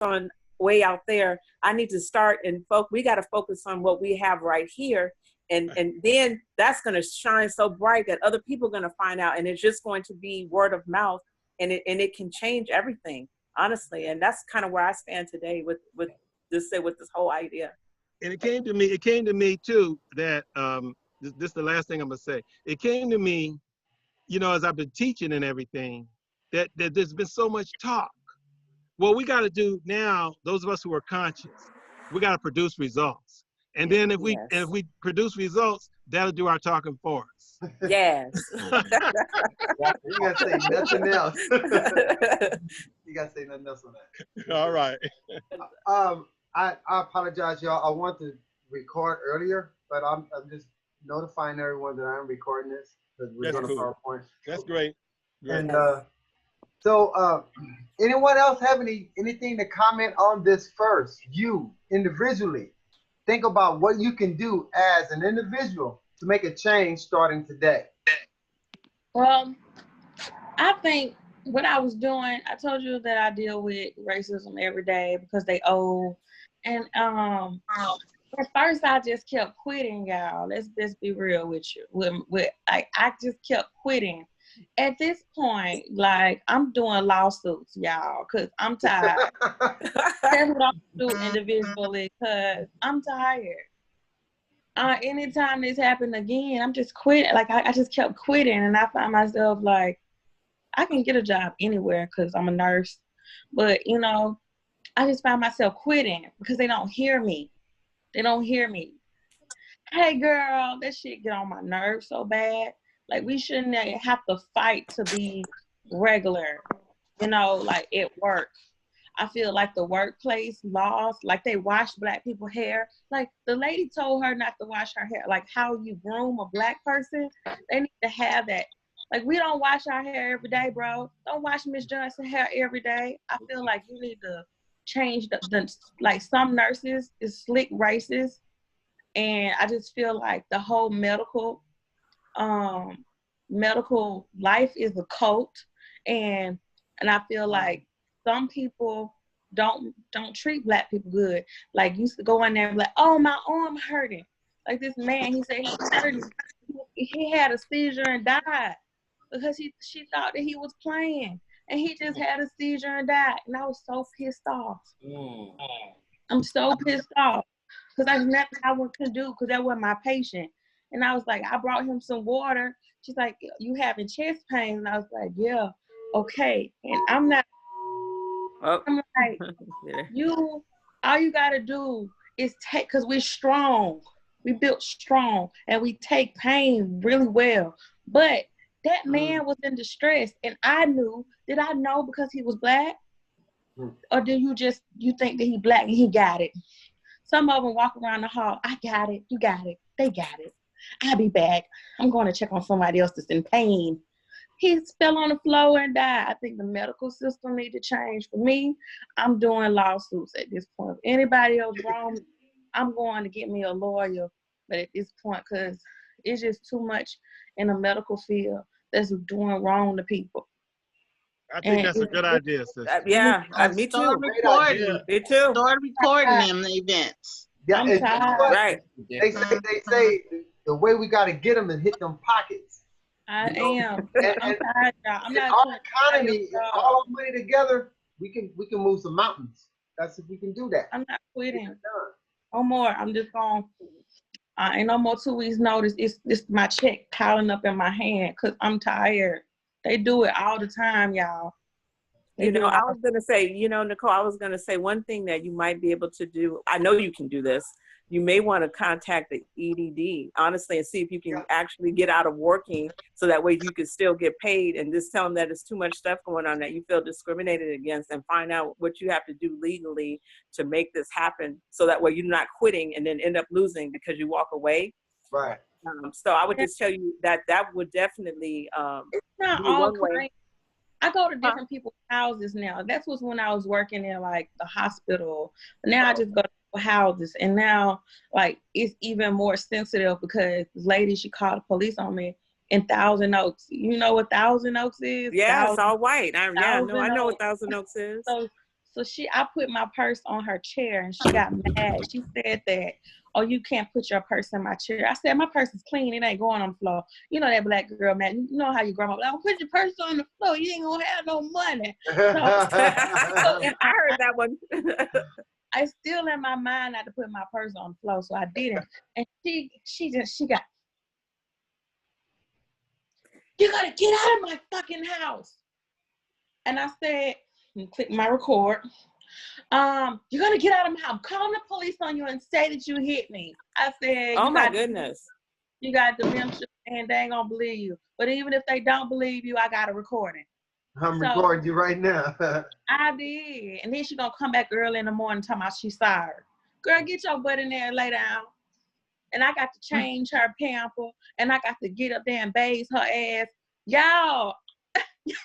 on way out there. I need to start and we got to focus on what we have right here. And then that's going to shine so bright that other people are going to find out, and it's just going to be word of mouth, and it can change everything, honestly. And that's kind of where I stand today with this whole idea. And it came to me too that this is the last thing I'm gonna say. It came to me, as I've been teaching and everything, that there's been so much talk. What we got to do now, those of us who are conscious, we got to produce results. And then if we produce results, that'll do our talking for us. Yes. You gotta say nothing else. You gotta say nothing else on that. All right. I apologize, y'all. I want to record earlier, but I'm just notifying everyone that I'm recording this because we're doing a PowerPoint. That's great. And so anyone else have anything to comment on this first? You individually think about what you can do as an individual to make a change starting today. Well, I think what I was doing, I told you that I deal with racism every day because they owe. And at first I just kept quitting, y'all. Let's just be real with you. I just kept quitting. At this point, like, I'm doing lawsuits, y'all, because I'm tired. That's what I'm doing individually, because I'm tired. Anytime this happened again, I'm just quitting. Like, I just kept quitting, and I find myself like, I can get a job anywhere because I'm a nurse. But, I just found myself quitting because they don't hear me. They don't hear me. Hey, girl, that shit get on my nerves so bad. Like, we shouldn't have to fight to be regular, like at work. I feel like the workplace laws, like they wash Black people's hair. Like, the lady told her not to wash her hair. Like, how you groom a Black person, they need to have that. Like, we don't wash our hair every day, bro. Don't wash Miss Johnson's hair every day. I feel like you need to change like, some nurses is slick racist. And I just feel like the whole medical life is a cult. And I feel like some people don't treat Black people good. Like, used to go in there and be like, oh, my arm hurting. Like, this man, he said he was hurting. He had a seizure and died because she thought that he was playing, and he just had a seizure and died. And I was so pissed off. I'm so pissed off because there's nothing I could do because that wasn't my patient. And I was like, I brought him some water. She's like, you having chest pain? And I was like, yeah, okay. And I'm like, all you gotta do is take, because we're strong. We built strong and we take pain really well. But that man was in distress, and I knew. Did I know because he was Black? Or do you think that he Black and he got it? Some of them walk around the hall, I got it, you got it, they got it. I'll be back. I'm going to check on somebody else that's in pain. He fell on the floor and died. I think the medical system need to change. For me, I'm doing lawsuits at this point. If anybody else wrong, I'm going to get me a lawyer. But at this point, because it's just too much in the medical field that's doing wrong to people. I think that's a good idea, sister. Yeah, me too. Me too. Start recording them events. Yeah, I'm tired. Right. They say the way we got to get them is hit them pockets. I am. I'm tired, y'all. I'm not our economy, all our money together, we can move some mountains. That's if we can do that. I'm not quitting. No more. I'm just going. Ain't no more 2 weeks notice. It's my check piling up in my hand because I'm tired. They do it all the time, y'all. I was going to say, Nicole, I was going to say one thing that you might be able to do. I know you can do this. You may want to contact the EDD, honestly, and see if you can actually get out of working so that way you can still get paid, and just tell them that there's too much stuff going on that you feel discriminated against, and find out what you have to do legally to make this happen so that way you're not quitting and then end up losing because you walk away. Right. So I would just tell you that would definitely it's not all claims. I go to different people's houses now. That's was when I was working in like the hospital. But now I just go to houses, and now like it's even more sensitive because this lady, she called the police on me in Thousand Oaks. You know what Thousand Oaks is? Yeah, it's all white. I know what Thousand Oaks is. So I put my purse on her chair and she got mad. She said that, oh, you can't put your purse in my chair. I said, my purse is clean. It ain't going on the floor. You know that black girl, man. You know how you grandma, like, put your purse on the floor. You ain't gonna have no money. So I heard that one. it's still in my mind not to put my purse on the floor, so I didn't. And she got, you gotta get out of my fucking house. And I said, click my record. You gotta get out of my house. I'm calling the police on you and say that you hit me. I said, oh my goodness. You got dementia and they ain't gonna believe you. But even if they don't believe you, I got a recording. I'm recording you right now. I did. And then she gonna come back early in the morning talking about she's sorry. Girl, get your butt in there and lay down. And I got to change her pamper, and I got to get up there and bathe her ass. Y'all, you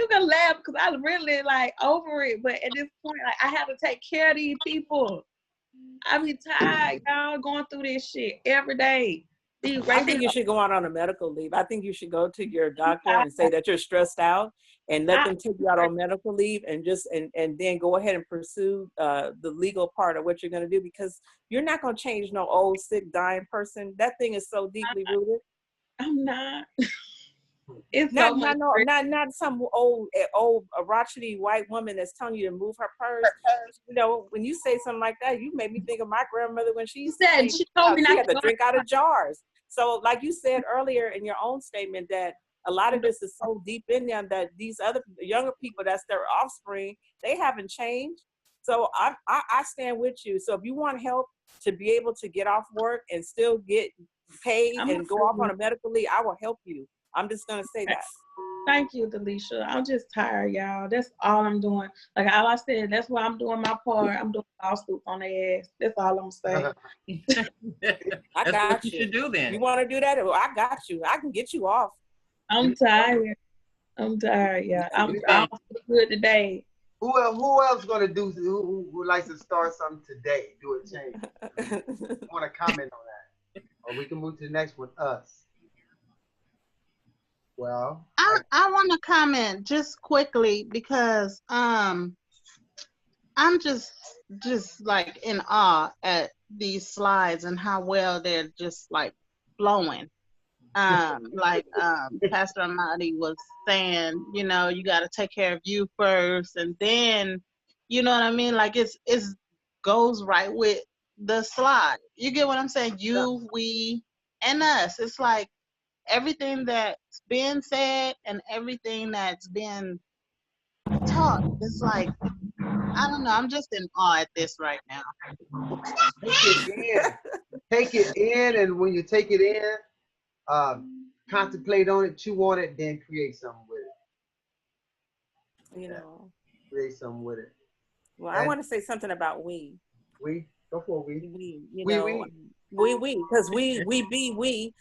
can laugh because I was really like over it. But at this point, like, I have to take care of these people. I be tired, y'all, going through this shit every day. I think you should go out on a medical leave. I think you should go to your doctor and say that you're stressed out and let them take you out on medical leave and just and then go ahead and pursue the legal part of what you're going to do, because you're not going to change no old, sick, dying person. That thing is so deeply rooted. I'm not. It's not some old rochety white woman that's telling you to move her purse. You know, when you say something like that, you made me think of my grandmother when she said she told me she not had to drink out of jars. So like you said earlier in your own statement, that a lot of this is so deep in them that these other younger people, that's their offspring, they haven't changed. So I stand with you. So if you want help to be able to get off work and still get paid and go off on a medical leave, I will help you. I'm just going to say that. Thank you, Delisha. I'm just tired, y'all. That's all I'm doing. Like all I said, that's why I'm doing my part. I'm doing lawsuits on their ass. That's all I'm saying. I got you. You should do then. You want to do that? Well, I got you. I can get you off. I'm tired. Yeah. I'm good today. Who else gonna do? Who likes to start something today? Do a change. Want to comment on that, or we can move to the next one. Us. Well, I want to comment just quickly because I'm just like in awe at these slides and how well they're just like flowing. Like Pastor Amadi was saying, you know, you got to take care of you first, and then, you know what I mean? Like it's goes right with the slide. You get what I'm saying? You, we, and us. It's like everything that's been said and everything that's been taught. It's like, I don't know. I'm just in awe at this right now. Take it in, and when you take it in, contemplate on it, chew on it, then create something with it. You know, create something with it. Well, I want to say something about we. We go for we. We, you know, we, because we be we.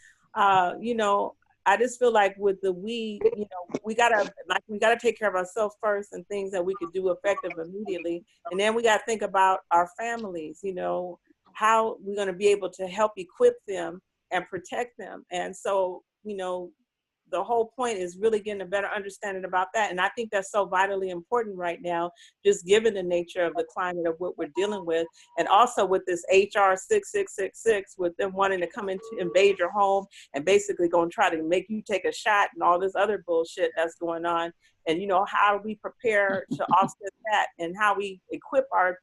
You know, I just feel like with the we, you know, we gotta take care of ourselves first and things that we could do effective immediately, and then we gotta think about our families. You know, how we're gonna be able to help equip them and protect them. And so, you know, the whole point is really getting a better understanding about that. And I think that's so vitally important right now, just given the nature of the climate of what we're dealing with. And also with this HR 6666, with them wanting to come in to invade your home and basically going to try to make you take a shot and all this other bullshit that's going on. And, you know, how do we prepare to offset that, and how we equip our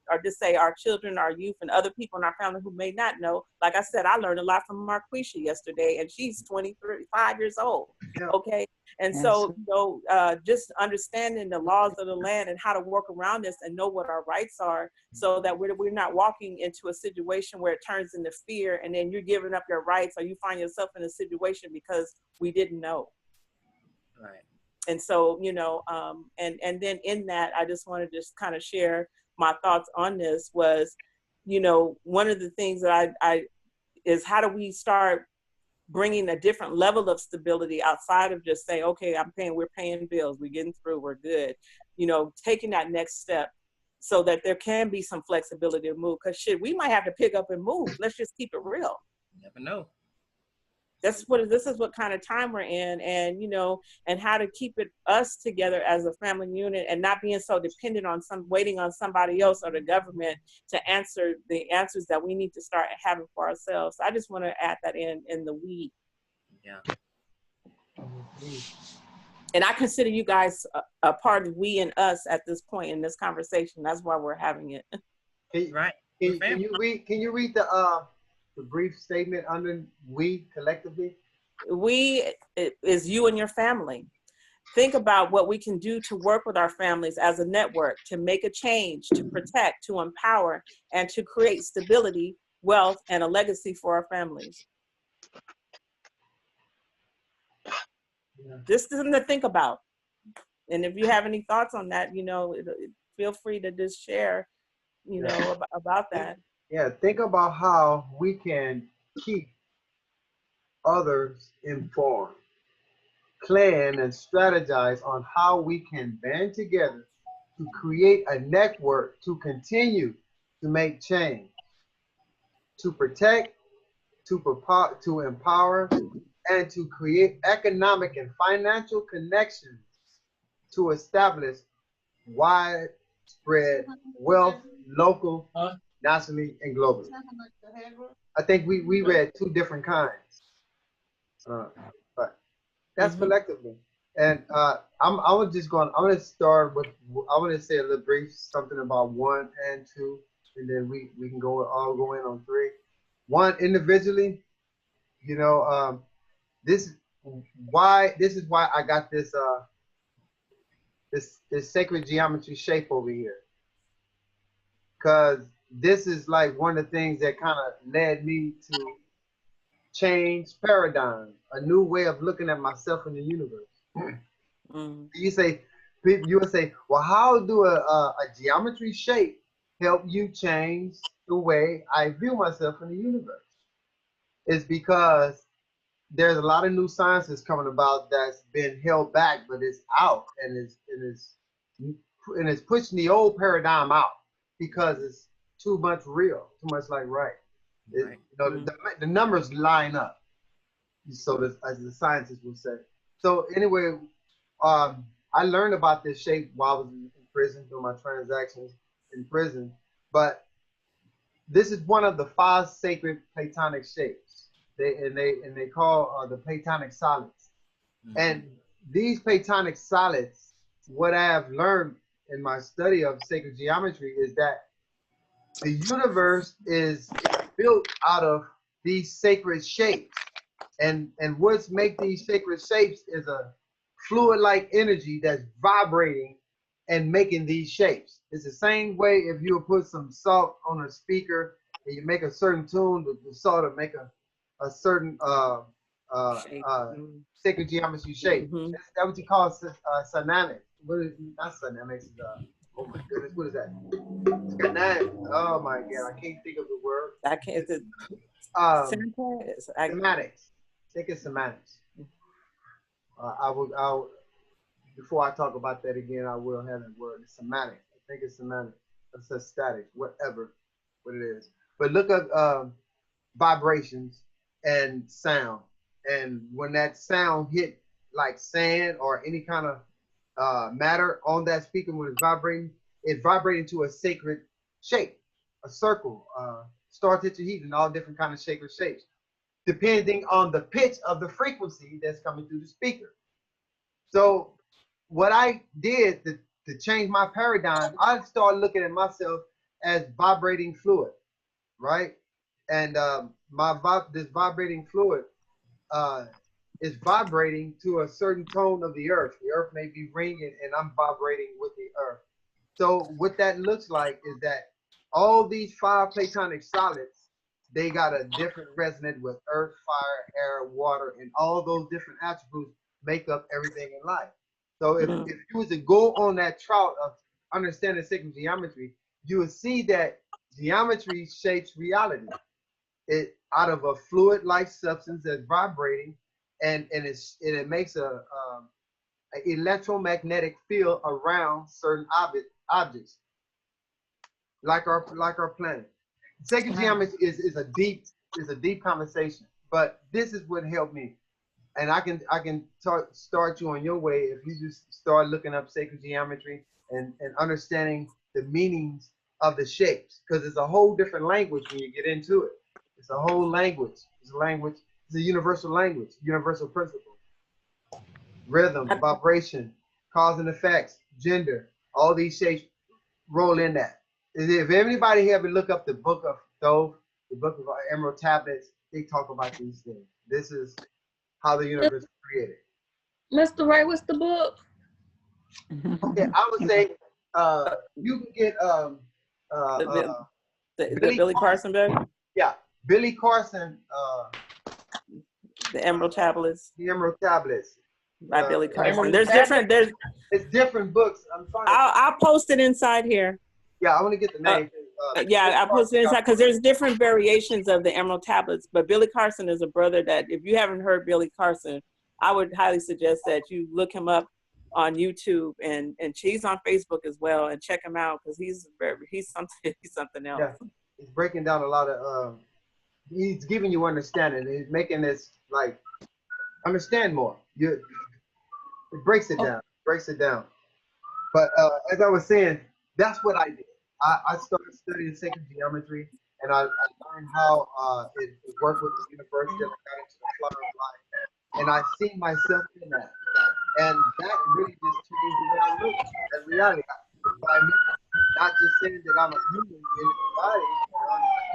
children, our youth, and other people in our family who may not know. Like I said, I learned a lot from Marquisha yesterday, and she's 25 years old. Okay. And so, you know, just understanding the laws of the land and how to work around this and know what our rights are, so that we're not walking into a situation where it turns into fear and then you're giving up your rights, or you find yourself in a situation because we didn't know. Right. And so, you know, and then in that, I just want to just kind of share my thoughts on this was, you know, one of the things that I is how do we start bringing a different level of stability outside of just saying, okay, we're paying bills, we're getting through, we're good. You know, taking that next step so that there can be some flexibility to move. Because shit, we might have to pick up and move. Let's just keep it real. You never know. this is what kind of time we're in, and and how to keep us together as a family unit, and not being so dependent on waiting on somebody else or the government to answer the answers that we need to start having for ourselves. I just want to add that in the we. Yeah. And I consider you guys a part of we and us at this point in this conversation. That's why we're having it. Right. Can you read the brief statement under we collectively? We is you and your family. Think about what we can do to work with our families as a network, to make a change, to protect, to empower, and to create stability, wealth, and a legacy for our families. This is something to think about. And if you have any thoughts on that, feel free to just share, about that. Yeah, think about how we can keep others informed, plan and strategize on how we can band together to create a network to continue to make change, to protect, to empower, and to create economic and financial connections to establish widespread wealth, local, nationally, and globally. I think we read two different kinds, but that's collectively. And I'm going to start with, I want to say a little brief something about 1 and 2, and then we can all go in on 3. 1, individually, this is why I got this this sacred geometry shape over here, because this is like one of the things that kind of led me to change paradigm, a new way of looking at myself in the universe. You would say, well, how do a geometry shape help you change the way I view myself in the universe? It's because there's a lot of new sciences coming about that's been held back, but it's out, and it's pushing the old paradigm out because it's too much real, too much like right. The numbers line up, so as the scientists will say. So anyway, I learned about this shape while I was in prison, doing my transactions in prison. But this is one of the 5 sacred Platonic shapes. They call the Platonic solids. And these Platonic solids, what I have learned in my study of sacred geometry is that the universe is built out of these sacred shapes. And what's make these sacred shapes is a fluid-like energy that's vibrating and making these shapes. It's the same way if you put some salt on a speaker and you make a certain tune, the salt will make a certain sacred geometry shape. That's what you call dynamics. Not dynamics. Oh my goodness, what is that? Oh my God, I can't think of the word. I can't. Semantics. I think it's semantics. I'll before I talk about that again, I will have that word. It's semantics. I think it's semantics. It's a static, whatever, what it is. But look up vibrations and sound, and when that sound hit like sand or any kind of matter on that speaker, when it's vibrating to a sacred shape, a circle, star tetrahedron, all different kind of sacred shapes, depending on the pitch of the frequency that's coming through the speaker. So what I did to change my paradigm, I started looking at myself as vibrating fluid, right? And this vibrating fluid is vibrating to a certain tone of the earth. The earth may be ringing, and I'm vibrating with the earth. So what that looks like is that all these 5 Platonic solids, they got a different resonance with earth, fire, air, water, and all those different attributes make up everything in life. So if you was to go on that trout of understanding sacred geometry, you would see that geometry shapes reality. It out of a fluid-like substance that's vibrating, and it makes an electromagnetic field around certain objects, like our planet. Sacred geometry is a deep conversation, but this is what helped me. And I can start you on your way if you just start looking up sacred geometry and understanding the meanings of the shapes, because it's a whole different language when you get into it. It's a whole language. It's a language. It's a universal language, universal principle, rhythm, vibration, cause and effects, gender. All these shapes roll in that. If anybody ever look up the book of Thoth, the book of Emerald Tablets, they talk about these things. This is how the universe is created. Mr. Ray, what's the book? Okay, I would say you can get the Billy Carson book? Yeah, Billy Carson. The Emerald Tablets. The Emerald Tablets. By Billy Carson. It's different books. I'll post it inside here. Yeah, I want to get the name. Yeah, I posted it inside because there's different variations of the Emerald Tablets. But Billy Carson is a brother that, if you haven't heard Billy Carson, I would highly suggest that you look him up on YouTube, and he's on Facebook as well, and check him out because he's something else. Yeah, he's breaking down a lot of. He's giving you understanding. He's making this like understand more. It breaks it down. Breaks it down. But as I was saying, that's what I did. I started studying sacred geometry, and I learned how it worked with the universe. Then I got into the flow of life, and I see myself in that. And that really just changed the way I look at reality. I mean, not just saying that I'm a human in the body.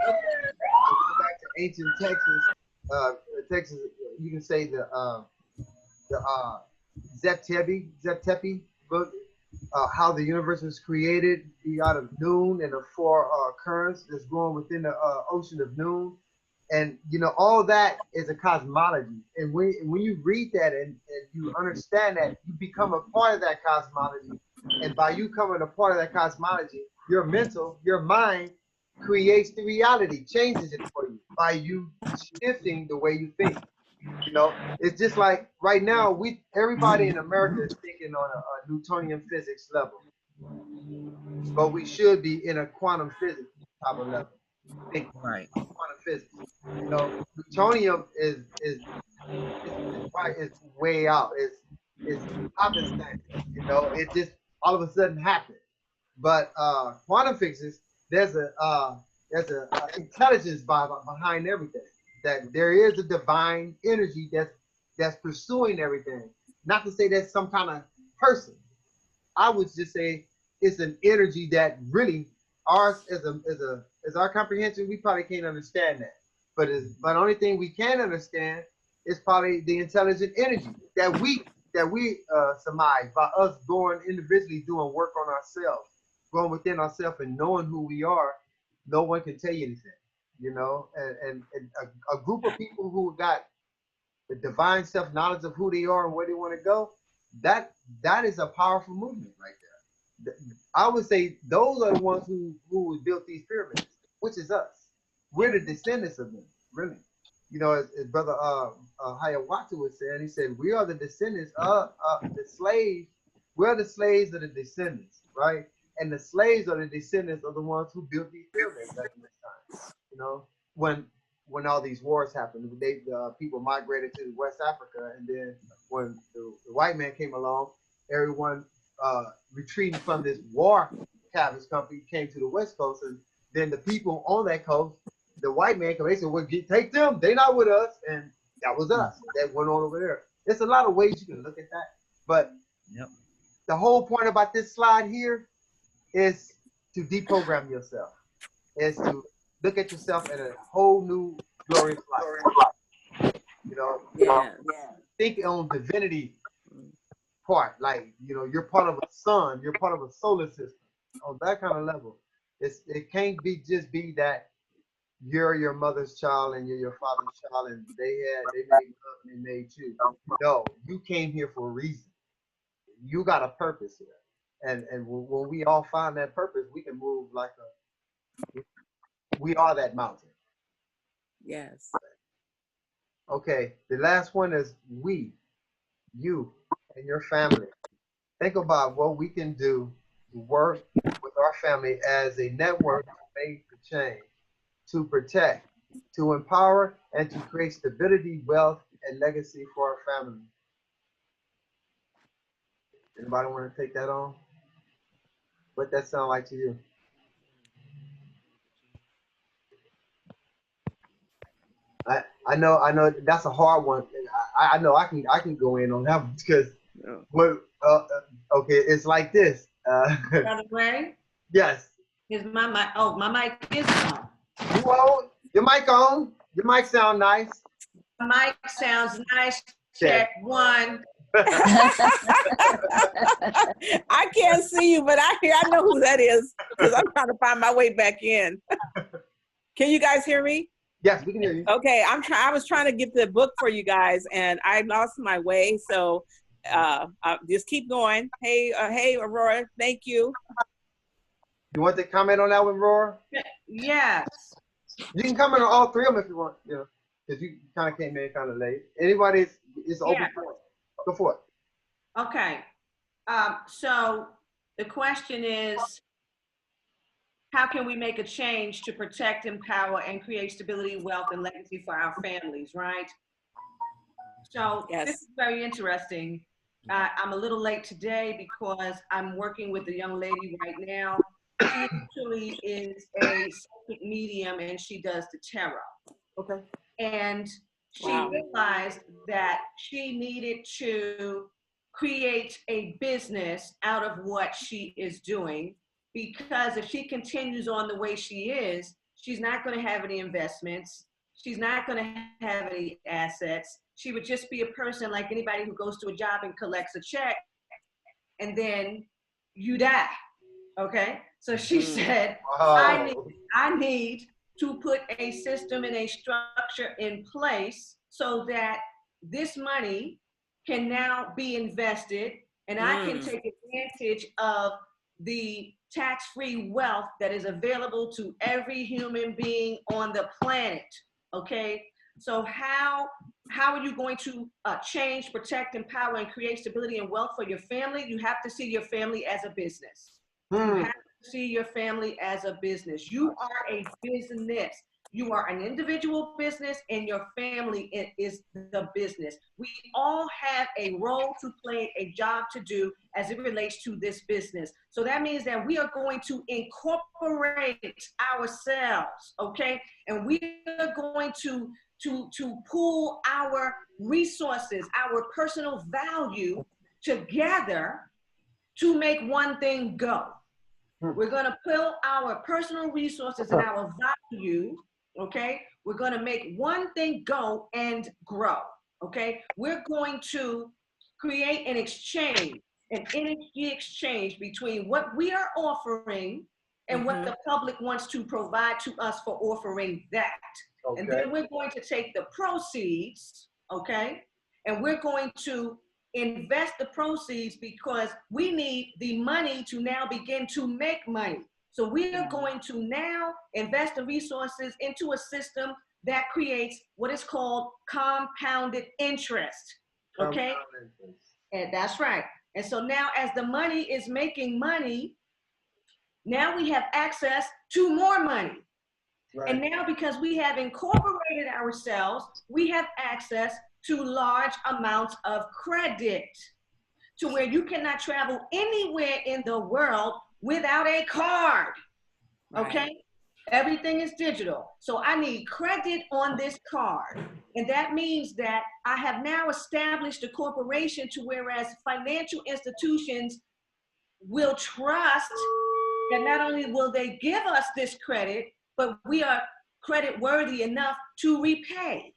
I go back to ancient Texas. You can say the Zep-Tepi book. How the universe was created out of noon and the four currents that's going within the ocean of noon. And, you know, all that is a cosmology. And when you read that and you understand that, you become a part of that cosmology. And by you coming a part of that cosmology, your mind creates the reality, changes it for you by you shifting the way you think. You know, it's just like right now, everybody in America is thinking on a Newtonian physics level, but we should be in a quantum physics type of level. Right. Quantum physics. You know, Newtonium is way out. It's happenstance. You know, it just all of a sudden happened. But quantum physics, there's a intelligence behind everything. That there is a divine energy that's pursuing everything. Not to say that's some kind of person. I would just say it's an energy that really ours as our comprehension, we probably can't understand that. But the only thing we can understand is probably the intelligent energy that we surmise by us going individually doing work on ourselves, going within ourselves and knowing who we are. No one can tell you anything. You know, and a group of people who got the divine self-knowledge of who they are and where they want to go, that is a powerful movement right there. I would say those are the ones who built these pyramids, which is us. We're the descendants of them, really. You know, as Brother Hiawatha was saying, he said, we are the descendants of the slaves. We're the slaves of the descendants, right? And the slaves are the descendants of the ones who built these pyramids back in this time. You know, when all these wars happened, people migrated to West Africa, and then when the white man came along, everyone retreating from this war capitalist company came to the West Coast, and then the people on that coast, the white man came, they said, "Well, take them. They not with us," and that was us. That went on over there. There's a lot of ways you can look at that, but the whole point about this slide here is to deprogram yourself. Is to look at yourself in a whole new glorious light. You know, think on divinity part, like, you know, you're part of a sun, you're part of a solar system. On that kind of level, it can't just be that you're your mother's child and you're your father's child, and they made love and they made you. No, you came here for a reason. You got a purpose here, and when we all find that purpose, we can move like we are that mountain. Yes. Okay, the last one is you and your family. Think about what we can do to work with our family as a network to make the change, to protect, to empower and to create stability, wealth, and legacy for our family. Anybody want to take that on? What that sound like to you? I know that's a hard one. I know I can go in on that one because what okay, it's like this. Brother Ray, Yes. is my mic? Oh, my mic is on. You on? Your mic on? Your mic sound nice. My mic sounds nice. Check one. I can't see you, but I know who that is because I'm trying to find my way back in. Can you guys hear me? Yes, we can hear you. Okay, I was trying to get the book for you guys, and I lost my way. So just keep going. Hey, Aurora, thank you. You want to comment on that one, Roar? Yes. You can comment on all three of them if you want, you know, because you kind of came in kind of late. Anybody is open Yeah. for it. Go for it. Okay. So the question is, how can we make a change to protect, empower, and create stability, wealth, and legacy for our families, right? So Yes. This is very interesting. I'm a little late today because I'm working with a young lady right now. She actually is a psychic medium and she does the tarot. Okay. And she Wow. realized that she needed to create a business out of what she is doing, because if she continues on the way she is, she's not going to have any investments. She's not going to have any assets. She would just be a person like anybody who goes to a job and collects a check, and then you die. Okay? So she said, Wow. I need to put a system and a structure in place so that this money can now be invested and I can take advantage of the tax-free wealth that is available to every human being on the planet. Okay? So how are you going to change, protect, empower, and create stability and wealth for your family? You have to see your family as a business. You have to see your family as a business. You are a business. You are an individual business and your family is the business. We all have a role to play, a job to do as it relates to this business. So that means that we are going to incorporate ourselves, okay? And we are going to pool our resources, our personal value together to make one thing go. We're going to pull our personal resources and our value, okay? We're going to make one thing go and grow, okay? We're going to create an exchange, an energy exchange between what we are offering and what the public wants to provide to us for offering that. Okay. And then we're going to take the proceeds, okay? And we're going to invest the proceeds because we need the money to now begin to make money. So we are going to now invest the resources into a system that creates what is called compounded interest, okay? And that's right. And so now as the money is making money, now we have access to more money. Right. And now because we have incorporated ourselves, we have access to large amounts of credit to where you cannot travel anywhere in the world without a card, okay? Right. Everything is digital. So I need credit on this card. And that means that I have now established a corporation to whereas financial institutions will trust that not only will they give us this credit, but we are credit worthy enough to repay,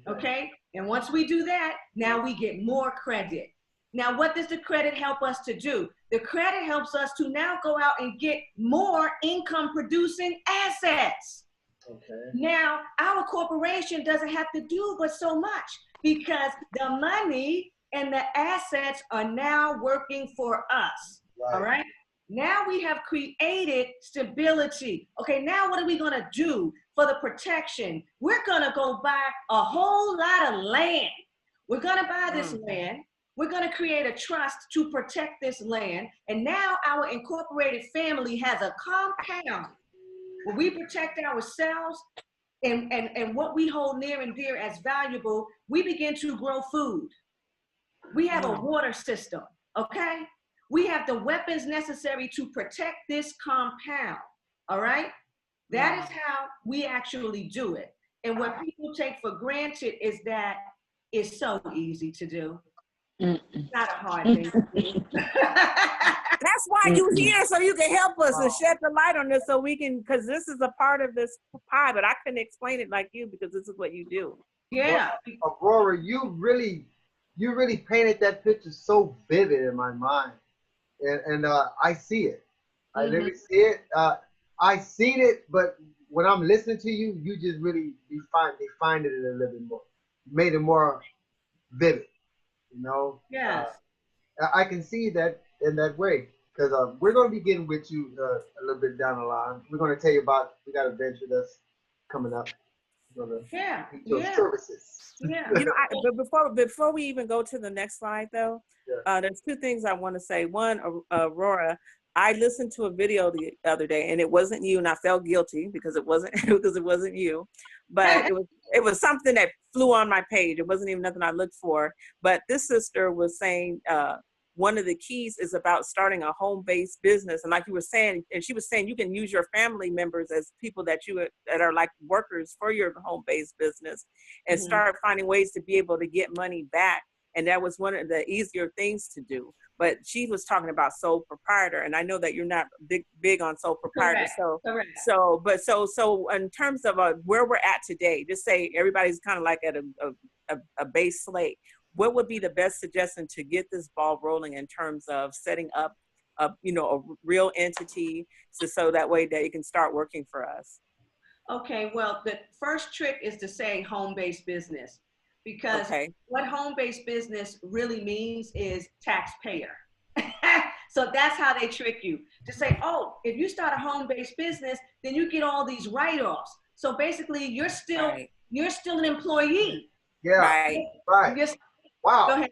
okay? And once we do that, now we get more credit. Now, what does the credit help us to do? The credit helps us to now go out and get more income producing assets. Okay. Now, our corporation doesn't have to do but so much because the money and the assets are now working for us, all right? Now we have created stability. Okay, now what are we gonna do for the protection? We're gonna go buy a whole lot of land. We're gonna buy this land. We're gonna create a trust to protect this land. And now our incorporated family has a compound where we protect ourselves, and what we hold near and dear as valuable, we begin to grow food. We have a water system, okay? We have the weapons necessary to protect this compound, all right? That is how we actually do it. And what people take for granted is that it's so easy to do. It's not a hard thing to do. That's why you here, so you can help us and shed the light on this, so we can, because this is a part of this pie, but I couldn't explain it like you because this is what you do. Yeah. Aurora, you really painted that picture so vivid in my mind, and I see it. I literally see it. I seen it, but when I'm listening to you, you just really defined it a little bit more, made it more vivid. You know. Yes. I can see that in that way, because we're going to be getting with you a little bit down the line. We're going to tell you about, we got a venture that's coming up. Services. Yeah. You know, but before we even go to the next slide, though, there's two things I want to say. One, Aurora, I listened to a video the other day, and it wasn't you, and I felt guilty because it wasn't you, but it was something that flew on my page. It wasn't even nothing I looked for. But this sister was saying one of the keys is about starting a home-based business, and like you were saying, and she was saying you can use your family members as people that are like workers for your home-based business, and start finding ways to be able to get money back. And that was one of the easier things to do. But she was talking about sole proprietor, and I know that you're not big on sole proprietor. Correct. So in terms of where we're at today, just say everybody's kind of like at a base slate. What would be the best suggestion to get this ball rolling in terms of setting up a real entity, so that way that it can start working for us? Okay, well, the first trick is to say home-based business. Because what home-based business really means is taxpayer. So that's how they trick you to say, oh, if you start a home-based business, then you get all these write-offs. So basically, you're still an employee. Yeah. Right. Wow. Go ahead.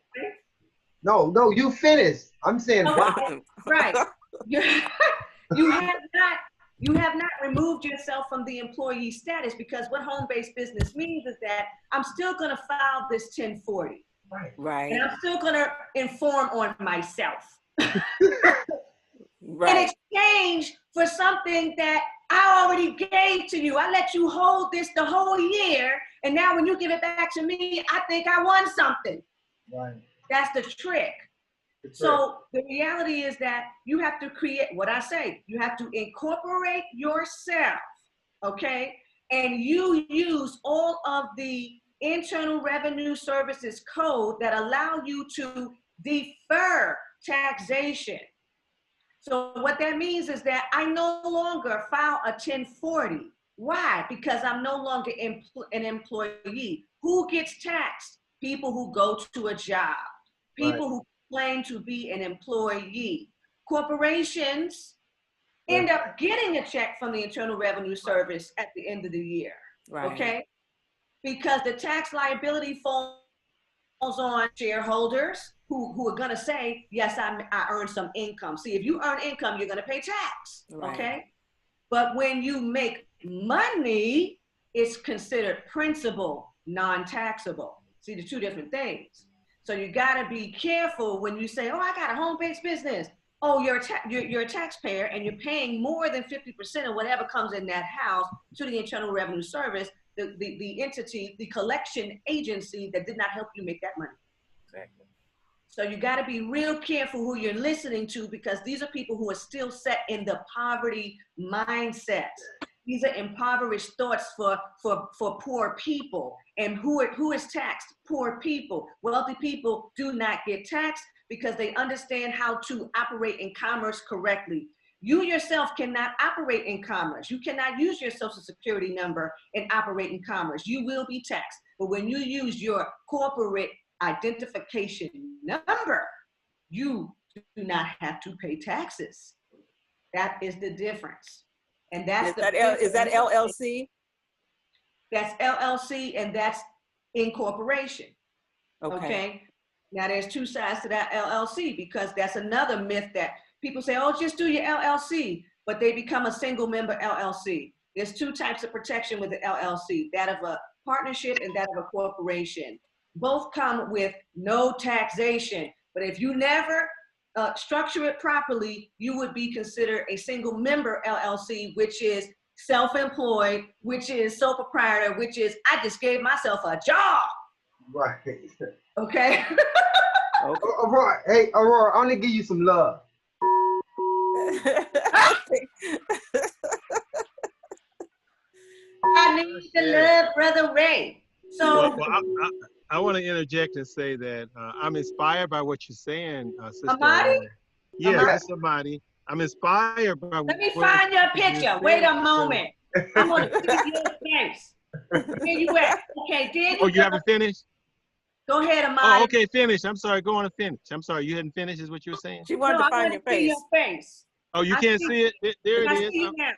No, you finished. I'm saying wow. Right. You have not removed yourself from the employee status, because what home-based business means is that I'm still going to file this 1040. Right. And I'm still going to inform on myself. Right. In exchange for something that I already gave to you. I let you hold this the whole year, and now when you give it back to me, I think I won something. Right. That's the trick. So the reality is that you have to create, what I say, you have to incorporate yourself, okay? And you use all of the Internal Revenue Services code that allow you to defer taxation. So what that means is that I no longer file a 1040. Why? Because I'm no longer an employee. Who gets taxed? People who go to a job, people who claim to be an employee. Corporations end up getting a check from the Internal Revenue Service at the end of the year, okay? Because the tax liability falls on shareholders who are gonna say, yes, I earned some income. See, if you earn income, you're gonna pay tax, okay? But when you make money, it's considered principal, non-taxable. See, the two different things. So you gotta be careful when you say, oh, I got a home-based business. Oh, you're a taxpayer and you're paying more than 50% of whatever comes in that house to the Internal Revenue Service, the entity, the collection agency that did not help you make that money. Exactly. So you gotta be real careful who you're listening to, because these are people who are still set in the poverty mindset. These are impoverished thoughts for poor people. And who is taxed? Poor people. Wealthy people do not get taxed because they understand how to operate in commerce correctly. You yourself cannot operate in commerce. You cannot use your social security number and operate in commerce. You will be taxed. But when you use your corporate identification number, you do not have to pay taxes. That is the difference. And that's is that LLC? That's LLC, and that's incorporation. Okay. Now there's two sides to that LLC, because that's another myth that people say, oh, just do your LLC, but they become a single member LLC. There's two types of protection with the LLC, that of a partnership and that of a corporation. Both come with no taxation, but if you never structure it properly, you would be considered a single member LLC, which is self-employed, which is sole proprietor, which is I just gave myself a job. Right. Okay. Aurora, hey, Aurora, I want to give you some love. I need the love, Brother Ray. So I want to interject and say that I'm inspired by what you're saying, Sister. Amadi? Yeah, Amadi? Sister Amadi. I'm inspired by. Let me find your picture. Wait a moment. I'm gonna see your face. Where you at? Okay, Daniel. Oh, you haven't finished? Go ahead, Amadi. Oh, okay, finish. I'm sorry. Go on and finich. I'm sorry. You hadn't finished, is what you were saying? She wanted to find your face. Your face. Oh, you can't see it? There it is. See you now.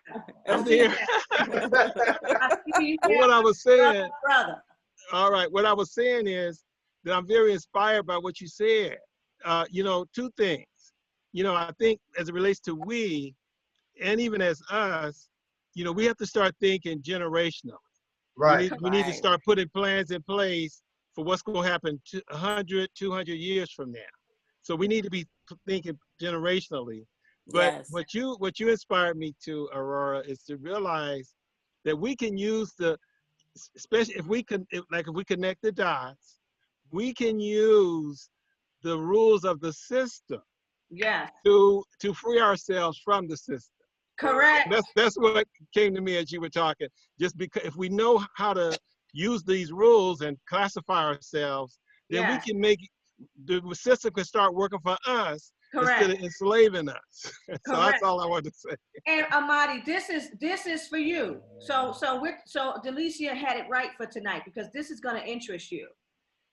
I'm there. I see you now. What I was saying, brother. All right, what I was saying is that I'm very inspired by what you said. You know, two things. You know, I think as it relates to we, and even as us, you know, we have to start thinking generationally. Right. We need to start putting plans in place for what's going to happen 100, 200 years from now. So we need to be thinking generationally. But Yes. what you inspired me to, Aurora, is to realize that we can use the, especially if we connect the dots, we can use the rules of the system. Yes. To free ourselves from the system. Correct. That's what came to me as you were talking. Just because if we know how to use these rules and classify ourselves, then we can make the system can start working for us. Correct. Instead of enslaving us. So that's all I wanted to say. And Amadi, this is for you. So Delicia had it right for tonight because this is going to interest you.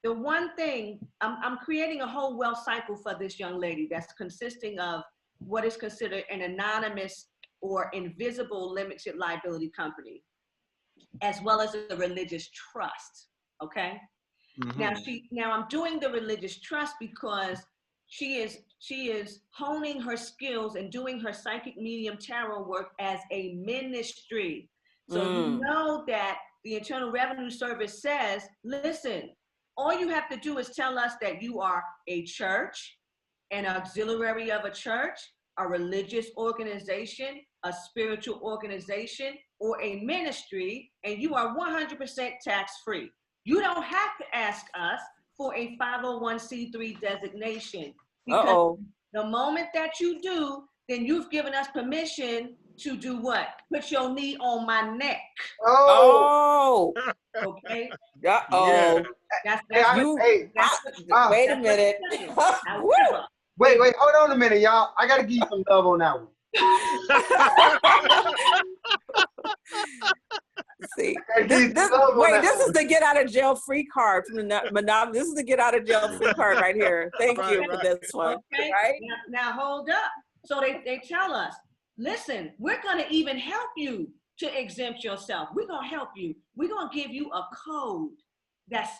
The one thing, I'm creating a whole wealth cycle for this young lady that's consisting of what is considered an anonymous or invisible limited liability company, as well as a religious trust, okay? Mm-hmm. Now I'm doing the religious trust because she is honing her skills and doing her psychic medium tarot work as a ministry. So you know that the Internal Revenue Service says, listen, all you have to do is tell us that you are a church, an auxiliary of a church, a religious organization, a spiritual organization, or a ministry, and you are 100% tax-free. You don't have to ask us for a 501c3 designation. Because the moment that you do, then you've given us permission to do what? Put your knee on my neck. Oh. Okay. Uh-oh. That's wait a minute. Wait, hold on a minute, y'all. I gotta give you some love on that one. See, this is the get out of jail free card from the This is the get out of jail free card right here. Thank you for this one. Okay. Right? Now hold up. So they tell us, listen, we're gonna even help you to exempt yourself. We're gonna help you. We're gonna give you a code that's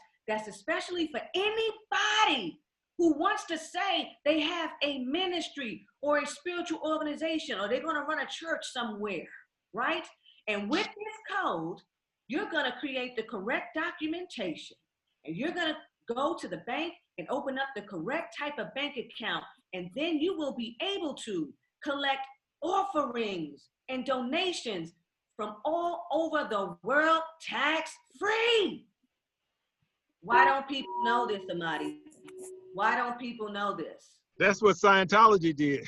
especially for anybody who wants to say they have a ministry or a spiritual organization, or they're gonna run a church somewhere, right? And with this code, you're gonna create the correct documentation, and you're gonna go to the bank and open up the correct type of bank account, and then you will be able to collect offerings and donations from all over the world tax-free. Why don't people know this, Amadi? Why don't people know this? That's what Scientology did.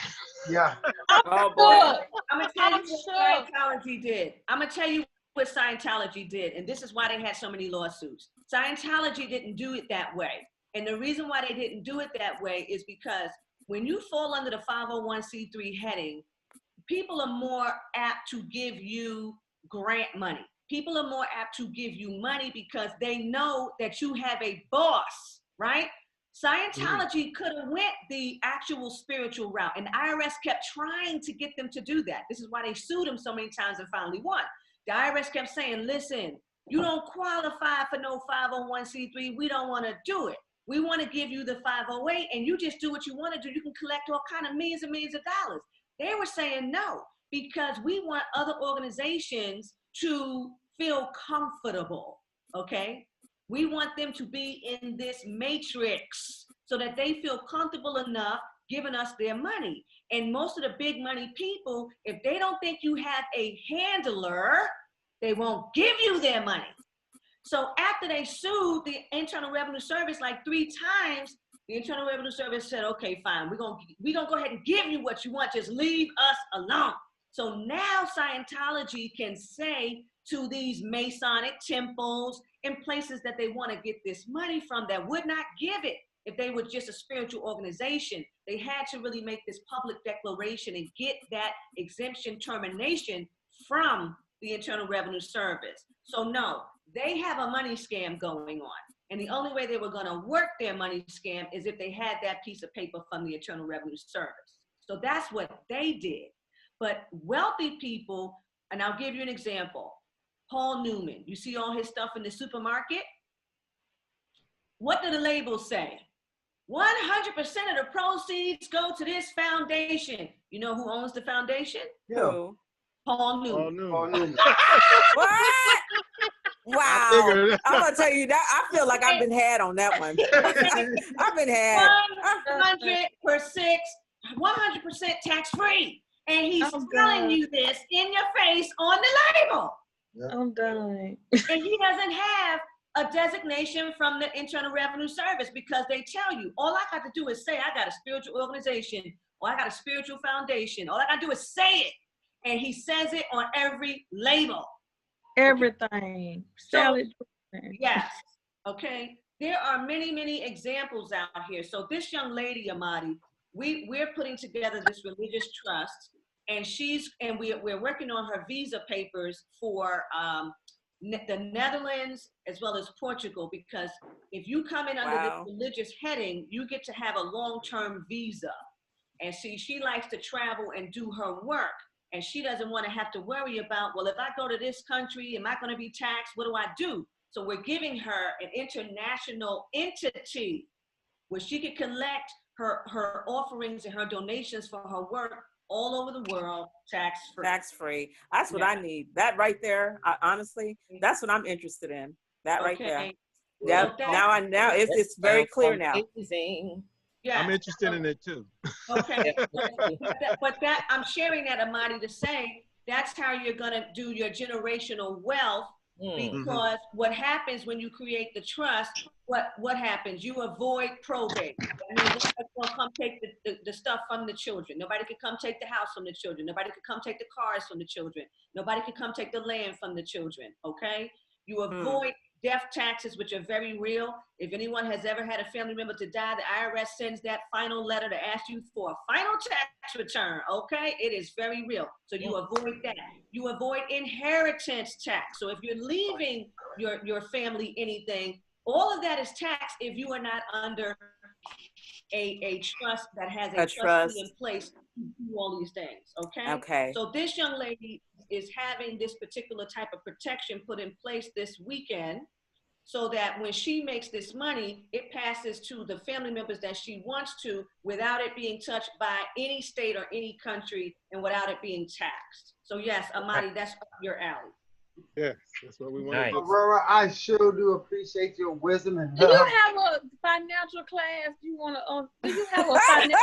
Yeah. Oh boy. I'm gonna tell you what Scientology did. I'm gonna tell you what Scientology did, and this is why they had so many lawsuits. Scientology didn't do it that way. And the reason why they didn't do it that way is because when you fall under the 501c3 heading, people are more apt to give you grant money. People are more apt to give you money because they know that you have a boss, right? Scientology could have went the actual spiritual route, and the IRS kept trying to get them to do that. This is why they sued them so many times and finally won. The IRS kept saying, listen, you don't qualify for no 501c3. We don't want to do it. We want to give you the 508, and you just do what you want to do. You can collect all kind of millions and millions of dollars. They were saying no, because we want other organizations to feel comfortable, okay? We want them to be in this matrix so that they feel comfortable enough giving us their money. And most of the big money people, if they don't think you have a handler, they won't give you their money. So after they sued the Internal Revenue Service like 3 times, the Internal Revenue Service said, okay, fine, we're gonna go ahead and give you what you want, just leave us alone. So now Scientology can say to these Masonic temples and places that they want to get this money from that would not give it if they were just a spiritual organization. They had to really make this public declaration and get that exemption termination from the Internal Revenue Service. So no, they have a money scam going on. And the only way they were going to work their money scam is if they had that piece of paper from the Internal Revenue Service. So that's what they did. But wealthy people, and I'll give you an example. Paul Newman, you see all his stuff in the supermarket? What do the labels say? 100% of the proceeds go to this foundation. You know who owns the foundation? Yeah. Paul Newman. Paul Newman. What? Wow. I'm gonna tell you that I feel like I've been had on that one. I've been had 100% tax-free. And he's telling you this in your face on the label. I'm done. And he doesn't have a designation from the Internal Revenue Service because they tell you, all I got to do is say, I got a spiritual organization or I got a spiritual foundation. All I got to do is say it. And he says it on every label. Everything. Salad. Yes. Okay. There are many, many examples out here. So this young lady, Amadi, we're putting together this religious trust, and we're working on her visa papers for the Netherlands as well as Portugal, because if you come in under this religious heading, you get to have a long-term visa. And see, she likes to travel and do her work. And she doesn't want to have to worry about, well, if I go to this country, am I going to be taxed? What do I do? So we're giving her an international entity where she can collect her offerings and her donations for her work all over the world, tax-free. Tax-free. That's what I need. That right there, honestly, that's what I'm interested in. That right there. Yeah. Now it's very clear now. Amazing. Yeah. I'm interested in it too. Okay. but that I'm sharing that, Amadi, to say that's how you're gonna do your generational wealth. Because what happens when you create the trust, what happens? You avoid probate. I mean, nobody's gonna come take the stuff from the children. Nobody can come take the house from the children. Nobody can come take the cars from the children. Nobody can come take the land from the children, okay? You avoid death taxes, which are very real. If anyone has ever had a family member to die, the IRS sends that final letter to ask you for a final tax return, okay? It is very real. So you avoid that. You avoid inheritance tax. So if you're leaving your family anything, all of that is taxed if you are not under a trust that has a trustee in place to do all these things, okay? Okay. So this young lady is having this particular type of protection put in place this weekend so that when she makes this money, it passes to the family members that she wants to without it being touched by any state or any country and without it being taxed. So yes, Amadi, that's up your alley. Yes, that's what we want to do. Aurora, I sure do appreciate your wisdom and Do love. you have a financial class? Do you have a financial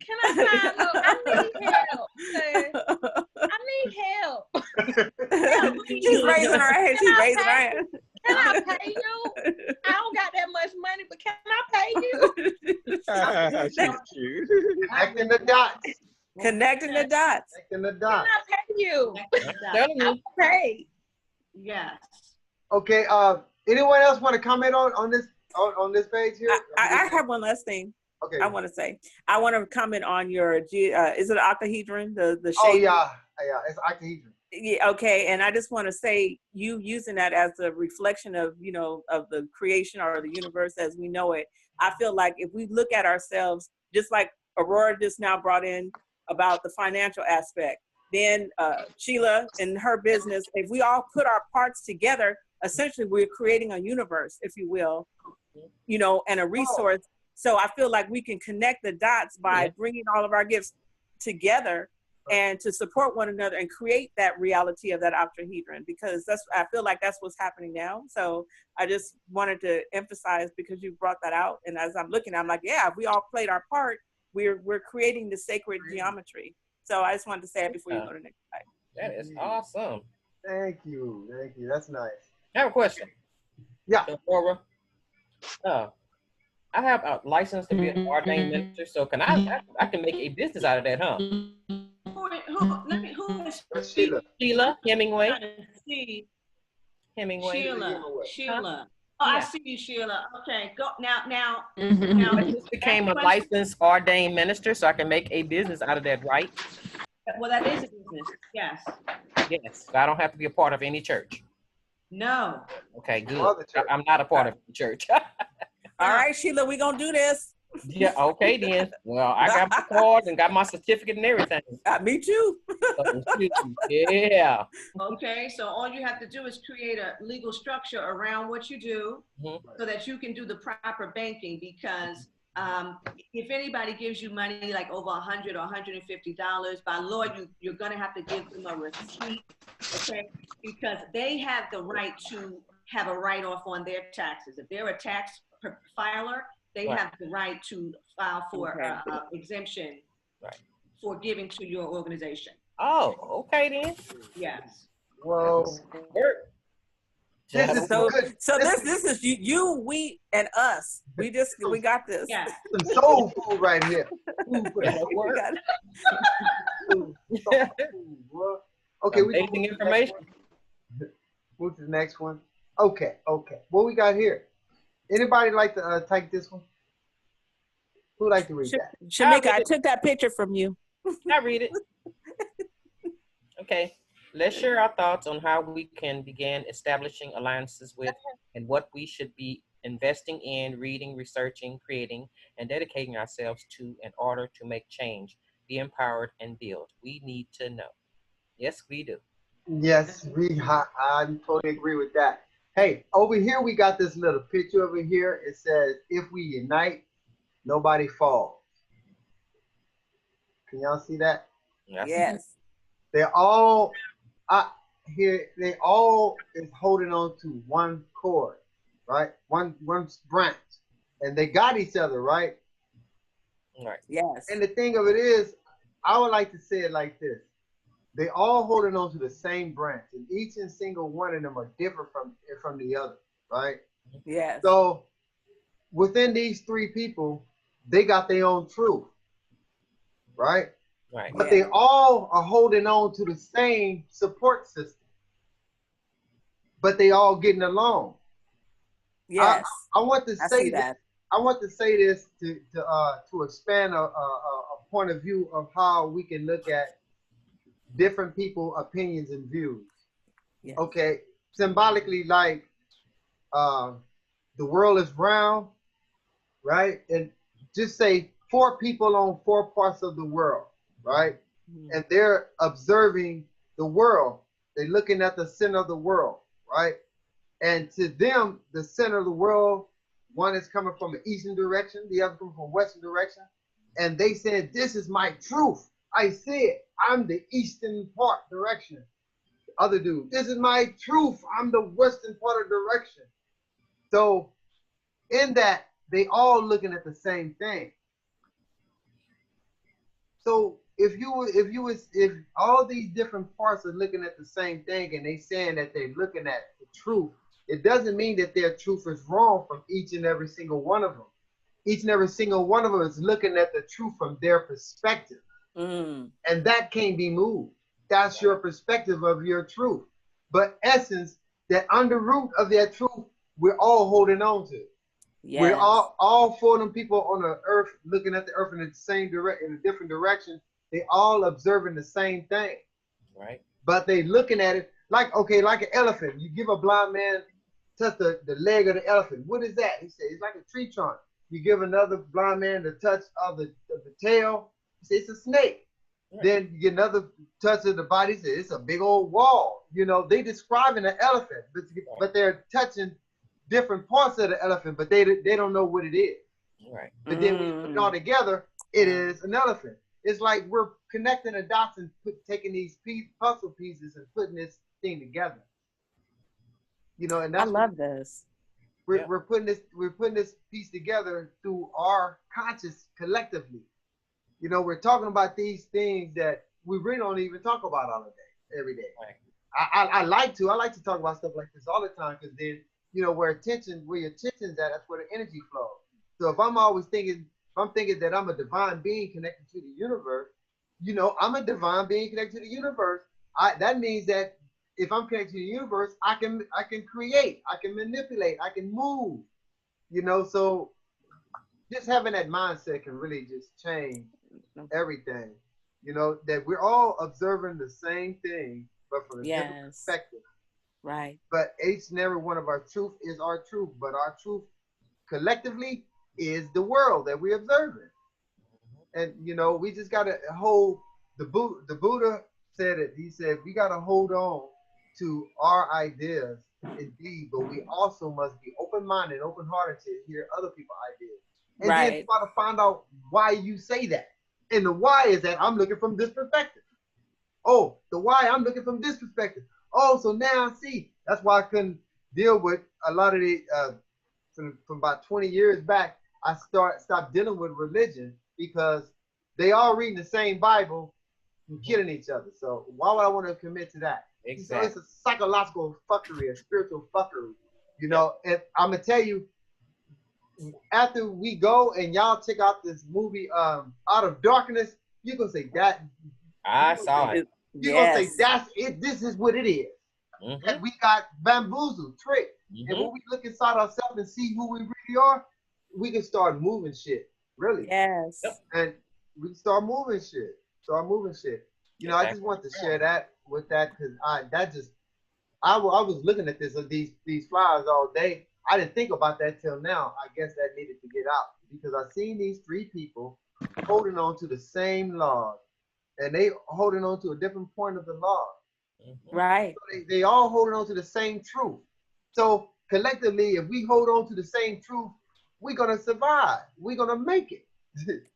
Can I sign up? I need help. Okay? I need help. She's raising her hand. She's raising her hand. Can I pay you? I don't got that much money, but can I pay you? She's cute. Connecting the dots. Connecting the dots. Connecting the Can dots. I pay you? Done. Pay. Yes. Okay. Anyone else want to comment on this page here? I have one last thing. Okay. I want to say. I want to comment on your is it an octahedron? The shape? Oh yeah, it's octahedron. Yeah, okay. And I just want to say, you using that as a reflection of, of the creation or the universe as we know it. I feel like if we look at ourselves, just like Aurora just now brought in about the financial aspect, then Sheila and her business, if we all put our parts together, essentially we're creating a universe, if you will, and a resource. So I feel like we can connect the dots by bringing all of our gifts together and to support one another and create that reality of that octahedron, because I feel like that's what's happening now. So I just wanted to emphasize, because you brought that out, and as I'm looking, I'm like, yeah, if we all played our part, we're creating the sacred geometry. So I just wanted to say it before you go to the next slide. That is awesome. Thank you. That's nice. I have a question. Yeah. So, Laura, I have a license to be an ordained minister, so can I can make a business out of that, huh? Who is Sheila. Sheila Hemingway. See, Hemingway. Sheila. Huh? Oh, Yeah. I see you, Sheila. Okay, go now. I just became a licensed ordained minister, so I can make a business out of that, right? Well, that is a business. Yes. Yes. So I don't have to be a part of any church. No. Okay, good. Other church. I'm not a part of the church. All right, Sheila, we're going to do this. Yeah, okay then. Well, I got my cards and got my certificate and everything. Me too. Yeah. Okay, so all you have to do is create a legal structure around what you do so that you can do the proper banking, because if anybody gives you money like over $100 or $150, by law, you're going to have to give them a receipt, okay? Because they have the right to have a write-off on their taxes. If they're a tax filer, they have the right to file for exemption for giving to your organization. Oh, okay then. Yes. Whoa. This is good. This is you, we, and us. We got this. Yeah. Some soul food right here. Food for the We work. got it. Soul food, bro. Okay, we Amazing information. move to the next one. Okay. What we got here? Anybody like to take this one? Who like to read that? Shamika, I took that picture from you. I read it. Okay. Let's share our thoughts on how we can begin establishing alliances with and what we should be investing in, reading, researching, creating, and dedicating ourselves to in order to make change, be empowered, and build. We need to know. Yes, we do. Yes, I totally agree with that. Hey, over here we got this little picture over here. It says, if we unite, nobody falls. Can y'all see that? Yes. They're all they all is holding on to one cord, right? One branch. And they got each other, right? Right. Yes. And the thing of it is, I would like to say it like this. They all holding on to the same branch, and each and single one of them are different from the other, right? Yes. So within these three people, they got their own truth, right? Right. But they all are holding on to the same support system, but they all getting along. Yes. I want to say see that. I want to say this to expand a point of view of how we can look at different people, opinions, and views. Yes. Okay, symbolically, like the world is round, right? And just say 4 people on 4 parts of the world, right? And they're observing the world. They're looking at the center of the world, right? And to them, the center of the world, one is coming from the eastern direction, the other coming from western direction. And they said, this is my truth. I see it. I'm the eastern part direction. The other dude, this is my truth. I'm the western part of direction. So in that, they all looking at the same thing. So if all these different parts are looking at the same thing and they saying that they're looking at the truth, it doesn't mean that their truth is wrong from each and every single one of them. Each and every single one of them is looking at the truth from their perspective. And that can't be moved. That's your perspective of your truth. But essence, that under root of that truth, we're all holding on to. Yes. We're all 4 of them people on the earth looking at the earth in the same in a different direction. They all observing the same thing. Right. But they looking at it like an elephant. You give a blind man touch the leg of the elephant. What is that? He said, it's like a tree trunk. You give another blind man the touch of the tail. He said, it's a snake. Right. Then you get another touch of the body. He said, it's a big old wall. You know, they describing an elephant, but they're touching different parts of the elephant, but they don't know what it is. Right. But then when you put it all together, it is an elephant. It's like we're connecting the dots and taking these puzzle pieces and putting this thing together. You know, and I that's love this. we're putting this piece together through our conscious collectively. You know, we're talking about these things that we really don't even talk about all the day, every day. Right. I like to talk about stuff like this all the time, because then, you know, where your attention's at, that's where the energy flows. So if I'm thinking that I'm a divine being connected to the universe, you know, I'm a divine being connected to the universe. That means that if I'm connected to the universe, I can create, I can manipulate, I can move. You know, so just having that mindset can really just change everything. You know, that we're all observing the same thing, but from a different perspective. Right. But each and every one of our truth is our truth, but our truth collectively is the world that we're observing. And you know, we just gotta hold the Buddha said it. He said we gotta hold on to our ideas, indeed, but we also must be open-minded, open-hearted to hear other people's ideas. And then try to find out why you say that. And the why is that I'm looking from this perspective. Oh, the why, I'm looking from this perspective. Oh, so now I see. That's why I couldn't deal with a lot of the from about 20 years back. I stopped dealing with religion because they all reading the same Bible and killing each other. So why would I want to commit to that? Exactly. So it's a psychological fuckery, a spiritual fuckery. You know, and I'm gonna tell you, after we go and y'all check out this movie, Out of Darkness, you're gonna say that. I saw it. You're gonna say that's it. This is what it is. And we got bamboozled, tricked. And when we look inside ourselves and see who we really are, we can start moving shit. Really. Yes. And we can start moving shit. You know, I just want to share that with that, because I was looking at these flyers all day. I didn't think about that till now. I guess that needed to get out, because I seen these three people holding on to the same law, and they holding on to a different point of the law. Right. So they all holding on to the same truth. So collectively, if we hold on to the same truth, we're gonna survive. We're gonna make it.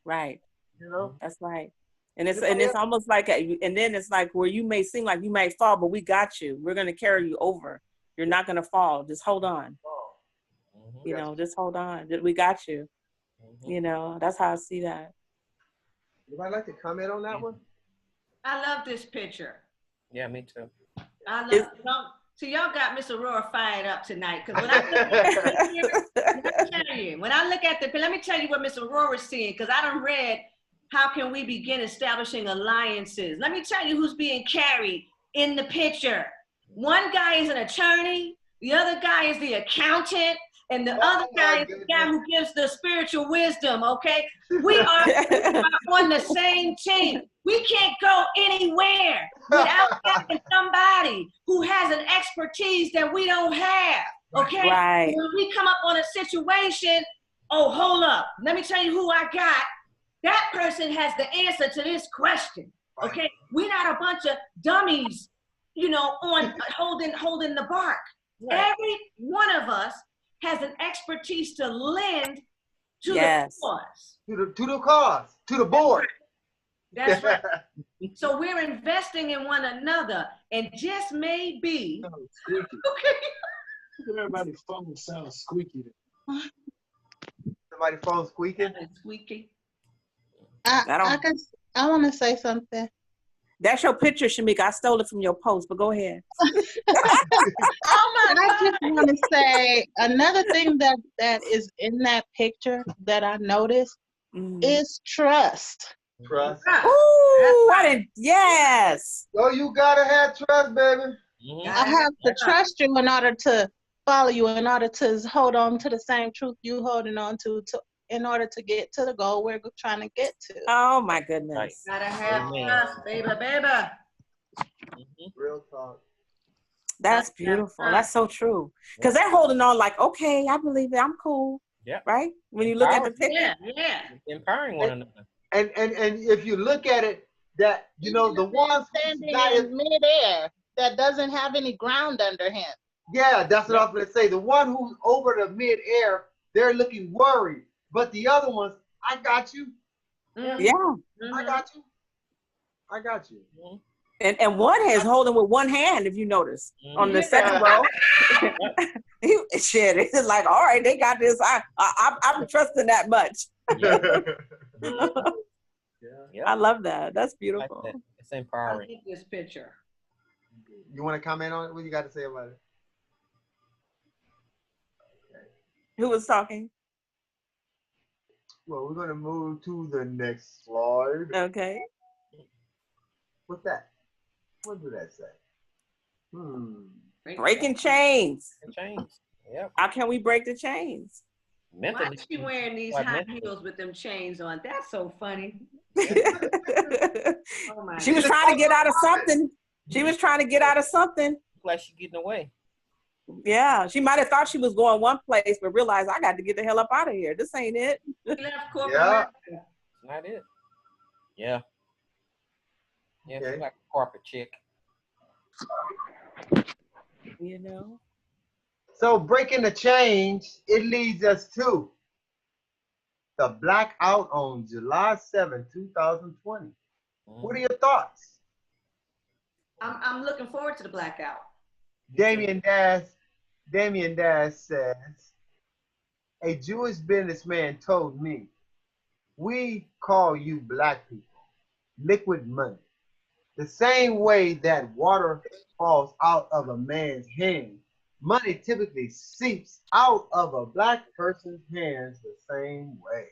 Right. You know. That's right. And it's almost like and then it's like where you may seem like you might fall, but we got you. We're gonna carry you over. You're not gonna fall. Just hold on. You know, just hold on. We got you. You know, that's how I see that. Would I like to comment on that one? I love this picture. Yeah, me too. I love it. So y'all got Miss Aurora fired up tonight. Because when I look at let me tell you what Miss Aurora's seeing, because I done read How Can We Begin Establishing Alliances. Let me tell you who's being carried in the picture. One guy is an attorney, the other guy is the accountant, and the other guy is the guy who gives the spiritual wisdom, okay? We are on the same team. We can't go anywhere without having somebody who has an expertise that we don't have, okay? Right. When we come up on a situation, oh, hold up. Let me tell you who I got. That person has the answer to this question, okay? We're not a bunch of dummies, you know, on holding the bark. Right. Every one of us has an expertise to lend to the cause. To the cause, to the board. That's right. So we're investing in one another, and just maybe. Okay. Everybody's phone sounds squeaky. Somebody's phone squeaking? Squeaky. I want to say something. That's your picture, Shamika. I stole it from your post, but go ahead. I just want to say another thing that is in that picture that I noticed is trust. Trust. Ooh, yes. Oh, you gotta have trust, baby. I have to trust you in order to follow you, in order to hold on to the same truth you holding on to in order to get to the goal we're trying to get to. Oh my goodness. Right. Gotta have trust, baby. Real talk. That's beautiful. That's so true. Because they're holding on like, okay, I believe it. I'm cool. Yeah. Right? When you look at the picture. Yeah. Empowering one another. And if you look at it, that you know the ones standing in midair that doesn't have any ground under him. Yeah, that's what I was gonna say. The one who's over the midair, they're looking worried. But the other ones, I got you. Yeah. I got you. I got you. And one is holding with one hand, if you notice, on the Yeah. second row. Shit, it's like, all right, they got this. I'm trusting that much. Yeah. I love that. That's Like beautiful. that. It's I empowering. like this picture. You want to comment on it? What you got to say about it? Who was talking? Well, we're gonna move to the next slide. Okay. What's that? What did that say? Breaking chains. Chains. Yep. How can we break the chains? Why Mentally. is she wearing these Like high mentally. heels with them chains on? That's so funny. Oh my She was God. trying to get out of something. She was trying to get out of something. Like she getting away. Yeah, she might have thought she was going one place, but realized I got to get the hell up out of here. This ain't it. She left corporate Yeah. America. That's not it. Yeah. Yeah, Okay. she's like a corporate chick. You know. So breaking the chains, it leads us to the blackout on July 7, 2020. What are your thoughts? I'm looking forward to the blackout. Damien Dash says, a Jewish businessman told me, we call you black people liquid money. The same way that water falls out of a man's hand, money typically seeps out of a black person's hands the same way.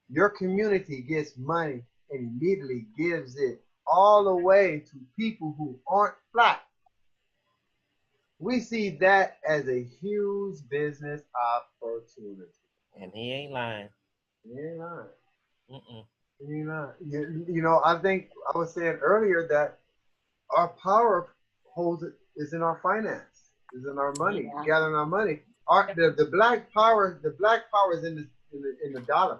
Your community gets money and immediately gives it all away to people who aren't black. We see that as a huge business opportunity. And he ain't lying. He ain't lying. Mm-mm. He ain't lying. You know, I think I was saying earlier that our power is in our finance, is in our money, gathering our money. The black power is in the dollar.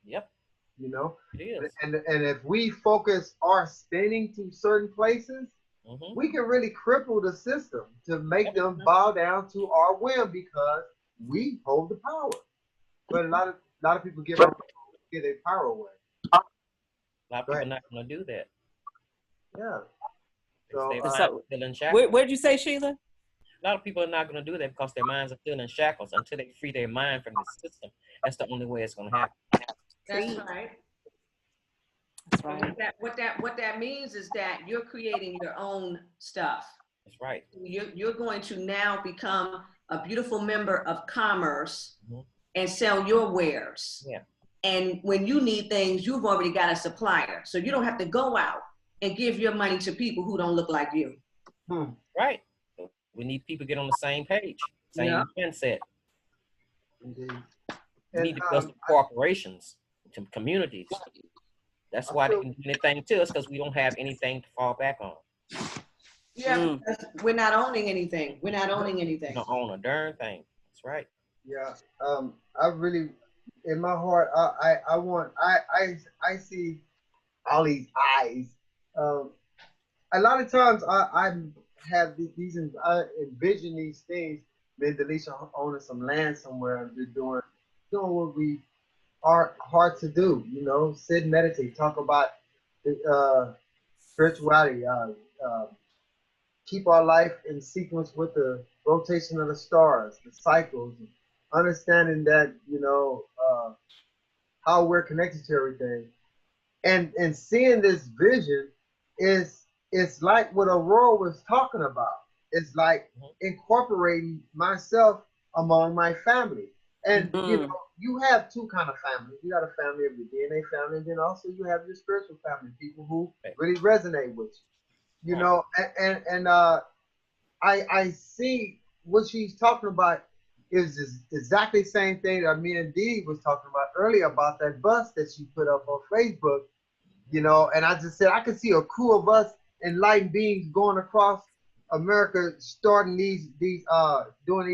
Yep. You know, it is. And if we focus our spending to certain places, we can really cripple the system to make them bow down to our whim because we hold the power. But a lot of people give their power away. A lot of people not going to do that. Yeah. So, still in shackles. Where'd you say, Sheila? A lot of people are not going to do that because their minds are still in shackles until they free their mind from the system. That's the only way it's going to happen. That's right. That's right. What that means is that you're creating your own stuff. That's right. You're going to now become a beautiful member of commerce and sell your wares. Yeah. And when you need things, you've already got a supplier. So you don't have to go out and give your money to people who don't look like you. Right. So we need people to get on the same page, same mindset. Indeed. We need to build some corporations, some communities. That's why they can do anything to us because we don't have anything to fall back on. Yeah, because we're not owning anything. We're not owning anything. We don't own a darn thing. That's right. Yeah. I really, in my heart, I see all these eyes. A lot of times I have these, I envision these things. Me and Delisha owning some land somewhere and just doing what we are hard to do. You know, sit and meditate, talk about spirituality, keep our life in sequence with the rotation of the stars, the cycles, understanding that, you know, how we're connected to everything. And seeing this vision it's like what Aurora was talking about. It's like incorporating myself among my family. And you know, you have two kind of families. You got a family of your DNA family, and then also you have your spiritual family, people who really resonate with you. You know, and I see what she's talking about is exactly the same thing that me and Dee was talking about earlier about that bus that she put up on Facebook. You know, and I just said I could see a crew of us enlightened beings going across America, starting doing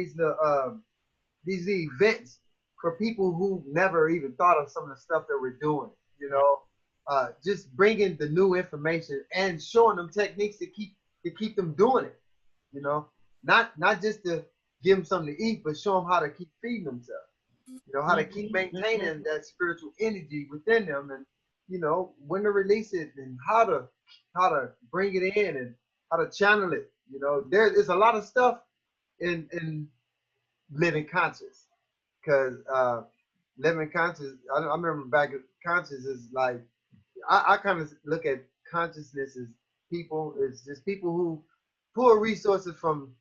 these events for people who never even thought of some of the stuff that we're doing. You know, just bringing the new information and showing them techniques to keep them doing it. You know, not just to give them something to eat, but show them how to keep feeding themselves. You know, how to keep maintaining that spiritual energy within them. And you know, when to release it and how to bring it in and how to channel it. You know, there's a lot of stuff in living conscious, because living conscious. I remember back at conscious is like I kind of look at consciousness as people. It's just people who pull resources from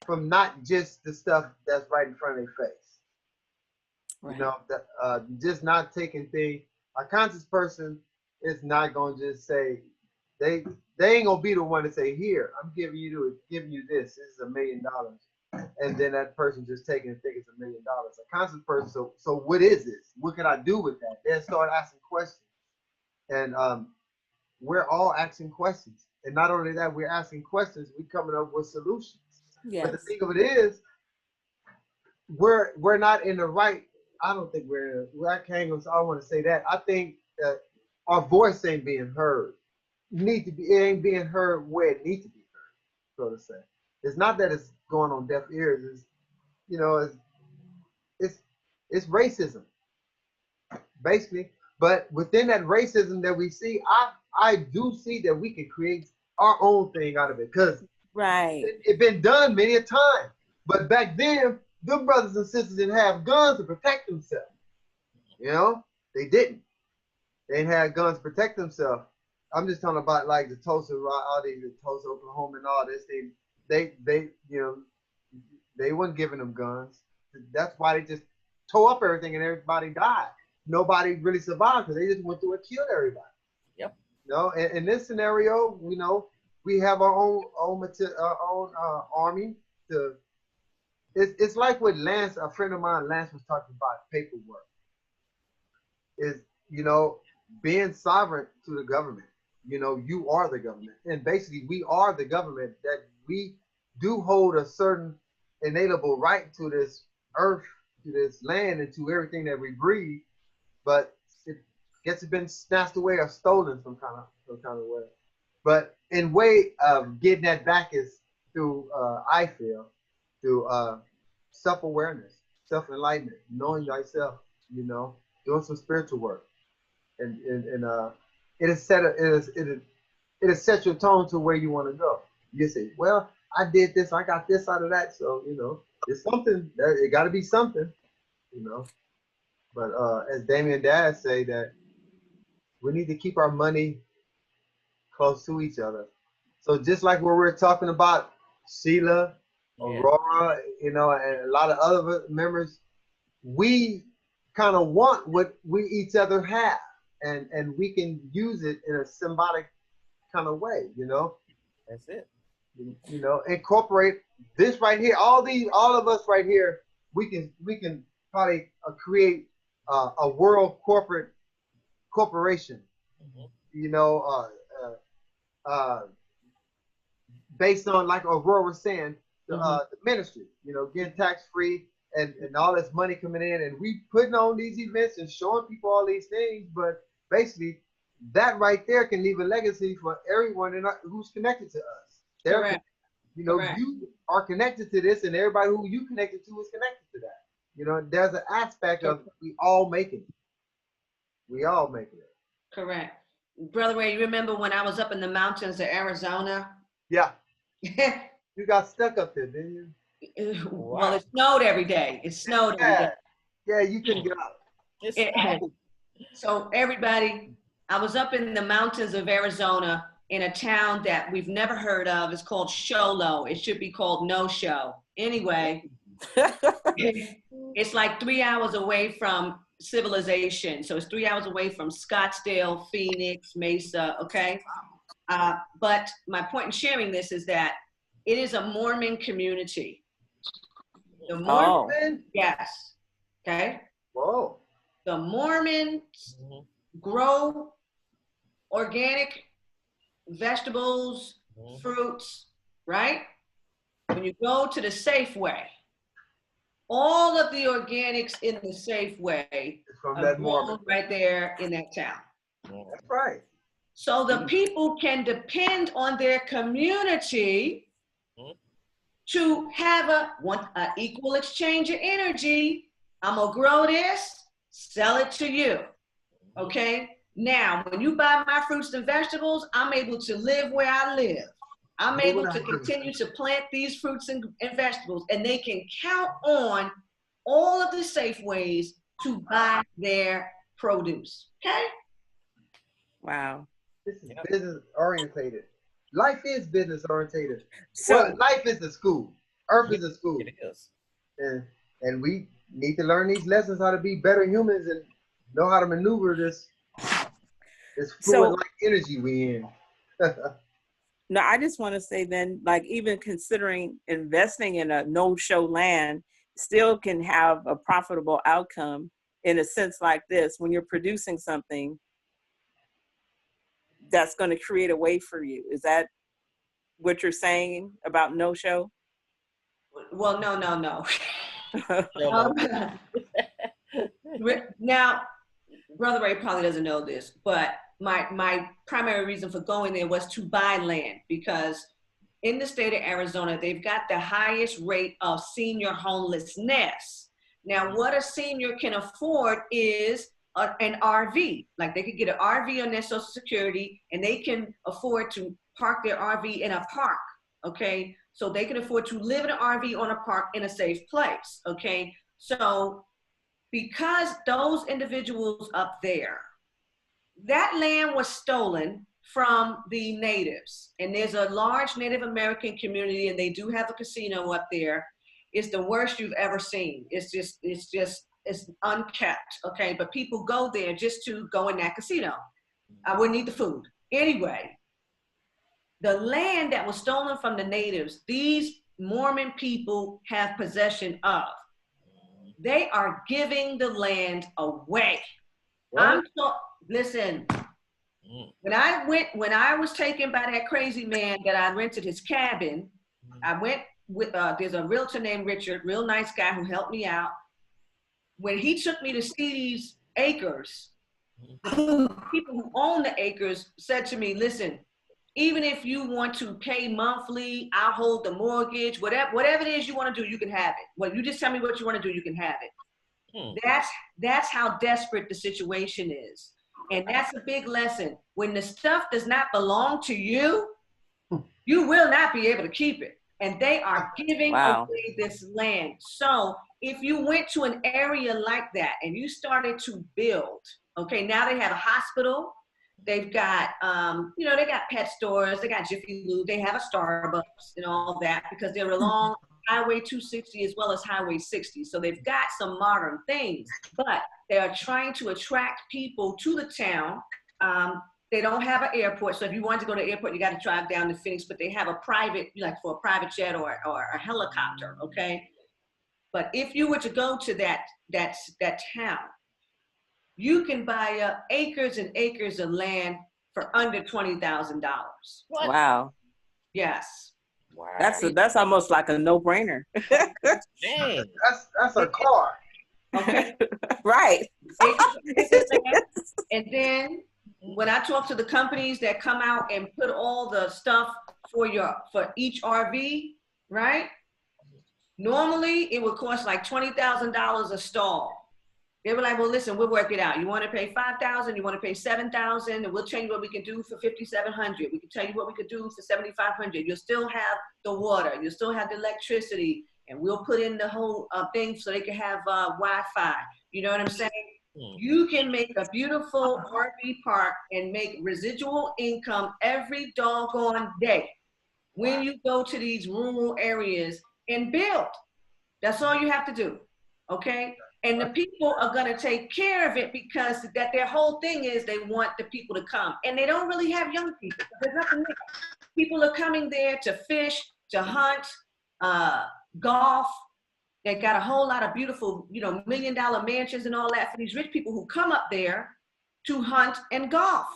not just the stuff that's right in front of their face. Right. You know, just not taking things. A conscious person is not gonna just say they ain't gonna be the one to say, here, I'm giving you this. This is $1 million, and then that person just taking and think it's $1 million. A conscious person. So what is this? What can I do with that? They start asking questions, and we're all asking questions. And not only that, we're asking questions. We're coming up with solutions. Yes. But the thing of it is, we're not in the right. I don't think we're. I want to say that. I think that our voice ain't being heard. It ain't being heard where it needs to be heard, so to say. It's not that it's going on deaf ears. It's, you know, it's racism, basically. But within that racism that we see, I do see that we can create our own thing out of it, because right, it's been done many a time. But back then, them brothers and sisters didn't have guns to protect themselves. You know, they didn't. They didn't have guns to protect themselves. I'm just talking about like the Tulsa, Tulsa, Oklahoma, and all this. They, you know, they weren't giving them guns. That's why they just tore up everything and everybody died. Nobody really survived because they just went through and killed everybody. Yep. You know, in this scenario, you know, we have our own army to. It's like what Lance, a friend of mine, Lance, was talking about paperwork. Is, you know, being sovereign to the government. You know, you are the government. And basically, we are the government, that we do hold a certain inalienable right to this earth, to this land, and to everything that we breathe. But it gets been snatched away or stolen some kind of way. But in way of getting that back is through, I feel, through self-awareness, self-enlightenment, knowing thyself, you know, doing some spiritual work. And it has set your tone to where you want to go. You say, well, I did this, I got this out of that, so, you know, it's something, it got to be something, you know. But as Damien Dad say, that we need to keep our money close to each other. So just like where we're talking about Sheila, Aurora, you know, and a lot of other members, we kind of want what we each other have, and we can use it in a symbolic kind of way, you know. That's it. You know, incorporate this right here. All of us right here, we can probably create a world corporation. Mm-hmm. You know, based on, like Aurora was saying, the ministry. You know, getting tax free and all this money coming in, and we putting on these events and showing people all these things. But basically, that right there can leave a legacy for everyone who's connected to us. Correct. You know, Correct. You are connected to this, and everybody who you connected to is connected to that. You know, there's an aspect of we all making it. We all making it. Correct. Brother Ray, you remember when I was up in the mountains of Arizona? Yeah. You got stuck up there, didn't you? Well, it snowed every day. It snowed every day. Yeah, you couldn't get out. So everybody, I was up in the mountains of Arizona in a town that we've never heard of. It's called Sholo. It should be called No Show. Anyway, it's like 3 hours away from civilization. So it's 3 hours away from Scottsdale, Phoenix, Mesa, okay? But my point in sharing this is that it is a Mormon community. The Mormon, yes, okay? Whoa. The Mormons grow organic vegetables, fruits, right? When you go to the Safeway, all of the organics in the Safeway from are that grown Mormon right there in that town. That's right. So the people can depend on their community to have an equal exchange of energy. I'm gonna grow this, sell it to you, okay? Now, when you buy my fruits and vegetables, I'm able to live where I live. I'm able to continue to plant these fruits and vegetables, and they can count on all of the Safeways to buy their produce. Okay? Wow. This is business orientated. Life is business orientated. So Well, life is the school. Earth is the school. It is. And we need to learn these lessons, how to be better humans and know how to maneuver this fluid like energy we in. no, I just want to say then, like, even considering investing in a no-show land still can have a profitable outcome in a sense like this. When you're producing something that's going to create a way for you. Is that what you're saying about no-show? Well, no. No. Now, Brother Ray probably doesn't know this, but my primary reason for going there was to buy land, because in the state of Arizona, they've got the highest rate of senior homelessness. Now, what a senior can afford is an RV. Like, they could get an RV on their Social Security, and they can afford to park their RV in a park, okay? So they can afford to live in an RV on a park in a safe place, okay? So because those individuals up there, that land was stolen from the natives. And there's a large Native American community, and they do have a casino up there. It's the worst you've ever seen. It's unkept, okay? But people go there just to go in that casino. I wouldn't eat the food. Anyway, the land that was stolen from the natives, these Mormon people have possession of. They are giving the land away. Listen, when I was taken by that crazy man that I rented his cabin, I went with, there's a realtor named Richard, real nice guy who helped me out. When he took me to see these acres, the people who own the acres said to me, listen, even if you want to pay monthly, I'll hold the mortgage, whatever it is you want to do, you can have it. Well, you just tell me what you want to do, you can have it. That's how desperate the situation is. And that's a big lesson. When the stuff does not belong to you, you will not be able to keep it. And they are giving away this land. So if you went to an area like that and you started to build, okay, now they have a hospital, they've got, they got pet stores, they got Jiffy Lube, they have a Starbucks and all that, because they're along Highway 260 as well as Highway 60. So they've got some modern things, but they are trying to attract people to the town. They don't have an airport. So if you want to go to the airport, you got to drive down to Phoenix, but they have a private, like for a private jet or a helicopter, okay? But if you were to go to that town, you can buy up acres and acres of land for under $20,000. Wow. Yes. Wow. That's almost like a no-brainer. Dang. That's a car. Okay. Right. And then when I talk to the companies that come out and put all the stuff for each RV, right? Normally it would cost like $20,000 a stall. They were like, well, listen, we'll work it out. You want to pay $5,000, you want to pay $7,000, and we'll tell you what we can do for $5,700. We can tell you what we could do for $7,500. You'll still have the water, you'll still have the electricity, and we'll put in the whole thing so they can have Wi-Fi. You know what I'm saying? You can make a beautiful RV park and make residual income every doggone day when you go to these rural areas and build. That's all you have to do, okay? And the people are gonna take care of it, because that their whole thing is they want the people to come. And they don't really have young people. There's nothing there. People are coming there to fish, to hunt, golf. They got a whole lot of beautiful, $1 million mansions and all that for these rich people who come up there to hunt and golf.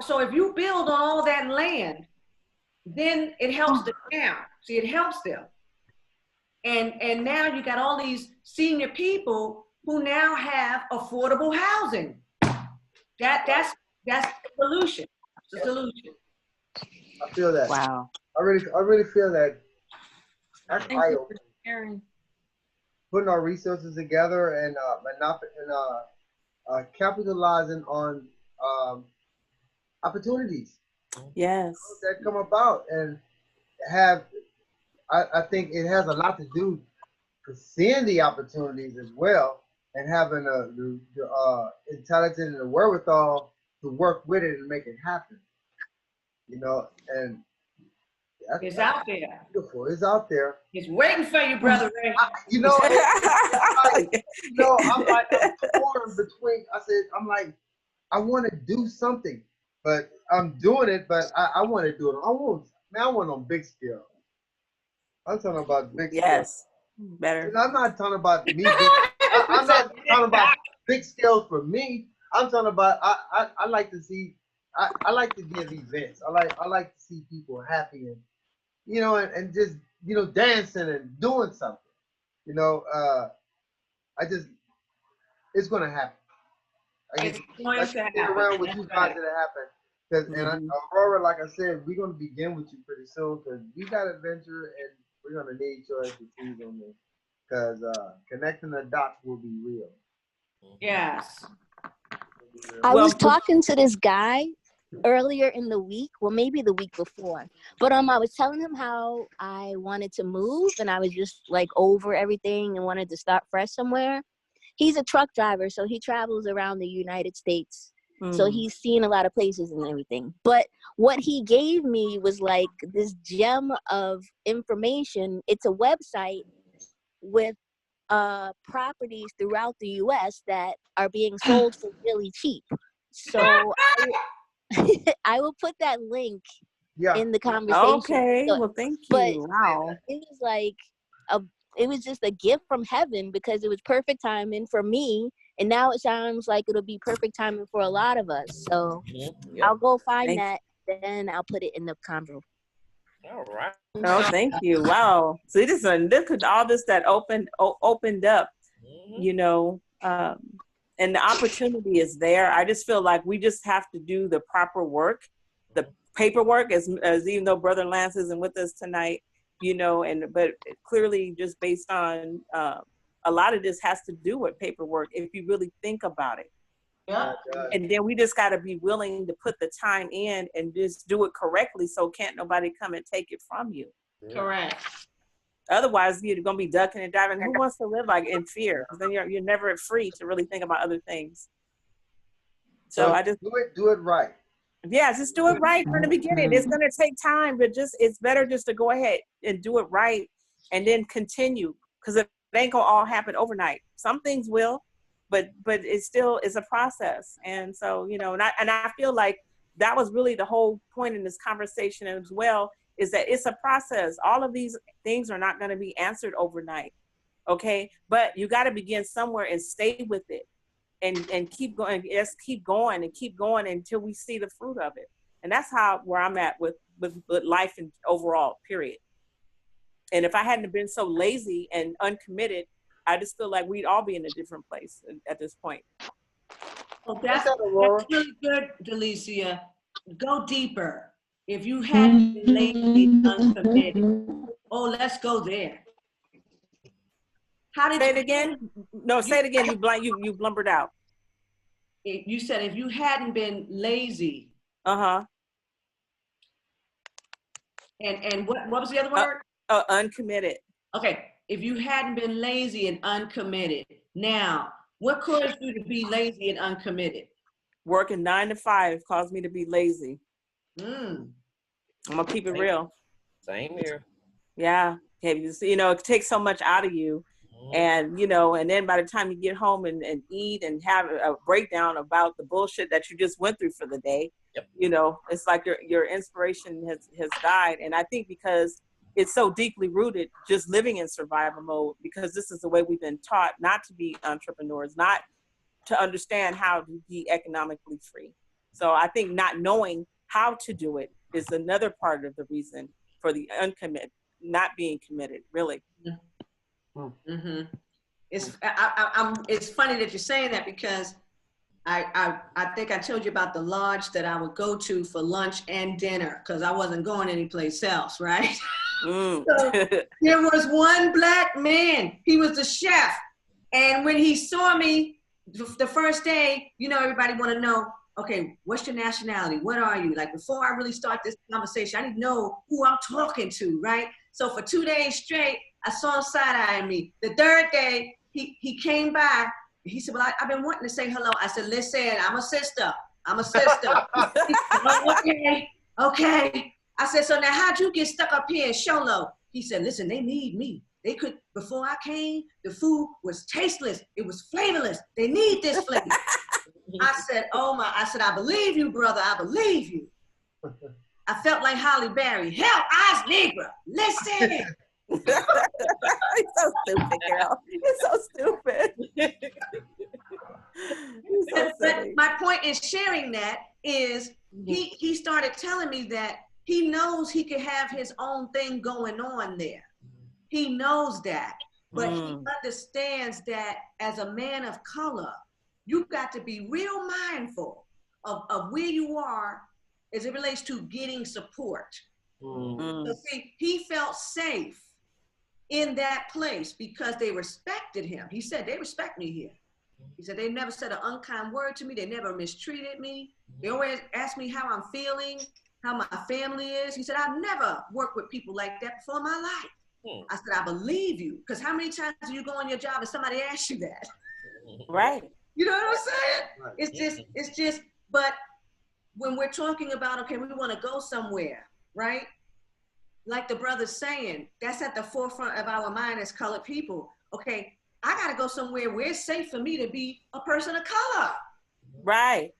So if you build on all that land, then it helps the town. See, it helps them. And now you got all these senior people who now have affordable housing. That's the solution. It's the solution. I feel that. Wow. I really feel that. That's eye-opening. Putting our resources together and capitalizing on opportunities Yes. that come about, and I think it has a lot to do with seeing the opportunities as well, and having the intelligence and the wherewithal to work with it and make it happen. And It's out there. beautiful. It's out there. It's waiting for you, brother Ray. I'm torn between. I want to do something, but I'm doing it. But I want to do it. I want on big scale. I'm talking about big scale. Yes. Better. I'm not talking about me. I'm not talking about big scale for me. I'm talking about I like to see. I like to give events. I like to see people happy and and just dancing and doing something. It's gonna happen. It's going to happen. Around with you guys that happen. And Aurora, like I said, we're gonna begin with you pretty soon because we got adventure and we're gonna need your expertise on this because connecting the dots will be real. Yes. I was talking to this guy earlier in the week, well, maybe the week before, but I was telling him how I wanted to move and I was just like over everything and wanted to start fresh somewhere. He's a truck driver, so he travels around the United States. So he's seen a lot of places and everything. But what he gave me was like this gem of information. It's a website with properties throughout the US that are being sold for really cheap. So I will put that link in the conversation. Okay, well, thank you. But wow. It was like it was just a gift from heaven because it was perfect timing for me. And now it sounds like it'll be perfect timing for a lot of us. So I'll go find that. Then I'll put it in the convo. All right. Oh, thank you. Wow. See, look at all this that opened up, and the opportunity is there. I just feel like we just have to do the proper work, the paperwork, as even though Brother Lance isn't with us tonight, but clearly just based on a lot of this has to do with paperwork if you really think about it. Yeah. And then we just got to be willing to put the time in and just do it correctly so can't nobody come and take it from you. Correct. Otherwise, you're going to be ducking and diving. Who wants to live like in fear? Because then you're never free to really think about other things. So I just do it right. Yeah, just do it right from the beginning. It's going to take time, but it's better just to go ahead and do it right and then continue because it ain't going to all happen overnight. Some things will, but it still is a process. And so, and I feel like that was really the whole point in this conversation as well, is that it's a process. All of these things are not going to be answered overnight. Okay. But you got to begin somewhere and stay with it and keep going. Just keep going and keep going until we see the fruit of it. And that's where I'm at with life and overall, period. And if I hadn't been so lazy and uncommitted, I just feel like we'd all be in a different place at this point. Well, that's really good, Delicia. Go deeper. If you hadn't been lazy and uncommitted, let's go there. How did say it again? No, say it again. You blumbered out. You said if you hadn't been lazy. And what was the other word? Uncommitted. Okay. If you hadn't been lazy and uncommitted, now what caused you to be lazy and uncommitted? Working 9 to 5 caused me to be lazy. I'm gonna keep it real. Same here. Yeah. It takes so much out of you. And, and then by the time you get home and eat and have a breakdown about the bullshit that you just went through for the day, it's like your inspiration has died. And I think because it's so deeply rooted, just living in survival mode, because this is the way we've been taught not to be entrepreneurs, not to understand how to be economically free. So I think not knowing how to do it is another part of the reason for the not being committed, really. Mm-hmm. It's funny that you're saying that because I think I told you about the lodge that I would go to for lunch and dinner because I wasn't going anyplace else, right? So there was one black man. He was the chef, and when he saw me, the first day, you know, everybody want to know, okay, what's your nationality? What are you? Like before I really start this conversation, I need to know who I'm talking to, right? So for 2 days straight, I saw him side-eyeing me. The third day, he came by. He said, well, I've been wanting to say hello. I said, listen, I'm a sister. I'm a sister. He said, oh, okay. I said, so now how'd you get stuck up here in Sholo? He said, listen, they need me. They could, before I came, the food was tasteless. It was flavorless. They need this flavor. I said, I believe you, brother. I believe you. I felt like Holly Berry. Help, Oz Negra. Listen. He's so stupid, girl. He's so stupid. He's so but my point in sharing that is he started telling me that he knows he could have his own thing going on there. He knows that, but he understands that as a man of color, you've got to be real mindful of where you are as it relates to getting support. So see, he felt safe in that place because they respected him. He said, they respect me here. He said, they never said an unkind word to me. They never mistreated me. They always asked me how I'm feeling, how my family is. He said, I've never worked with people like that before in my life. I said, I believe you. Because how many times do you go on your job and somebody asks you that? Right. You know what I'm saying? It's just, but when we're talking about, okay, we want to go somewhere, right? Like the brother's saying, that's at the forefront of our mind as colored people. Okay, I got to go somewhere where it's safe for me to be a person of color. Right.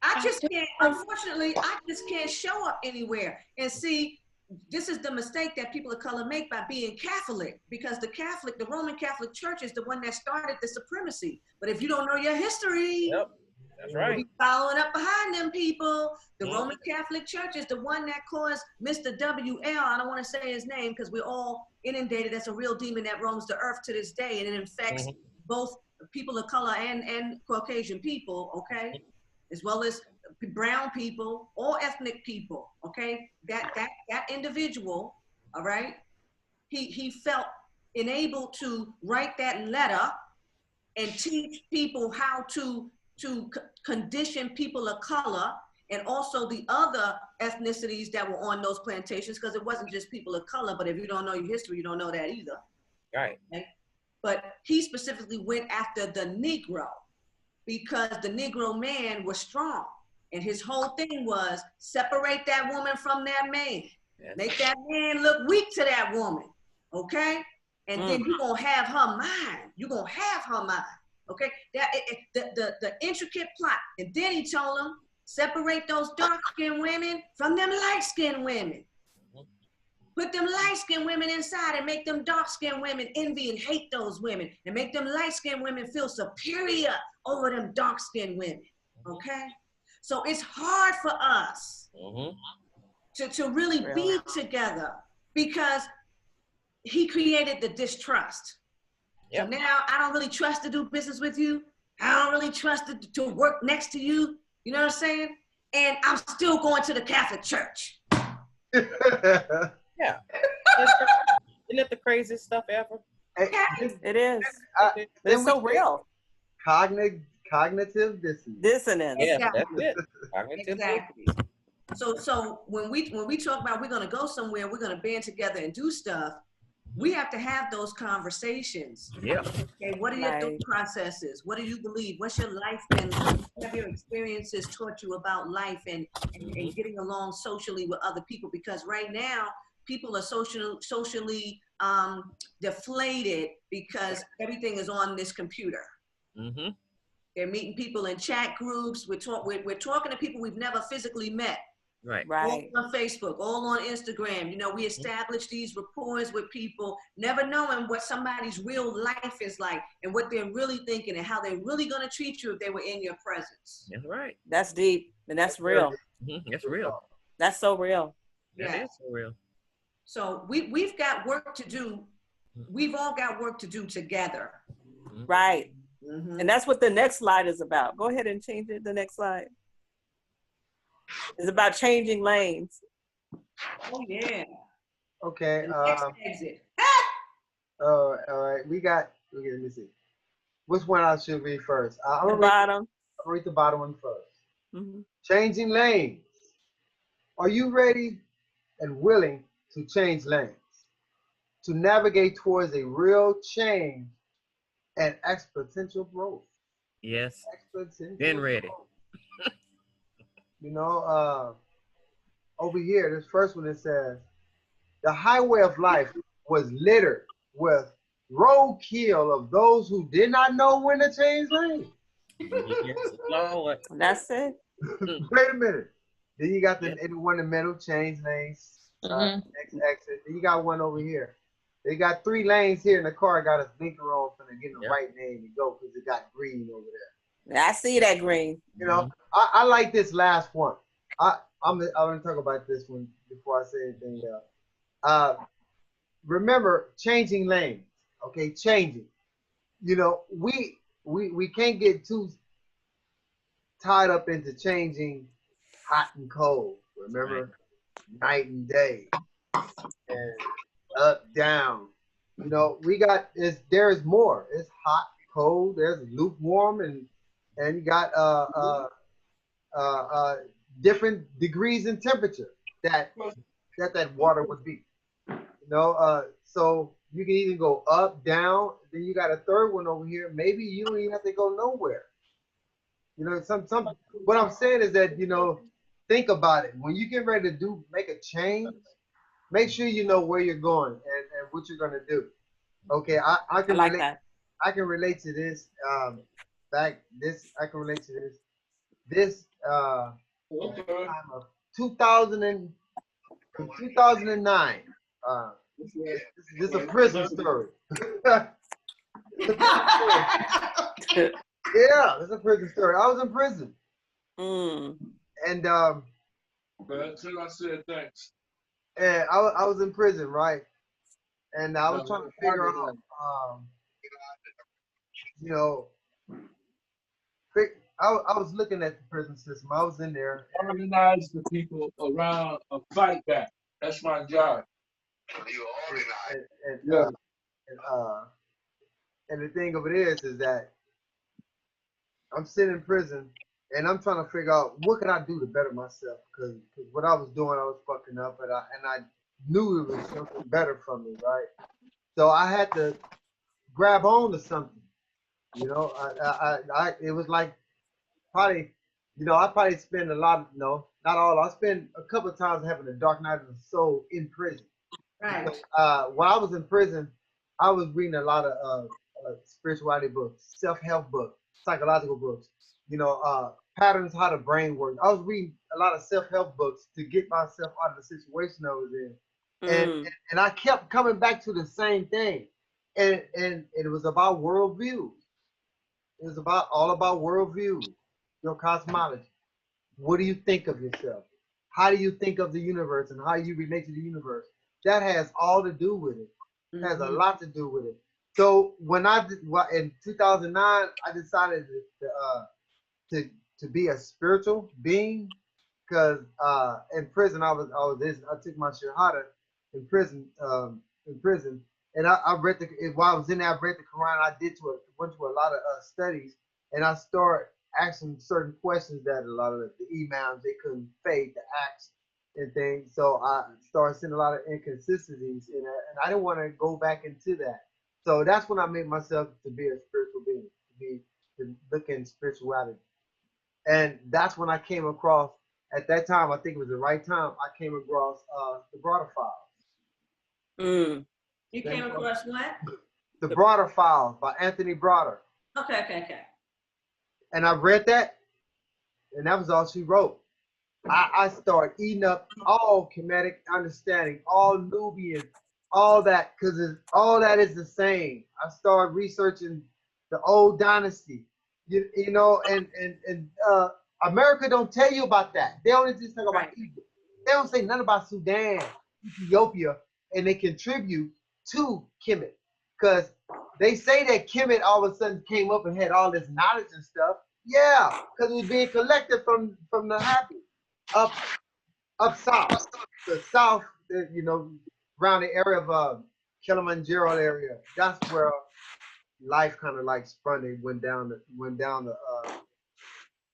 I just can't, unfortunately, I just can't show up anywhere. And see, this is the mistake that people of color make by being Catholic, because the Roman Catholic Church is the one that started the supremacy. But if you don't know your history, that's right. You'll be following up behind them people. The Roman Catholic Church is the one that caused Mr. W.L., I don't want to say his name because we're all inundated. That's a real demon that roams the earth to this day, and it infects both people of color and Caucasian people, okay? As well as brown people, all ethnic people, okay? That individual, all right? He felt enabled to write that letter and teach people how to condition people of color and also the other ethnicities that were on those plantations, because it wasn't just people of color, but if you don't know your history, you don't know that either. Right. Okay? But he specifically went after the Negro because the Negro man was strong. And his whole thing was separate that woman from that man. Make that man look weak to that woman, okay? And then you're gonna have her mind. You're gonna have her mind, okay? The intricate plot. And then he told them, separate those dark-skinned women from them light-skinned women. Put them light-skinned women inside and make them dark-skinned women envy and hate those women, and make them light-skinned women feel superior over them dark-skinned women, okay? So it's hard for us to really be together because he created the distrust. So now I don't really trust to do business with you. I don't really trust to work next to you. You know what I'm saying? And I'm still going to the Catholic Church. Yeah. Isn't it the craziest stuff ever? It is. It's so real. Cognitive dissonance. Yeah, Exactly. that's it. Cognitive Exactly. So when we talk about we're gonna go somewhere, we're gonna band together and do stuff, we have to have those conversations. Yeah. Okay, what are your thought processes? What do you believe? What's your life been like? What have your experiences taught you about life and getting along socially with other people? Because right now, people are socially deflated because everything is on this computer. They're meeting people in chat groups. We're talking to people we've never physically met. Right. All on Facebook, all on Instagram. You know, we establish these rapport with people, never knowing what somebody's real life is like and what they're really thinking and how they're really going to treat you if they were in your presence. That's right. That's deep and that's real. That's real. That's so real. That is so real. So we've got work to do. We've all got work to do together. Right. And that's what the next slide is about. Go ahead and change it. The next slide. It's about changing lanes. Oh yeah. Okay. The next exit. All right. Let me see. Which one I should read first? I'm The gonna bottom. read the bottom one first. Mhm. Changing lanes. Are you ready and willing to change lanes? To navigate towards a real change and exponential growth. Yes. Exponential Been ready. growth. You know, over here, this first one, it says, the highway of life was littered with roadkill of those who did not know when to change lanes. Yes, Lord. That's it. Wait a minute. Then you got the one in the middle, change lanes, next exit. Then you got one over here. They got 3 lanes here, and the car got a blinker on for to get in the right lane to go because it got green over there. I see that green. You know, I like this last one. I'm gonna talk about this one before I say anything else. Remember changing lanes. Okay, changing. You know, we can't get too tied up into changing hot and cold. Remember, night and day, and up, down. You know, there is more. It's hot, cold. There's lukewarm, and you got different degrees in temperature that water would be. You know, so you can either go up, down. Then you got a third one over here. Maybe you don't even have to go nowhere. You know, what I'm saying is that, you know, think about it. When you get ready to make a change, make sure you know where you're going and what you're gonna do. Okay, I can like relate. that. I can relate to this. I can relate to this. This time of 2009. This is a prison story. Yeah, it's a prison story. I was in prison. And But until I said thanks. and I was in prison, right? And I was trying to figure out, you know, I was looking at the prison system. I was in there. Organize the people around a fight back. That's my job. And the thing of it is that I'm sitting in prison and I'm trying to figure out what can I do to better myself, because what I was doing, I was fucking up, and I knew it was something better for me, right? So I had to grab on to something. You know, it was like probably, you know, I probably spend a lot, no, not all. I spent a couple of times having a dark night of the soul in prison. Right. Because, while I was in prison, I was reading a lot of spirituality books, self-help books, psychological books, you know, patterns, how the brain works. I was reading a lot of self-help books to get myself out of the situation I was in. And I kept coming back to the same thing. And it was about worldviews. It was all about worldview, your cosmology. What do you think of yourself? How do you think of the universe and how you relate to the universe? That has all to do with it. It has a lot to do with it. So when in 2009, I decided to be a spiritual being, because in prison I took my shahada in prison, and I read while I was in there, I read the Quran. I went to a lot of studies, and I started asking certain questions that a lot of the imams, they couldn't fade to ask and things. So I started seeing a lot of inconsistencies in that, and I didn't want to go back into that. So that's when I made myself to be a spiritual being, to look in spirituality. And that's when I came across, at that time, I think it was the right time, I came across the Broader Files. You came across what? The Broader Files by Anthony Broader. Okay. And I read that, and that was all she wrote. I started eating up all Kemetic understanding, all Nubian, all that, because all that is the same. I started researching the old dynasty, you know, and America don't tell you about that. They only just talk about Egypt. They don't say nothing about Sudan, Ethiopia, and they contribute to Kemet, because they say that Kemet all of a sudden came up and had all this knowledge and stuff. Yeah, because it was being collected from the happy up south, the south, you know, around the area of Kilimanjaro area. That's where life kind of like spun and down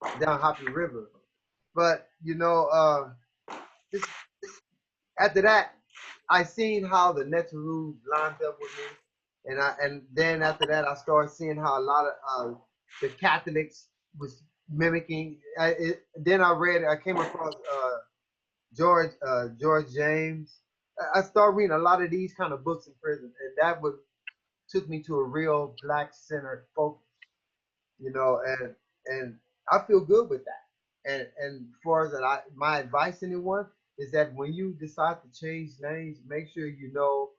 Hoppy River. But this, after that, I seen how the Neteru lined up with me, and then after that, I started seeing how a lot of the Catholics was mimicking. Then I came across George James. I started reading a lot of these kind of books in prison, and that took me to a real Black-centered focus, and I feel good with that. And as far as that, my advice to anyone is that when you decide to change lanes, make sure you know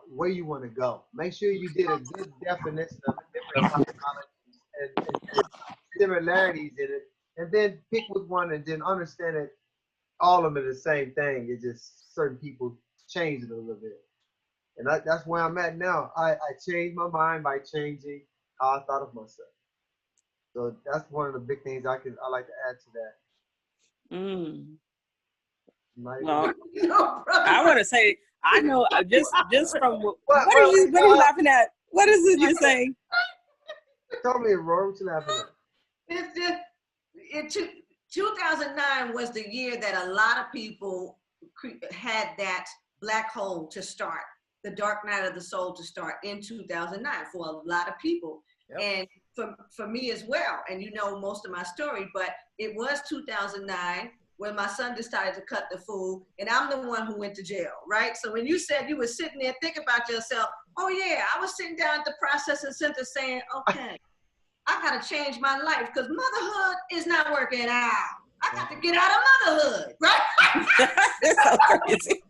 where you want to go. Make sure you did a good definition of the different typologies and similarities in it, and then pick with one and then understand it. All of them are the same thing. It's just certain people change it a little bit. And that's where I'm at now. I changed my mind by changing how I thought of myself. So that's one of the big things I like to add to that. Well, I want to say, I know just from what are you laughing at? What is it you're saying? Tell me, Roy, what you laughing at? It's just 2009 was the year that a lot of people had that black hole to start, the dark night of the soul to start in 2009 for a lot of people. Yep. And for me as well. And you know most of my story, but it was 2009 when my son decided to cut the food, and I'm the one who went to jail, right? So when you said you were sitting there thinking about yourself, oh yeah, I was sitting down at the processing center saying, okay, I gotta change my life because motherhood is not working out. I got to get out of motherhood, right? That's so crazy.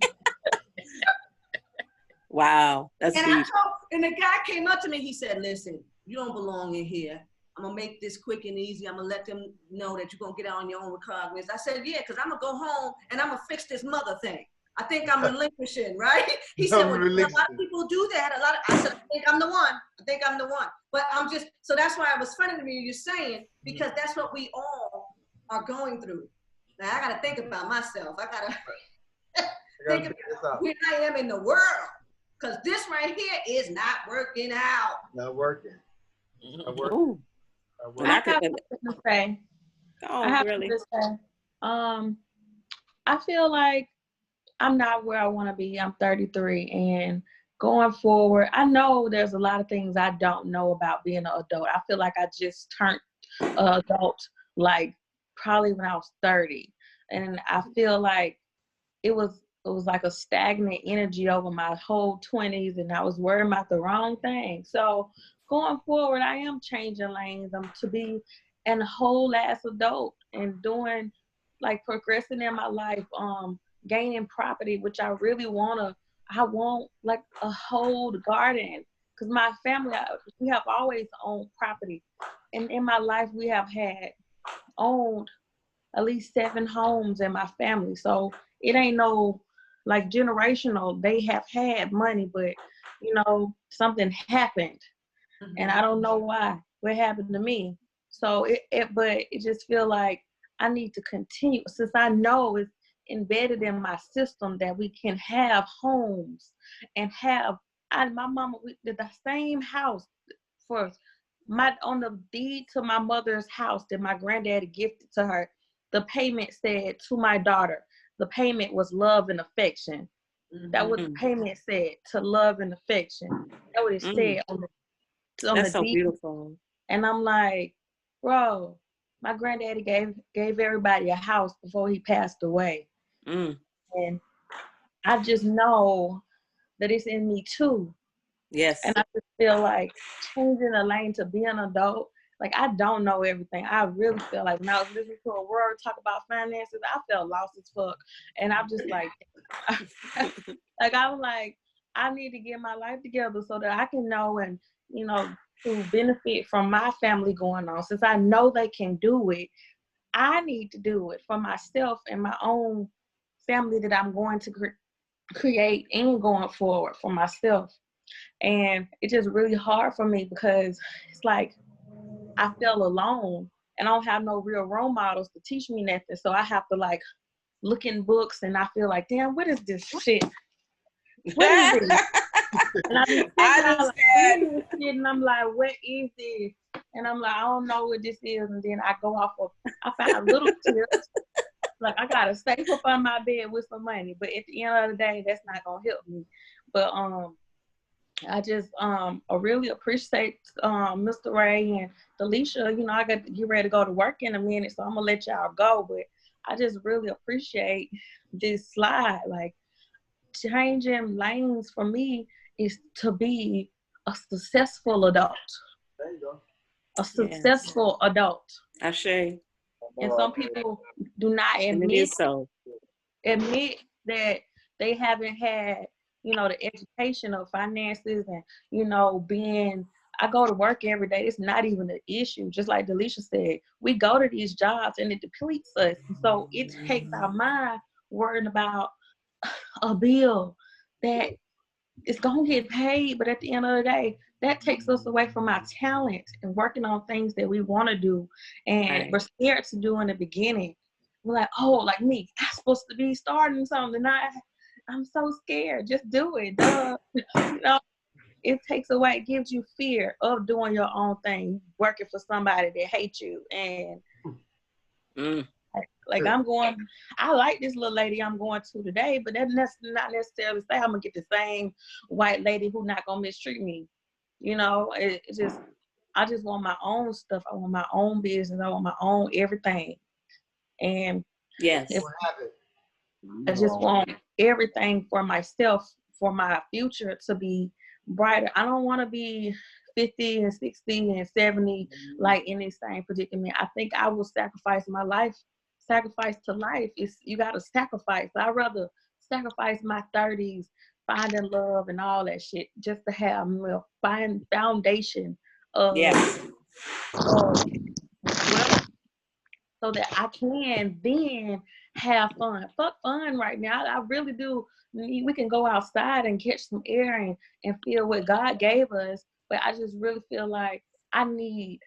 Wow, that's deep. And the guy came up to me, he said, listen, you don't belong in here. I'm gonna make this quick and easy. I'm gonna let them know that you're gonna get out on your own recognizance. I said, yeah, because I'm gonna go home and I'm gonna fix this mother thing. I think I'm relinquishing, right? He said, well, a lot of people do that. I said, I think I'm the one. I think I'm the one. But so that's why it was funny to me you're saying, because that's what we all are going through. Now I gotta think about myself. I gotta think about where I am in the world. Because this right here is not working out. Not working. Not working. Ooh. I have something to say. Oh, I have really? something to say. I feel like I'm not where I want to be. I'm 33, and going forward, I know there's a lot of things I don't know about being an adult. I feel like I just turned adult like probably when I was 30, and I feel like it was like a stagnant energy over my whole 20s, and I was worrying about the wrong thing. So going forward, I am changing lanes. I'm to be an whole ass adult and doing like progressing in my life, gaining property, which I really I want like a whole garden, because my family, we have always owned property. And in my life, we have owned at least 7 homes in my family. So it ain't no like generational. They have had money, but something happened. And I don't know what happened to me. So but it just feel like I need to continue, since I know it's embedded in my system that we can have homes and my mama, we did the same house on the deed to my mother's house that my granddaddy gifted to her. The payment said to my daughter, the payment was love and affection. That was the payment said, to love and affection. That what it said on That's the so deed. beautiful. And I'm like, bro, my granddaddy gave everybody a house before he passed away. And I just know that it's in me too. Yes. And I just feel like changing a lane to be an adult, like I don't know everything. I really feel like when I was listening to a word talk about finances, I felt lost as fuck. And I'm just like, I'm like, I need to get my life together so that I can know and, to benefit from my family going on. Since I know they can do it, I need to do it for myself and my own family that I'm going to create and going forward for myself. And it's just really hard for me because it's like I feel alone and I don't have no real role models to teach me nothing. So I have to like look in books and I feel like, damn, what is this shit? What is this? And I be sitting I there like, understand. and I'm like, what is this? And I'm like, I don't know what this is. And then I go off of, I find little tips. Like, I got to save up on my bed with some money. But at the end of the day, that's not going to help me. But I just I really appreciate Mr. Ray and Delisha. You know, I got to get ready to go to work in a minute, so I'm going to let y'all go. But I just really appreciate this slide. Like, changing lanes for me is to be a successful adult. There you go. A successful adult. Ashe. And some people do not And it is so. admit that they haven't had, you know, the education of finances and, you know, I go to work every day. It's not even an issue. Just like Delisha said, we go to these jobs and it depletes us. So it takes our mind worrying about a bill that is going to get paid, but at the end of the day, that takes us away from our talent and working on things that we want to do and we're scared to do in the beginning. We're like, oh, like me, I'm supposed to be starting something. I'm so scared. Just do it. Duh. You know, it takes away, it gives you fear of doing your own thing, working for somebody that hates you. And like I like this little lady I'm going to today, but that's not necessarily say I'm gonna get the same white lady who not gonna mistreat me. You know, I just want my own stuff. I want my own business. I want my own everything. And yes, I just want everything for myself, for my future to be brighter. I don't want to be 50 and 60 and 70 like in this same predicament. I think I will sacrifice my life. Sacrifice to life is you got to sacrifice. I'd rather sacrifice my 30s, finding love and all that shit, just to have a foundation of wealth, so that I can then have fun. Fuck fun right now. I really do. We can go outside and catch some air and feel what God gave us, but I just really feel like I need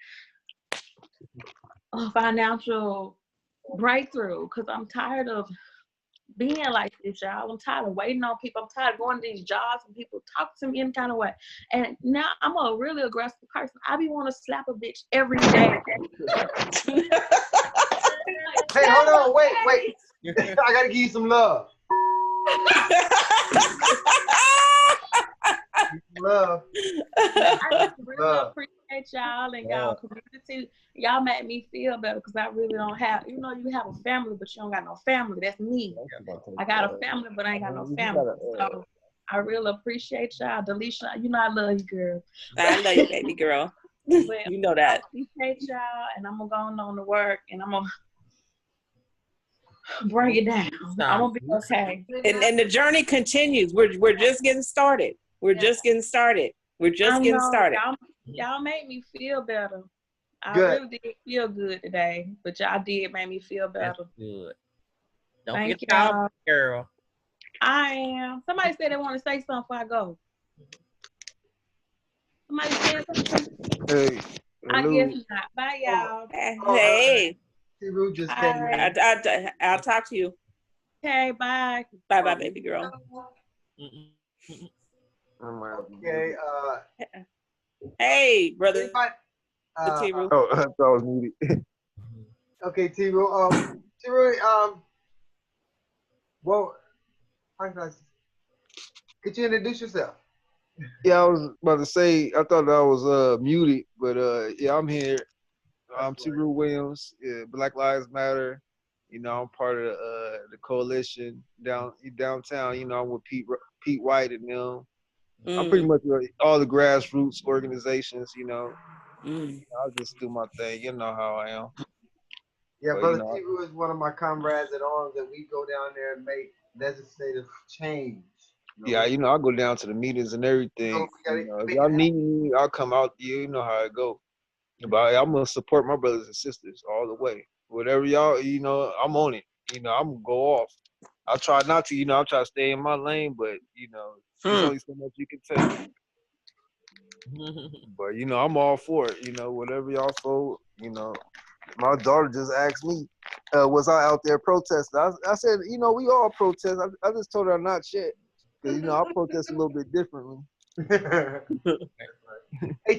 a financial breakthrough because I'm tired of being like this, y'all. I'm tired of waiting on people. I'm tired of going to these jobs and people talk to me any kind of way. And now I'm a really aggressive person. I be want to slap a bitch every day. Hey, hold on, wait. I gotta give you some love. Love. I just really appreciate y'all and y'all community. Y'all make me feel better because I really don't have, you know, you have a family, but you don't got no family. That's me. I got a family, but I ain't got no family. So I really appreciate y'all. Delisha, you know I love you, girl. I love you, baby girl. But you know that. I appreciate y'all, and I'm going on to work, and I'm going to bring it down. I'm going to be okay. And the journey continues. We're just getting started. We're just getting started. We're just getting started. Y'all made me feel better. I really did feel good today, but y'all did make me feel better. That's good. Don't Thank forget y'all. Girl. I am. Somebody said they want to say something before I go. Somebody said something? Hey. I guess not. Bye, y'all. Hey. T-Roo just came in. I'll talk to you. Okay, bye. Bye, baby girl. Okay. Hey, brother. T-Roo. Oh, I thought I was muted. Okay, T-Roo. T-Roo, well, could you introduce yourself? Yeah, I was about to say, I thought I was muted, but yeah, I'm here. I'm T-Roo Williams, Black Lives Matter. You know, I'm part of the coalition downtown. You know, I'm with Pete White and them. I'm pretty much all the grassroots organizations, you know. I'll just do my thing. You know how I am. Yeah, but, Brother you know, T-Roo is one of my comrades at arms that we go down there and make legislative change. You know? Yeah, you know, I go down to the meetings and everything. If y'all need me, I'll come out. You know how it go. But I'm going to support my brothers and sisters all the way. Whatever y'all, you know, I'm on it. You know, I'm going to go off. I try not to, you know, I try to stay in my lane, but, you know, there's only so much you can take. But, you know, I'm all for it. You know, whatever y'all for, you know. My daughter just asked me, was I out there protesting? I said, you know, we all protest. I just told her I'm not yet. Because, you know, I protest a little bit differently. Hey,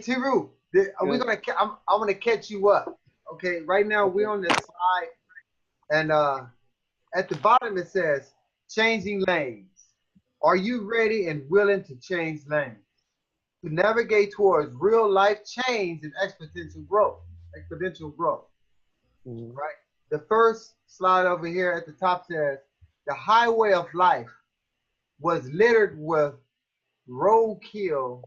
Tiru, are we gonna? I'm gonna catch you up. Okay, right now we're on this slide, and at the bottom it says changing lanes. Are you ready and willing to change lanes to navigate towards real life change and exponential growth? Exponential growth, right? The first slide over here at the top says the highway of life was littered with roadkill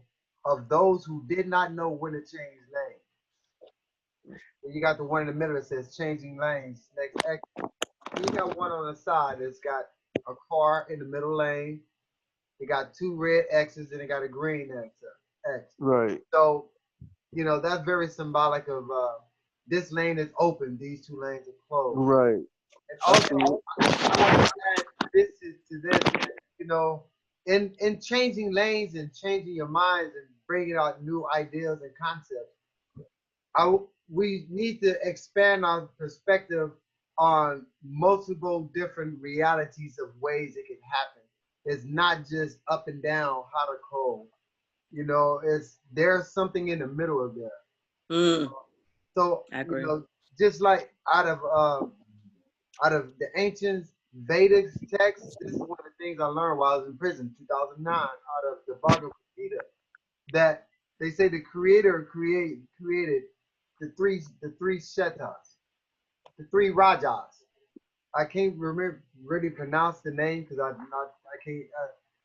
of those who did not know when to change lanes. And you got the one in the middle that says changing lanes. Next exit. You got one on the side that's got a car in the middle lane. It got two red X's and it got a green X. Right. So, you know, that's very symbolic of this lane is open, these two lanes are closed. Right. And also, I want to add to this, you know, in changing lanes and changing your minds and bringing out new ideas and concepts, we need to expand our perspective on multiple different realities of ways it can happen. It's not just up and down, hot or cold. You know, there's something in the middle of there. So, you know, just like out of the ancient Vedic texts, this is one of the things I learned while I was in prison, 2009, out of the Bhagavad Gita, that they say the Creator created the three Shetas, the three Rajas. I can't really pronounce the name because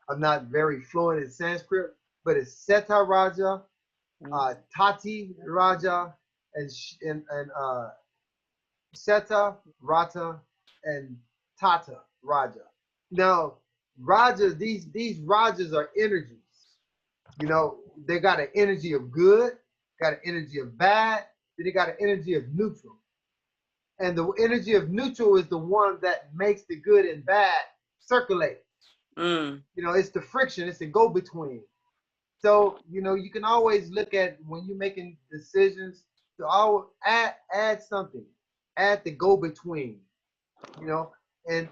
I'm not very fluent in Sanskrit, but it's Seta Raja, Tati Raja, and Seta, Rata, and Tata Raja. Now, Rajas, these Rajas are energies. You know, they got an energy of good, got an energy of bad, then they got an energy of neutral. And the energy of neutral is the one that makes the good and bad circulate. You know, it's the friction, it's the go-between. So, you know, you can always look at when you're making decisions to add something, add the go-between, you know, and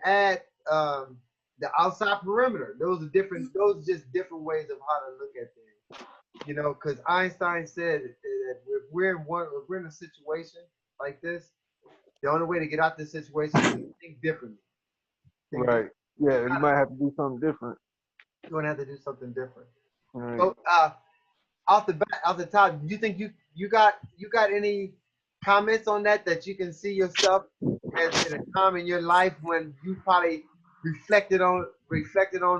add the outside perimeter. Those are just different ways of how to look at things. You know, because Einstein said that if we're in a situation like this, the only way to get out this situation is to think differently. Right. Yeah, you might have to do something different. You're gonna have to do something different. Right. So, off the top, do you think you got any comments on that you can see yourself as in a time in your life when you probably reflected on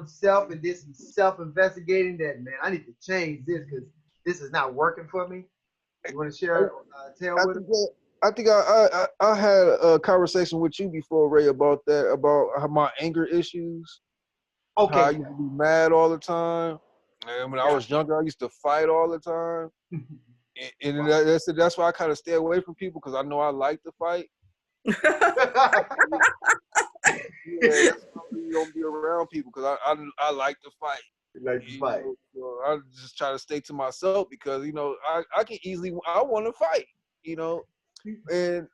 self and did some self-investigating that, man, I need to change this because this is not working for me? You want to share tale with us? I think I had a conversation with you before, Ray, about that, about my anger issues. Okay. How I used to be mad all the time. And when I was younger, I used to fight all the time. And that's why I kind of stay away from people, because I know I like to fight. That's why I don't be around people, because I like to fight. You like to fight. So I just try to stay to myself because, you know, I can easily, I want to fight, you know. And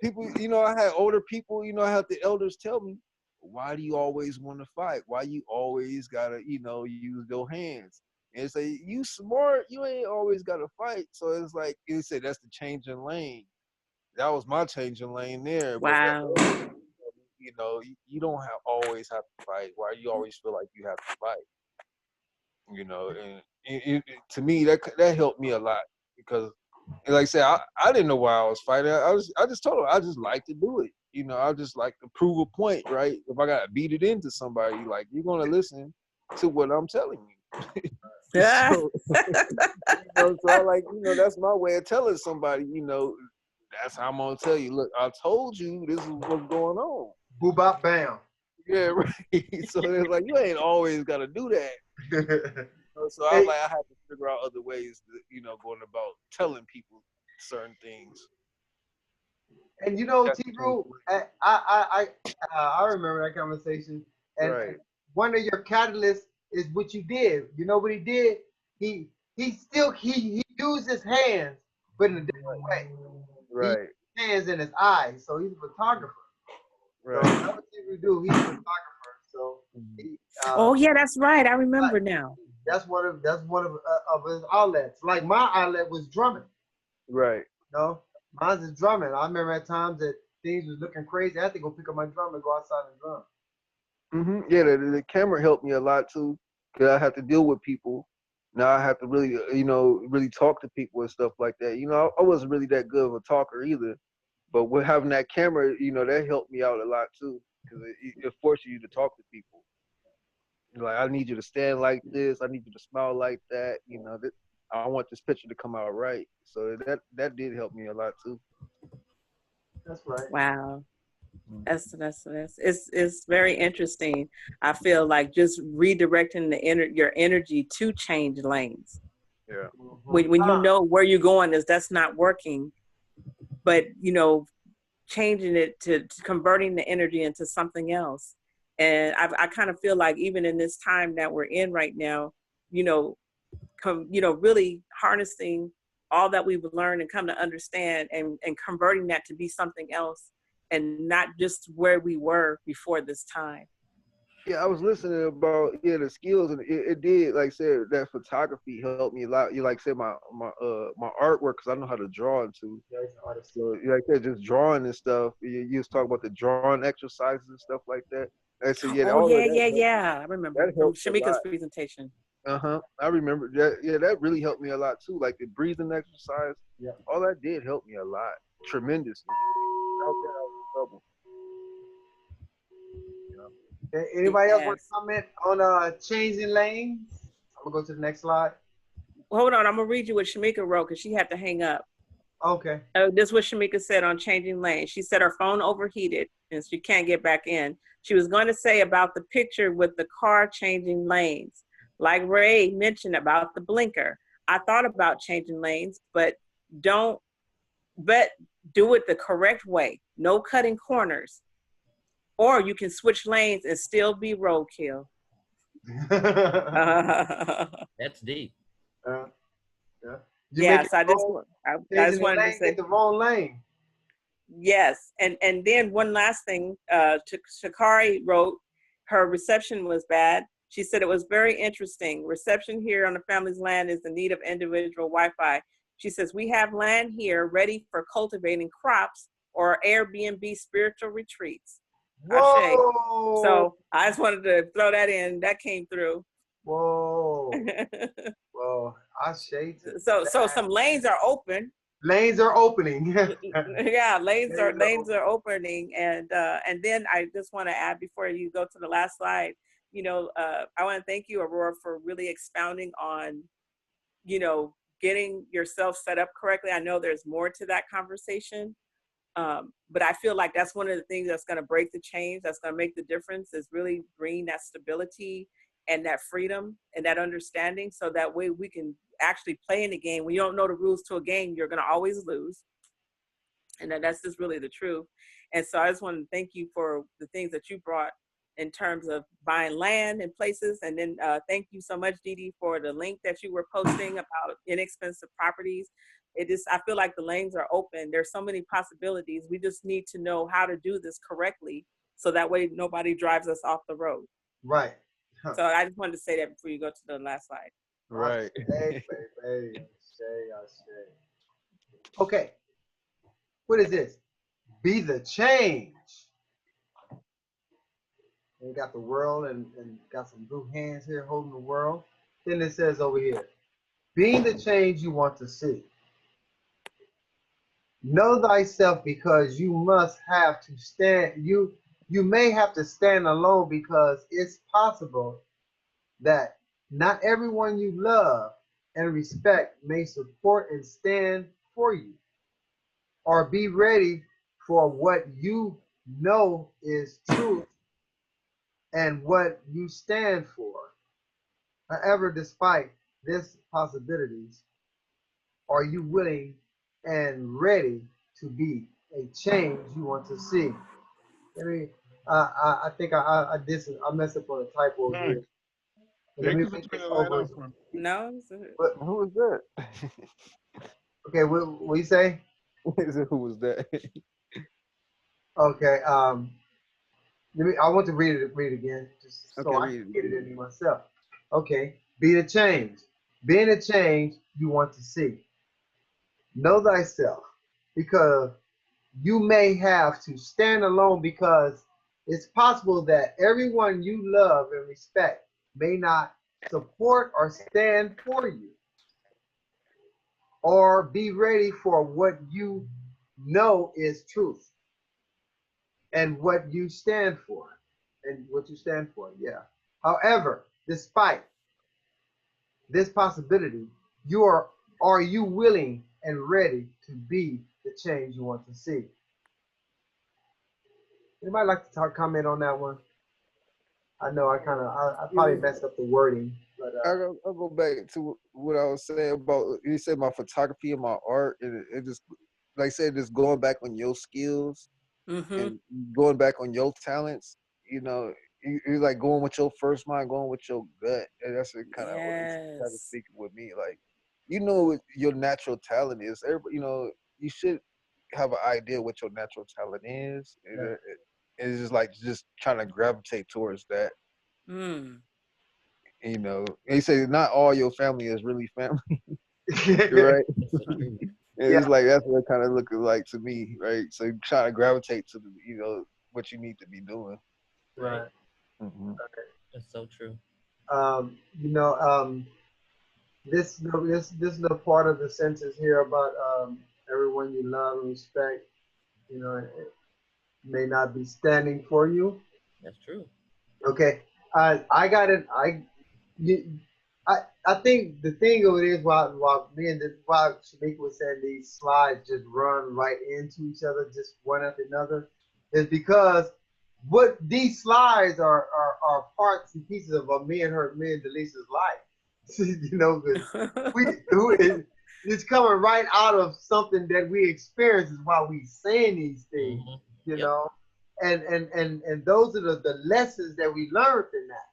people, you know, I had older people, you know, I had the elders tell me, why do you always want to fight? Why you always gotta, you know, use your hands? And say, you smart, you ain't always gotta fight. So it's like, you say that's the changing lane. That was my changing lane there. Wow. But you know, you don't always have to fight. Why you always feel like you have to fight? You know, and to me, that helped me a lot, because, like I said, I didn't know why I was fighting. I just told her I just like to do it. You know, I just like to prove a point, right? If I gotta beat it into somebody, like, you're gonna listen to what I'm telling you. Yeah. So, you know, so I like, you know, that's my way of telling somebody, you know, that's how I'm gonna tell you. Look, I told you this is what's going on. Boop bop bam. Yeah, right. So it's like, you ain't always gotta do that. So I was like, I had to figure out other ways to, you know, going about telling people certain things. And you know, T-Brew, I remember that conversation. And right. One of your catalysts is what you did. You know what he did? He used his hands, but in a different way. Right. He used his hands in his eyes. So he's a photographer. Right. So that's what T-Brew do. He's a photographer. So oh yeah, that's right. I remember now. That's one of his outlets. Like my outlet was drumming. Right. You know, mine's is drumming. I remember at times that things was looking crazy. I had to go pick up my drum and go outside and drum. Yeah, the camera helped me a lot too, because I have to deal with people. Now I have to really, really talk to people and stuff like that. I wasn't really that good of a talker either, but with having that camera, that helped me out a lot too, because it forces you to talk to people. Like, I need you to stand like this. I need you to smile like that. I want this picture to come out right. So that did help me a lot too. That's right. Wow. That's it's very interesting. I feel like just redirecting your energy to change lanes. Yeah. When you know where you're going that's not working, but changing it to converting the energy into something else. And I kind of feel like even in this time that we're in right now, really harnessing all that we've learned and come to understand and converting that to be something else and not just where we were before this time. Yeah, I was listening about the skills, and it did, like I said, that photography helped me a lot. You like said my artwork, because I know how to draw too. So like that, just drawing and stuff. You was talking about the drawing exercises and stuff like that. And so I remember that from helped a Shamika's lot. presentation. I remember that. Yeah, that really helped me a lot too. Like the breathing exercise. Yeah. All that did help me a lot, tremendously. Okay, anybody else want to comment on changing lanes? I'm gonna go to the next slide. Hold on, I'm gonna read you what Shamika wrote because she had to hang up. Okay. This is what Shamika said on changing lanes. She said her phone overheated and she can't get back in. She was going to say about the picture with the car changing lanes. Like Ray mentioned about the blinker. I thought about changing lanes, but do it the correct way. No cutting corners. Or you can switch lanes and still be roadkill. That's deep. Yes, I just wanted to say get the wrong lane. Yes, and then one last thing, Shakari wrote, her reception was bad. She said it was very interesting. Reception here on the family's land is in need of individual Wi-Fi. She says, we have land here ready for cultivating crops or Airbnb spiritual retreats. Whoa! So I just wanted to throw that in. That came through. Whoa! Whoa! So some lanes are open. Lanes are opening. Yeah, lanes are opening, and then I just want to add before you go to the last slide. I want to thank you, Aurora, for really expounding on, getting yourself set up correctly. I know there's more to that conversation. But I feel like that's one of the things that's going to break the change, that's going to make the difference, is really bringing that stability and that freedom and that understanding, so that way we can actually play in the game. When you don't know the rules to a game, you're going to always lose. And that's just really the truth. And so I just want to thank you for the things that you brought in terms of buying land and places. And then thank you so much, Dee Dee, for the link that you were posting about inexpensive properties. I feel like the lanes are open. There's so many possibilities. We just need to know how to do this correctly, so that way nobody drives us off the road. Right. So I just wanted to say that before you go to the last slide. Right. Okay. What is this? Be the change. And got the world and got some blue hands here holding the world. Then it says over here, being the change you want to see. Know thyself, because you must have to stand. You may have to stand alone, because it's possible that not everyone you love and respect may support and stand for you, or be ready for what you know is true and what you stand for. However, despite this possibilities, are you willing and ready to be a change you want to see? I think I messed up on a typo here. Let me make this over. No. Who was that? Okay, what you say? Who was that? Okay. I want to read it again, just so I can get it in myself. Okay. Be the change. Being the change you want to see. Know thyself, because you may have to stand alone, because it's possible that everyone you love and respect may not support or stand for you or be ready for what you know is truth and what you stand for. Yeah. However, despite this possibility, are you willing and ready to be the change you want to see? Anybody like to comment on that one? I know I probably messed up the wording, but I'll go back to what I was saying about, you said my photography and my art, and it just, like I said, just going back on your skills and going back on your talents. You know, you're like going with your first mind, going with your gut, and that's kind of what it's kind of speaking with me. Like, you know what your natural talent is. Everybody, you know, you should have an idea what your natural talent is. Yeah. It's just like just trying to gravitate towards that. You know, they say not all your family is really family, right? It's like that's what it kind of looks like to me, right? So you try to gravitate to the, you know, what you need to be doing. Right. That's so true. You know, this little part of the sentence here about everyone you love and respect, you know, it may not be standing for you. That's true. Okay, I got it. I think the thing of it is, while Shamika was saying these slides just run right into each other, just one after another, is because what these slides are parts and pieces of me and Delisa's life. You know, it's coming right out of something that we experience is why we saying these things. You know, and those are the lessons that we learned in that,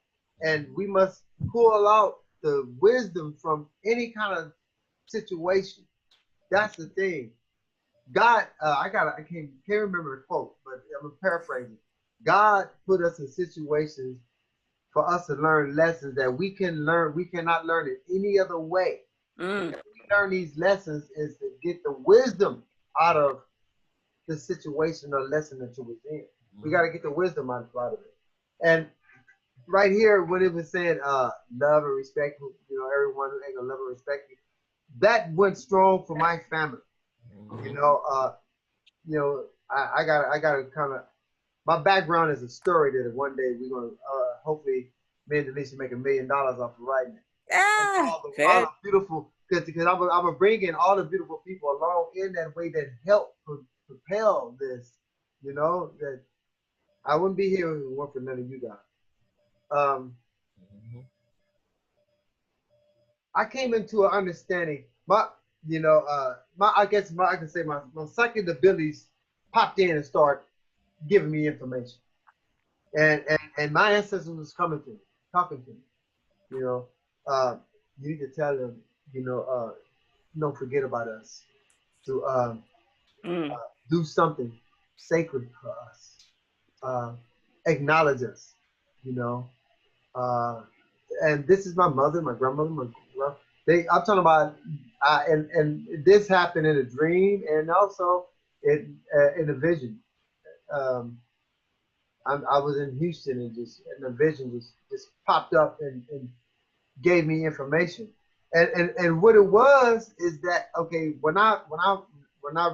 and we must pull out the wisdom from any kind of situation. That's the thing. God, I can't remember the quote, but I'm paraphrasing. God put us in situations for us to learn lessons that we cannot learn it any other way. We learn these lessons is to get the wisdom out of the situation or lesson that you was in. We got to get the wisdom out of it. And right here, when it was saying love and respect, you know, everyone who ain't gonna love and respect you, that went strong for my family. You know, I got to kind of, my background is a story that one day we're gonna hopefully me and Delisa make $1 million off of writing it. All the beautiful, because I'm gonna bring in all the beautiful people along in that way that help propel this. You know, that I wouldn't be here if it weren't for none of you guys. I came into an understanding. I can say my psychic abilities popped in and started giving me information, and my ancestors was talking to me. You know, you need to tell them, you know, don't forget about us. To do something sacred for us. Acknowledge us. You know. And this is my mother, my grandmother, I'm talking about, and this happened in a dream and also in a vision. I was in Houston and a vision just popped up and gave me information. And what it was is that, okay, when I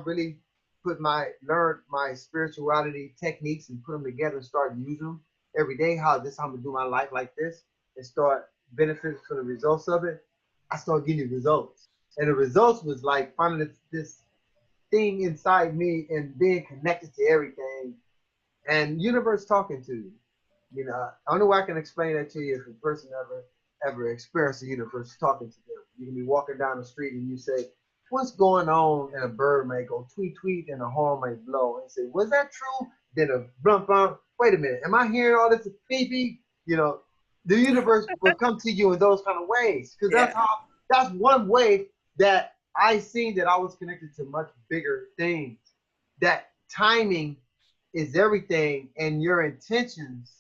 really learned my spirituality techniques and put them together and started using them every day, how I'm gonna do my life like this and start benefiting from the results of it, I started getting results. And the results was like finding this thing inside me and being connected to everything and universe talking to you. You know, I don't know why I can explain that to you if a person ever experienced the universe talking to them. You can be walking down the street and you say, what's going on? And a bird may go tweet, tweet, and a horn might blow. And say, was that true? Then a bump, bump. Wait a minute, am I hearing all this beep, beep? You know, the universe will come to you in those kind of ways. Because that's one way that I seen that I was connected to much bigger things. That timing is everything, and your intentions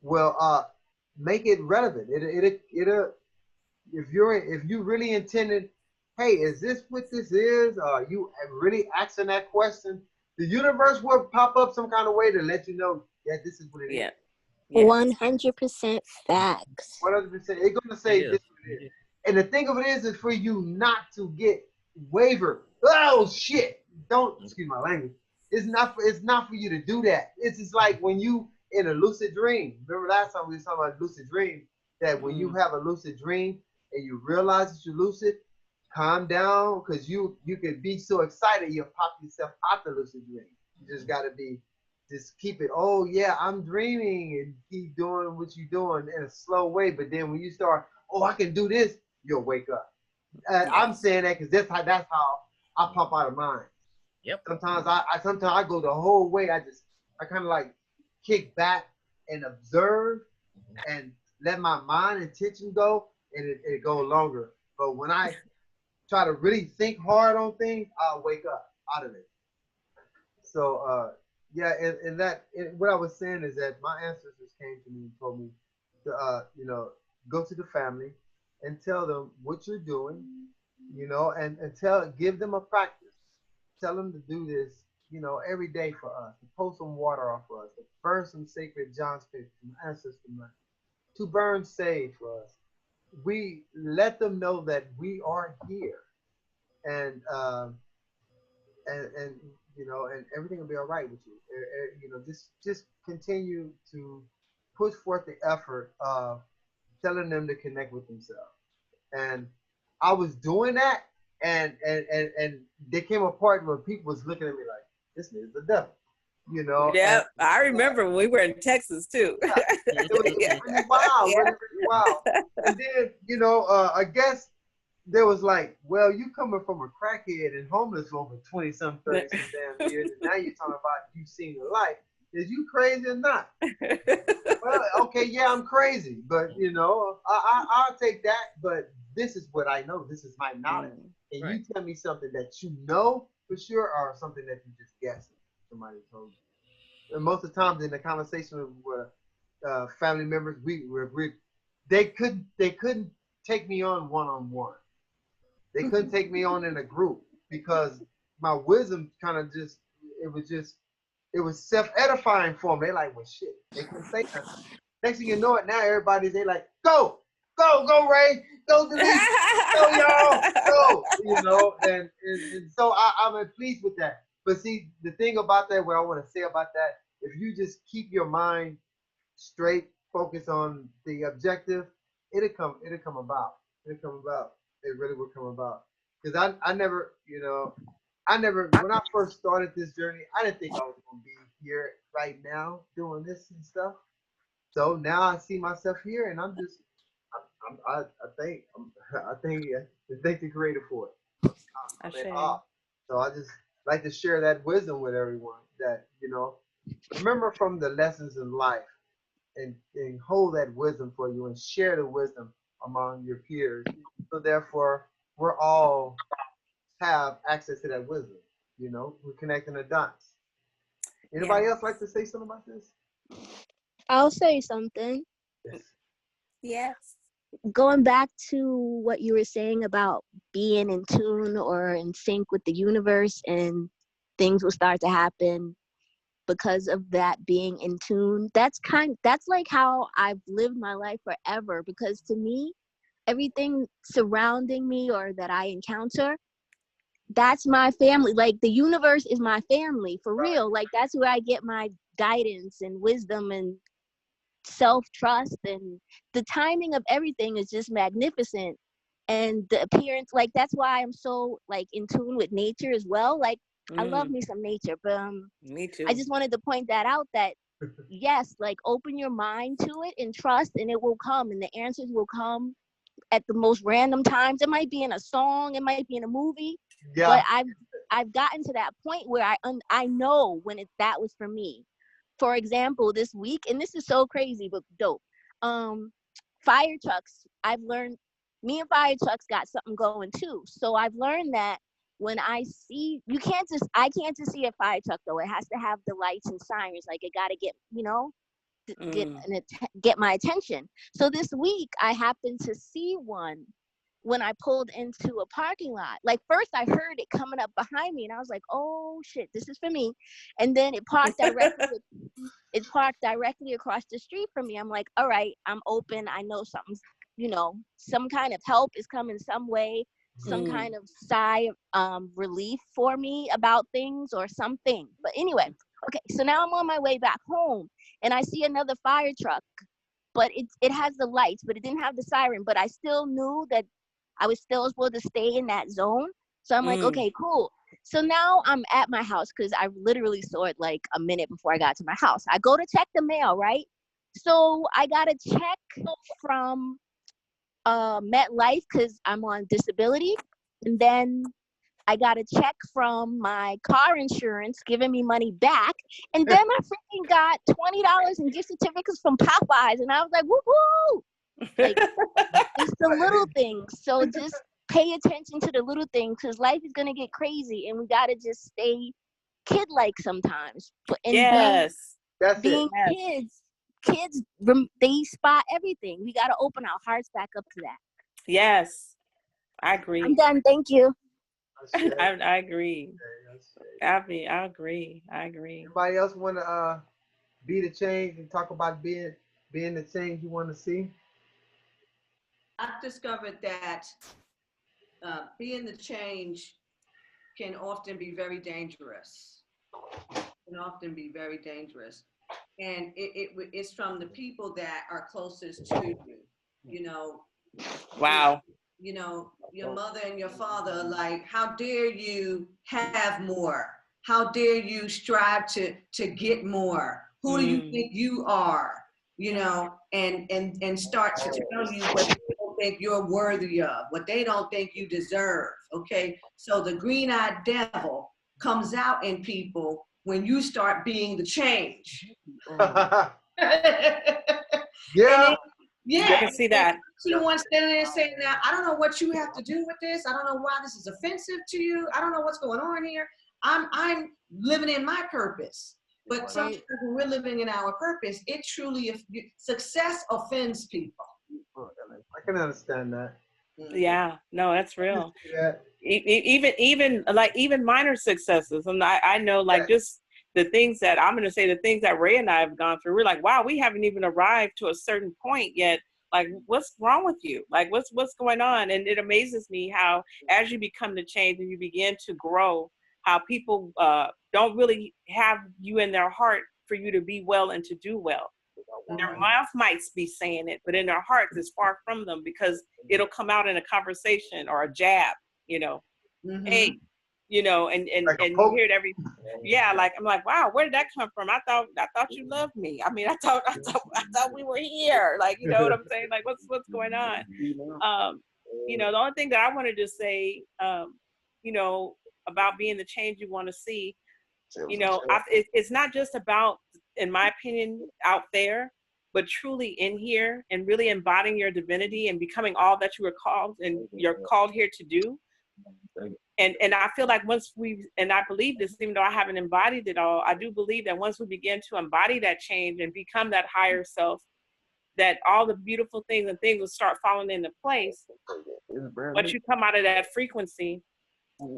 will make it relevant. if you really intended, hey, is this what this is? Are you really asking that question? The universe will pop up some kind of way to let you know, yeah, this is what it is. Yeah. 100% facts. 100%. It's gonna say this is what it is. And the thing of it is for you not to get wavered. Oh shit! Don't excuse my language. It's not for you to do that. It's just like when you in a lucid dream. Remember last time we were talking about lucid dream, that when you have a lucid dream and you realize that you're lucid, calm down, because you could be so excited you'll pop yourself out the lucid dream. You just gotta just keep it, oh yeah, I'm dreaming, and keep doing what you're doing in a slow way. But then when you start, oh, I can do this, you'll wake up. I'm saying that because that's how I pop out of mine. Yep. Sometimes I go the whole way. I kind of like kick back and observe and let my mind and attention go, and it go longer. But when I try to really think hard on things, I'll wake up out of it. So yeah, and what I was saying is that my ancestors came to me and told me to go to the family and tell them what you're doing, and give them a practice. Tell them to do this, every day for us, to pull some water off for us, to burn some sacred John's faith from ancestor money, to burn sage for us. We let them know that we are here, and everything will be all right with you. Just continue to push forth the effort of telling them to connect with themselves. And I was doing that, and there came a part where people was looking at me like, this is the devil, Yeah, I remember when we were in Texas too. Yeah, it was really wild, really wild. And then, I guess there was like, well, you coming from a crackhead and homeless for over 20-some, 30-some damn years, and now you're talking about you seeing the light. Is you crazy or not? Well, okay, yeah, I'm crazy, but I'll take that. But this is what I know. This is my knowledge. And you tell me something that you know for sure, or something that you just guessing. Somebody told you. And most of the times in the conversation with family members, they couldn't take me on one-on-one. They couldn't take me on in a group because my wisdom kind of it was self-edifying for them. They like, well, shit, they couldn't say nothing. Next thing you know it, now everybody's, they like, go, Ray, go delete, go y'all, go, and so I'm pleased with that. But see, the thing about that, what I want to say about that, if you just keep your mind straight, focus on the objective, it'll come about. It'll come about. It really will come about. Because I never, when I first started this journey, I didn't think I was going to be here right now doing this and stuff. So now I see myself here, and I thank the Creator for it. So I just like to share that wisdom with everyone. That remember from the lessons in life, and hold that wisdom for you, and share the wisdom among your peers. So therefore, we're all have access to that wisdom. We're connecting the dots. Anybody else like to say something about this? I'll say something. Yes. Going back to what you were saying about being in tune or in sync with the universe, and things will start to happen because of that being in tune. That's like how I've lived my life forever, because to me, everything surrounding me or that I encounter, that's my family. Like the universe is my family for real. Like that's where I get my guidance and wisdom and self-trust, and the timing of everything is just magnificent. And the appearance, like that's why I'm so like in tune with nature as well. Like I love me some nature, but me too. I just wanted to point that out, that yes, like open your mind to it and trust, and it will come, and the answers will come at the most random times. It might be in a song, it might be in a movie, but I've gotten to that point where I know when that was for me. For example, this week, and this is so crazy but dope, fire trucks, I've learned, me and fire trucks got something going too. So I've learned that when I see, I can't just see a fire truck though. It has to have the lights and sirens. Like it got to get, get my attention. So this week I happened to see one when I pulled into a parking lot. Like first I heard it coming up behind me and I was like, oh shit, this is for me. And then it parked directly across the street from me. I'm like, all right, I'm open. I know something's, some kind of help is coming some way, some kind of sigh relief for me about things or something. But anyway, okay, so now I'm on my way back home and I see another fire truck, but it has the lights, but it didn't have the siren, but I still knew that I was still supposed to stay in that zone. So I'm like, okay, cool. So now I'm at my house because I literally saw it like a minute before I got to my house. I go to check the mail, right? So I got a check from MetLife because I'm on disability. And then I got a check from my car insurance giving me money back. And then I freaking got $20 in gift certificates from Popeyes. And I was like, woo-hoo! Like, it's the little things. So just pay attention to the little things because life is going to get crazy and we got to just stay kid-like sometimes. Yes. Being kids, they spot everything. We got to open our hearts back up to that. Yes. I agree. I'm done. Thank you. I agree. I agree. Anybody else want to be the change and talk about being the change you want to see? I've discovered that being the change can often be very dangerous. And it's from the people that are closest to you. Wow. Your mother and your father are like, how dare you have more? How dare you strive to get more? Who do you think you are? And start to tell you what they don't think you're worthy of, what they don't think you deserve, okay? So the green-eyed devil comes out in people when you start being the change. Yeah. Yeah, I can see that. To the one standing there saying, now, I don't know what you have to do with this. I don't know why this is offensive to you. I don't know what's going on here. I'm living in my purpose. But sometimes when we're living in our purpose, it truly, success offends people. I can understand that. Yeah, no, that's real. Yeah. Even minor successes. And I know just the things that the things that Ray and I have gone through, we're like, wow, we haven't even arrived to a certain point yet. Like, what's wrong with you? Like, what's going on? And it amazes me how, as you become the change and you begin to grow, how people don't really have you in their heart for you to be well and to do well. Their mouth might be saying it, but in their hearts, it's far from them because it'll come out in a conversation or a jab, hey, and you hear it every, I'm like, wow, where did that come from? I thought you loved me. I mean, I thought we were here. Like, you know what I'm saying? Like, what's going on? The only thing that I wanted to say, about being the change you want to see, it's not just about, in my opinion, out there, but truly in here and really embodying your divinity and becoming all that you were called and you're called here to do. And I feel like and I believe this, even though I haven't embodied it all, I do believe that once we begin to embody that change and become that higher self, that all the beautiful things will start falling into place. But you come out of that frequency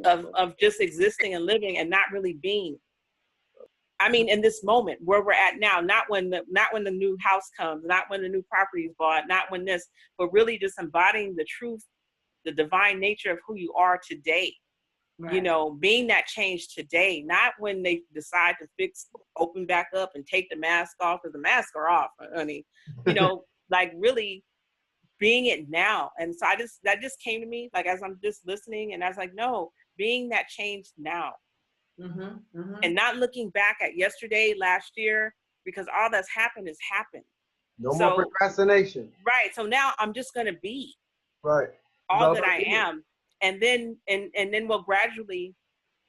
of just existing and living and not really being. I mean, in this moment where we're at now, not when the new house comes, not when the new property is bought, not when this, but really just embodying the truth, the divine nature of who you are today. Right. Being that change today, not when they decide to open back up and take the mask off, because the masks are off, honey. Like really being it now. And so that just came to me, like, as I'm just listening, and I was like, no, being that change now. And not looking back at yesterday, last year, because all that's happened has happened. No more procrastination. Right. So now I'm just going to be all that I am. And then we'll gradually,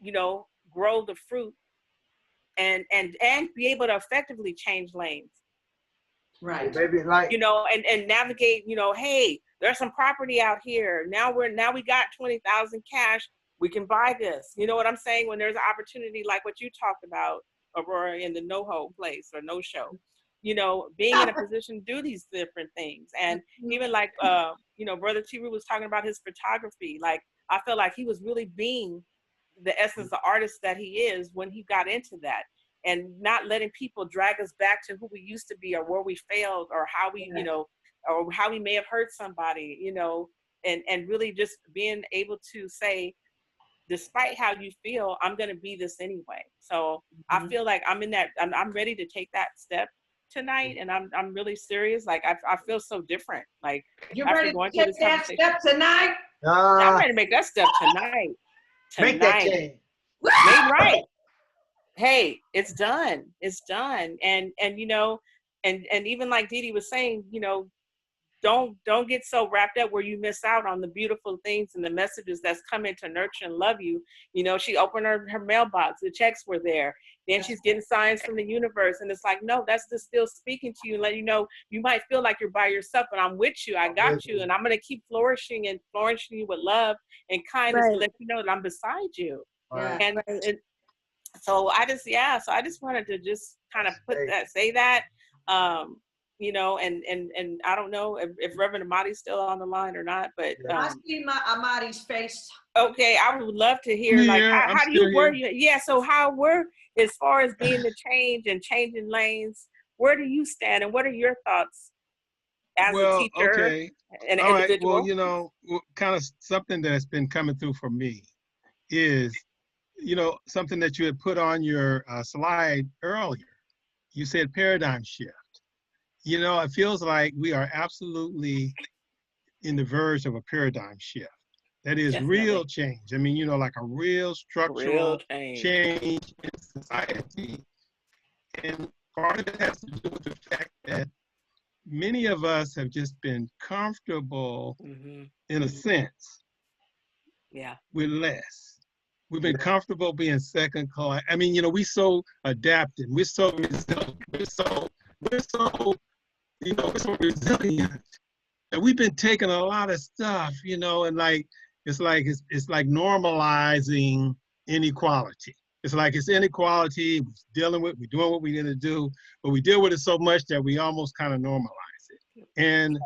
grow the fruit and be able to effectively change lanes. Right. Maybe and navigate, hey, there's some property out here. Now we got 20,000 cash. We can buy this. You know what I'm saying? When there's an opportunity like what you talked about, Aurora, in the NoHo place or No Show, you know, being in a position to do these different things. And even like, you know, Brother T. Rue was talking about his photography. Like, I feel like he was really being the essence of artist that he is when he got into that, and not letting people drag us back to who we used to be or where we failed or how we, you know, or how we may have hurt somebody, you know, and really just being able to say, despite how you feel, I'm going to be this anyway. So I feel like I'm in that, I'm ready to take that step tonight. And I'm really serious. Like, I feel so different. Like, You ready to take that step tonight? I'm ready to make that step tonight. Make that change. Made right. Hey, it's done. It's done. And you know, and even like Dee Dee was saying, you know, don't get so wrapped up where you miss out on the beautiful things and the messages that's coming to nurture and love you. You know, she opened her mailbox, the checks were there. Then she's getting signs from the universe. And it's like, no, that's just still speaking to you and letting you know, you might feel like you're by yourself, but I'm with you. I got you. And I'm going to keep flourishing you with love and kindness to let you know that I'm beside you. And so I just wanted to just kind of say that, you know, and I don't know if Reverend Amadi's still on the line or not, but I see my Amadi's face. Okay, I would love to hear, like, how do you work? Yeah, so how we're, as far as being the change and changing lanes, where do you stand and what are your thoughts as a teacher and an individual? Well, you know, kind of something that's been coming through for me is, you know, something that you had put on your slide earlier. You said paradigm shift. You know, it feels like we are absolutely in the verge of a paradigm shift. That is real change. I mean, you know, like a real structural change in society. And part of it has to do with the fact that many of us have just been comfortable, in a sense, with less. We've been comfortable being second class. I mean, you know, we're so adapted. We're so resilient. We're so resilient that we've been taking a lot of stuff, you know, and like, it's like normalizing inequality. It's like it's inequality, we're doing what we need to do, but we deal with it so much that we almost kind of normalize it. And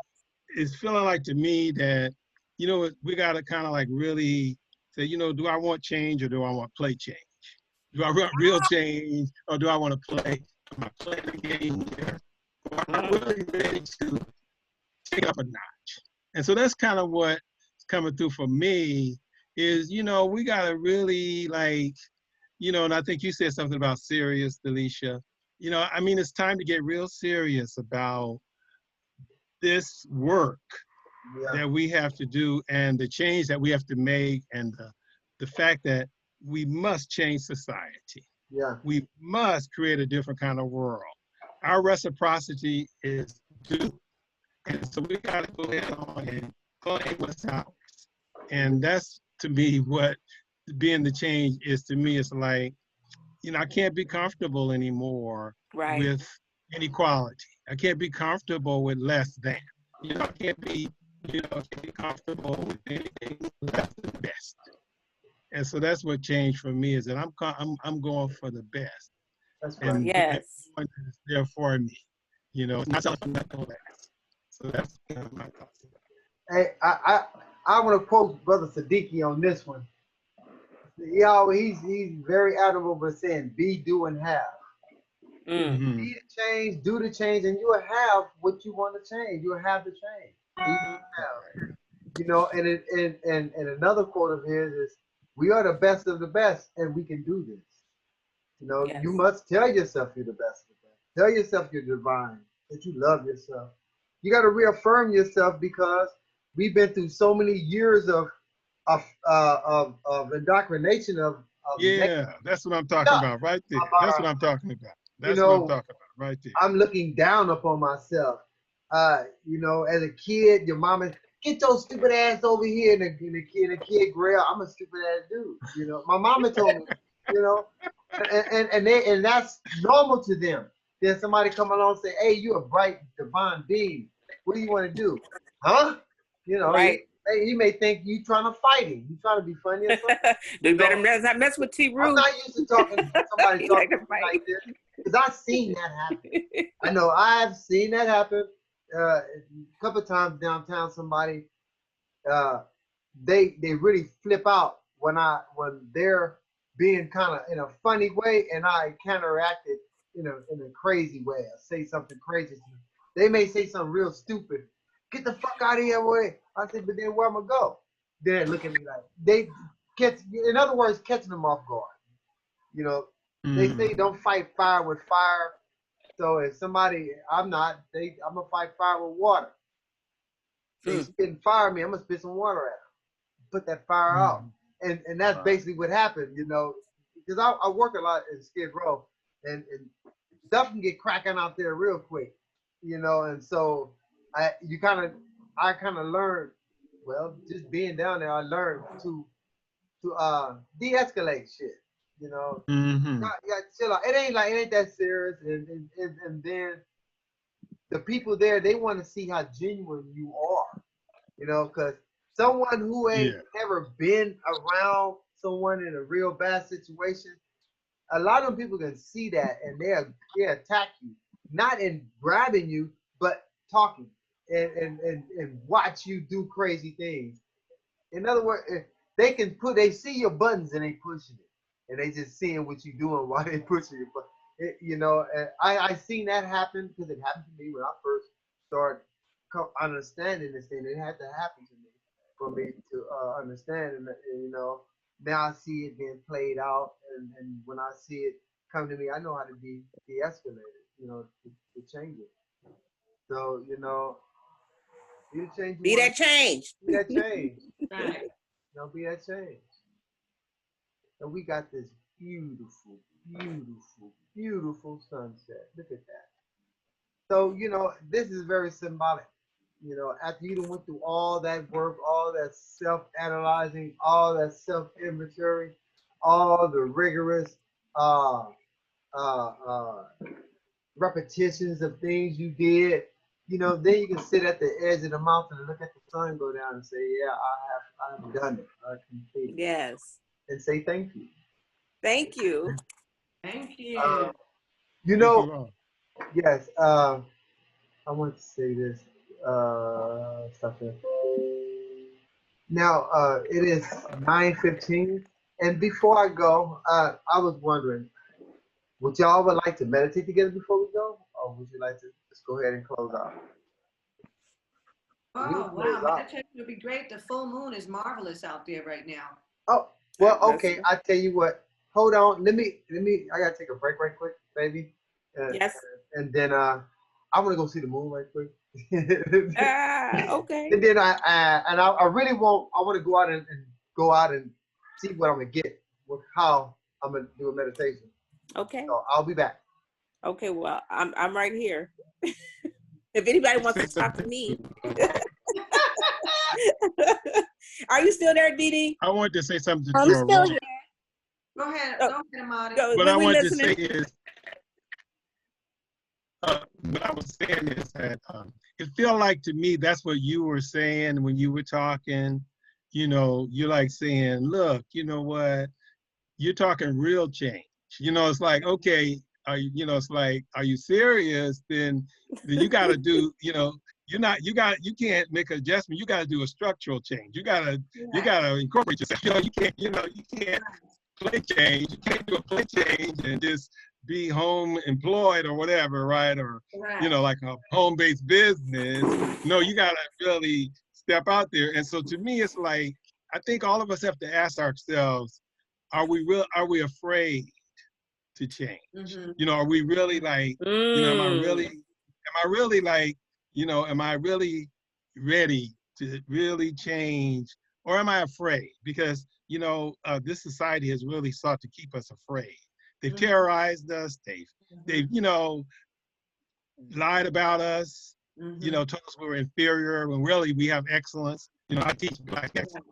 it's feeling like to me that, you know, we got to kind of like really say, you know, do I want change or do I want play change? Do I want real change or do I want to play? Am I playing the game here? Or am I really ready to take up a notch? And so that's kind of what's coming through for me is, you know, we got to really like, you know, and I think you said something about serious, Delisha. You know, I mean, it's time to get real serious about this work that we have to do and the change that we have to make and the fact that we must change society. We must create a different kind of world. Our reciprocity is due. And so we got to go ahead on and claim what's ours. And that's, to me, what being the change is to me. It's like, you know, I can't be comfortable anymore with inequality. I can't be comfortable with less than. You know, I can't be comfortable with anything less than the best. And so that's what changed for me is that I'm going for the best. That's right. And yes. It's there for me. You know, it's not something that can last. So that's kind of my thoughts. Hey, I want to quote Brother Siddiqui on this one. He's very admirable for saying be, do, and have. Mm-hmm. Be the change, do the change, and you will have what you want to change. You will have the change. You know, and another quote of his is, "We are the best of the best, and we can do this." You know, you must tell yourself you're the best of the best. Tell yourself you're divine, that you love yourself. You got to reaffirm yourself because we've been through so many years of indoctrination of that's what I'm talking about right there. That's what I'm talking about. That's what I'm talking about right there. I'm looking down upon myself. You know, as a kid, your mama, get your stupid ass over here, and the kid grill. I'm a stupid ass dude. You know, my mama told me. You know, and that's normal to them. Then somebody come along and say, "Hey, you're a bright divine being. What do you want to do?" Huh? You know, he may think you trying to fight him. You trying to be funny or something. You better not mess with T. Rue. I'm not used to talking to somebody talking like this. Because I've seen that happen. I know I've seen that happen a couple of times downtown. Somebody, they really flip out when they're being kind of in a funny way, and I counteract it in a crazy way. I say something crazy. They may say something real stupid. Get the fuck out of here, boy. I said, but then where am I go? Then they look at me like they catch. In other words, catching them off guard. You know, they say don't fight fire with fire. So if somebody, I'm gonna fight fire with water. They spitting fire at me, I'm gonna spit some water at them. Put that fire out. And that's basically what happened, you know, because I work a lot in Skid Row, and stuff can get cracking out there real quick, you know, and so I kind of learned, well, just being down there, I learned to de-escalate shit, you know. You gotta chill out. It ain't that serious, and then the people there, they want to see how genuine you are, you know, because someone who ain't ever been around someone in a real bad situation, a lot of them people can see that, and they attack you, not in grabbing you, but talking and watch you do crazy things. In other words, they see your buttons and they pushing it, and they just seeing what you doing while they pushing your button. You know, and I seen that happen because it happened to me when I first started understanding this thing. It had to happen to me for me to understand, and you know, now I see it being played out, and when I see it come to me, I know how to de-escalate it, you know, to change it. So, you know, be that change. Be that change. Right. You know, be that change. And we got this beautiful, beautiful, beautiful sunset. Look at that. So, you know, this is very symbolic. You know, after you went through all that work, all that self-analyzing, all that self-inventory, all the rigorous repetitions of things you did, you know, then you can sit at the edge of the mountain and look at the sun go down and say, yeah, I have done it. I completed it. Yes. And say thank you. Thank you. Thank you. You know, yes, I want to say this. Something. Now, it is 9:15, and before I go, I was wondering, would y'all would like to meditate together before we go, or would you like to just go ahead and close out? Oh, wow, meditation would be great. The full moon is marvelous out there right now. Oh, well, okay, I tell you what. Hold on, let me. I gotta take a break right quick, baby. Yes. And then I want to go see the moon right quick. Okay. And then I really want to go out and see what I'm gonna get with how I'm gonna do a meditation. Okay. So I'll be back. Okay. Well, I'm right here. If anybody wants to talk to me. Are you still there, Dee? I want to say something to I'm still here. Go ahead, Amadi. What I want to say is, what I was saying is that it felt like to me that's what you were saying when you were talking. You know, you're like saying, look, you know what? You're talking real change. You know, it's like, okay, it's like, are you serious? Then you got to do, you know, you can't make an adjustment. You got to do a structural change. You got to incorporate yourself. You can't play change. You can't do a play change and just be home employed or whatever, right? Or, you know, like a home-based business. No, you got to really step out there. And so to me, it's like, I think all of us have to ask ourselves, are we afraid to change? Mm-hmm. You know, are we really like, you know, am I really like, you know, am I really ready to really change, or am I afraid? Because, you know, this society has really sought to keep us afraid. They've terrorized us. They've, you know, lied about us, you know, told us we were inferior when really we have excellence. You know, I teach Black excellence.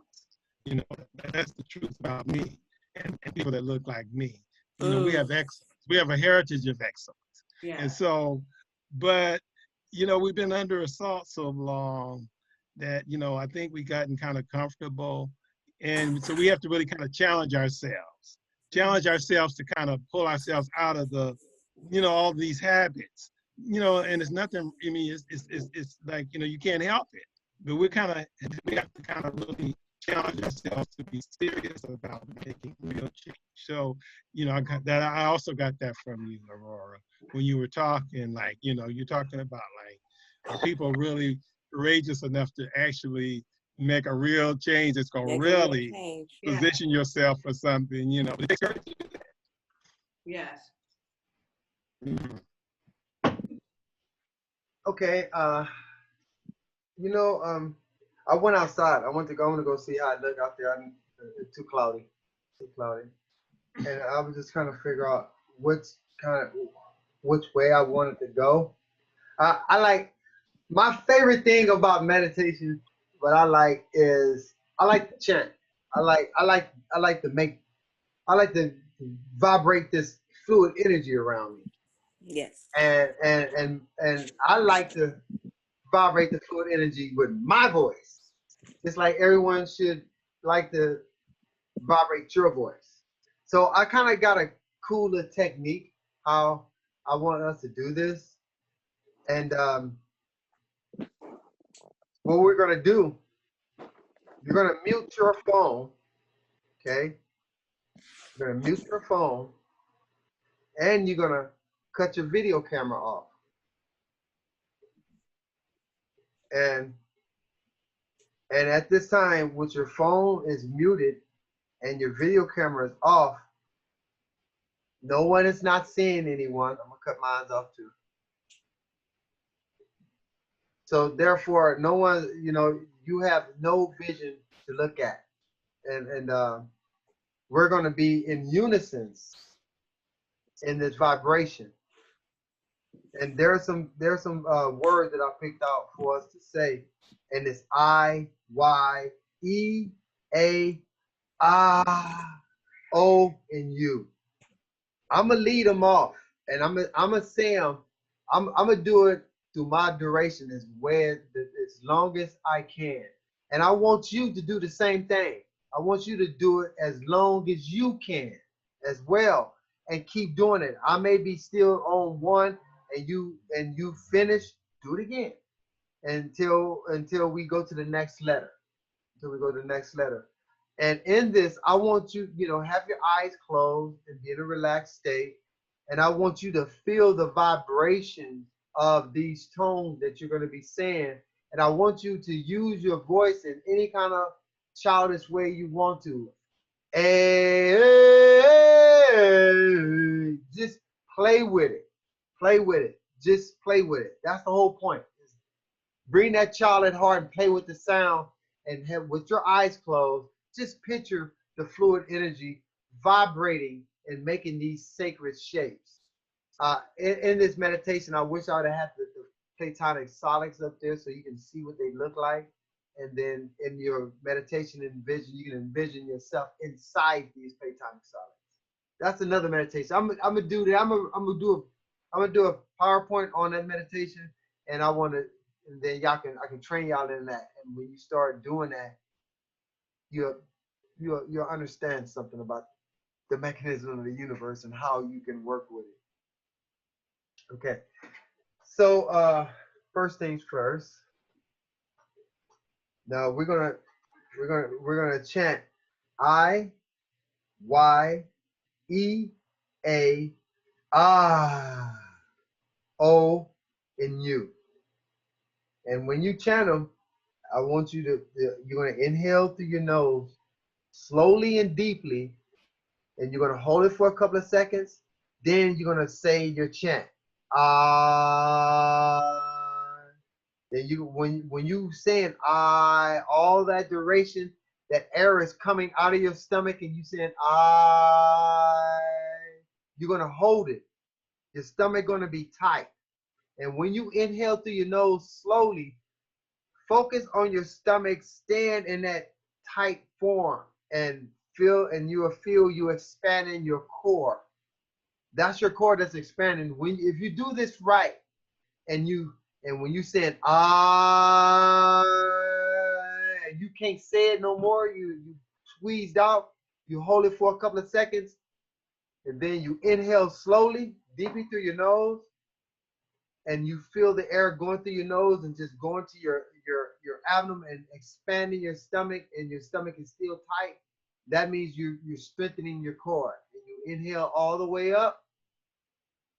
You know, that's the truth about me and people that look like me. You know, we have excellence. We have a heritage of excellence. Yeah. And so, but, you know, we've been under assault so long that, you know, I think we've gotten kind of comfortable. And so we have to really kind of challenge ourselves to kind of pull ourselves out of the you know, all these habits, you know, and it's nothing, I mean, it's like, you know, you can't help it, but we have to kind of really challenge ourselves to be serious about making real change. So, you know, I also got that from you, Aurora, when you were talking, like, you know, you're talking about like, are people really courageous enough to actually make a real change that's going to really position yourself for something, you know. Yes. Okay, you know, I went outside. I want to go see how it looked out there. It's too cloudy, and I was just trying to figure out which way I wanted to go. I like, my favorite thing about meditation. What I like is I like to chant. I like to vibrate this fluid energy around me. Yes. And I like to vibrate the fluid energy with my voice. Just like everyone should like to vibrate your voice. So I kind of got a cooler technique how I want us to do this. And what we're gonna do, you're gonna mute your phone, okay? You're gonna mute your phone, and you're gonna cut your video camera off. And at this time, with your phone is muted and your video camera is off, no one is not seeing anyone. I'm gonna cut mine off too. So therefore, no one, you know, you have no vision to look at, and we're gonna be in unison in this vibration. And there's some words that I picked out for us to say, and it's I, Y, E, A, O, and U. I'm gonna lead them off, and I'm gonna say them. I'm gonna do it through my duration as long as I can, and I want you to do the same thing. I want you to do it as long as you can as well, and keep doing it. I may be still on one, and you finish. Do it again until we go to the next letter. Until we go to the next letter. And in this, I want you, you know, have your eyes closed and be in a relaxed state. And I want you to feel the vibration of these tones that you're going to be saying. And I want you to use your voice in any kind of childish way you want to. Just play with it. Play with it. Just play with it. That's the whole point. Bring that child at heart and play with the sound, and have, with your eyes closed, just picture the fluid energy vibrating and making these sacred shapes. In this meditation, I wish I would have had the Platonic solids up there so you can see what they look like. And then in your meditation and vision, you can envision yourself inside these Platonic solids. That's another meditation. I'm gonna do that. I'm gonna do a PowerPoint on that meditation, and and then I can train y'all in that. And when you start doing that, you'll understand something about the mechanism of the universe and how you can work with it. Okay. So first things first. Now we're gonna chant I, Y, E, A, O, and U. And when you chant them, I want you you're going to inhale through your nose slowly and deeply, and you're going to hold it for a couple of seconds. Then you're going to say your chant. Then when you saying I, all that duration, that air is coming out of your stomach, and you saying I, you're going to hold it. Your stomach going to be tight. And when you inhale through your nose slowly, focus on your stomach, stand in that tight form, and you will feel you expanding your core. That's your core that's expanding. If you do this right, and when you saying and you can't say it no more, you squeezed out, you hold it for a couple of seconds, and then you inhale slowly, deeply through your nose, and you feel the air going through your nose and just going to your abdomen and expanding your stomach, and your stomach is still tight, that means you're strengthening your core. And you inhale all the way up,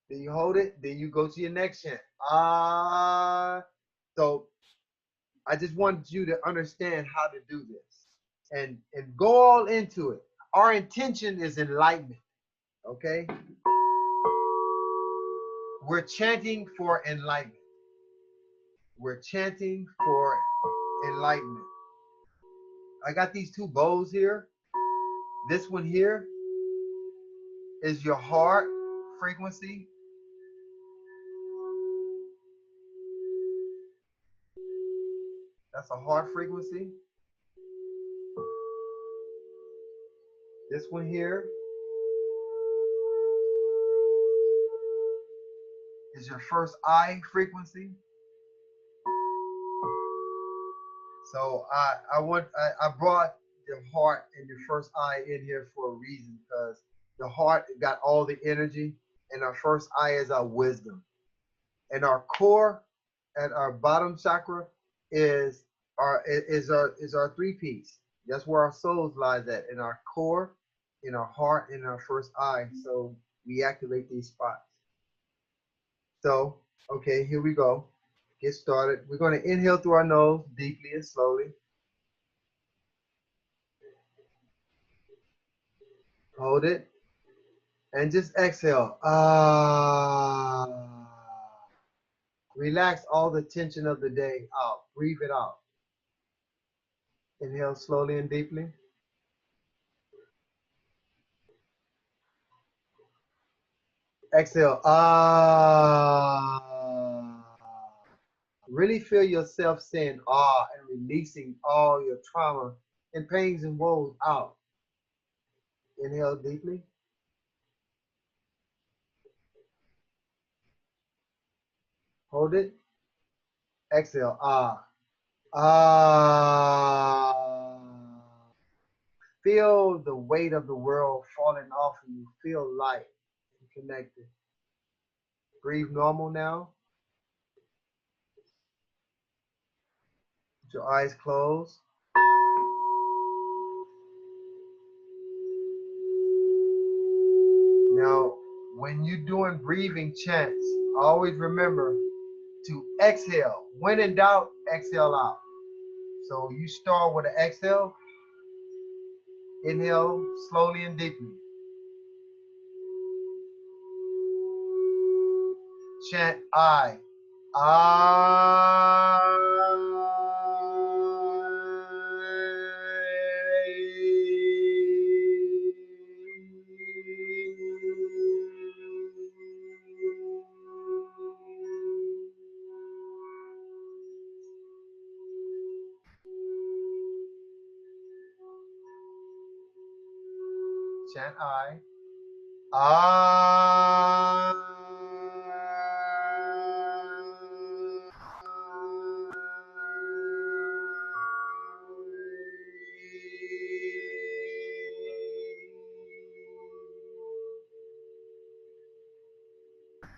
then you hold it, then you go to your next chant. Ah. So I just wanted you to understand how to do this and go all into it. Our intention is enlightenment, okay? We're chanting for enlightenment. We're chanting for enlightenment. I got these two bows here. This one here is your heart frequency. That's a heart frequency. This one here is your first eye frequency. So I brought your heart and your first eye in here for a reason, because the heart got all the energy, and our first eye is our wisdom, and our core at our bottom chakra is our three-piece. That's where our souls lies at, in our core, in our heart, and in our first eye. So we activate these spots. So okay, here we go. Get started. We're going to inhale through our nose deeply and slowly. Hold it. And just exhale. Ah. Relax all the tension of the day out. Breathe it out. Inhale slowly and deeply. Exhale. Ah. Really feel yourself saying ah and releasing all your trauma and pains and woes out. Inhale deeply. Hold it. Exhale. Ah. Ah. Feel the weight of the world falling off of you. Feel light and connected. Breathe normal now. With your eyes closed. Now, when you're doing breathing chants, always remember to exhale. When in doubt, exhale out. So you start with an exhale. Inhale slowly and deeply. Chant I. Chant I.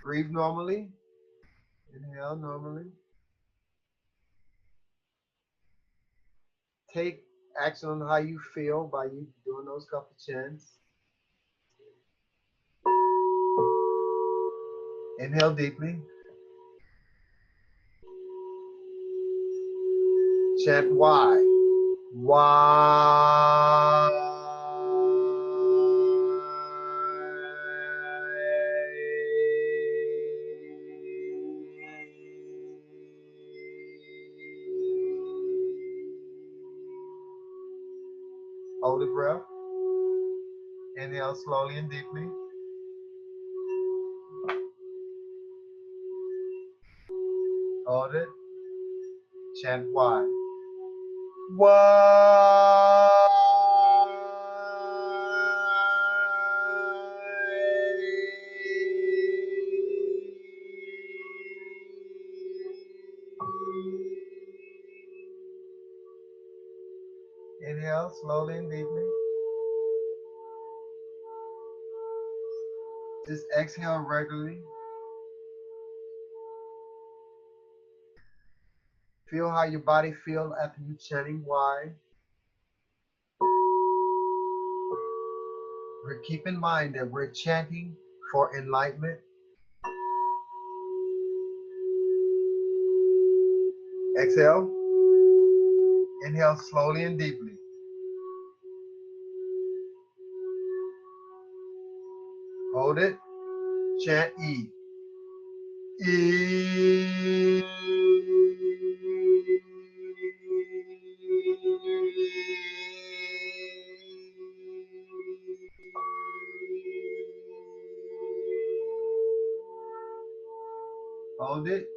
Breathe normally. Inhale normally. Take action on how you feel by you doing those couple chants. Inhale deeply. Chant Y. Y. Hold the breath. Inhale slowly and deeply. Hold it. Chant Y. Y. Inhale slowly and deeply. Just exhale regularly. Feel how your body feels after you chanting why. Keep in mind that we're chanting for enlightenment. Exhale. Inhale slowly and deeply. Hold it. Chant E. E. Hold it.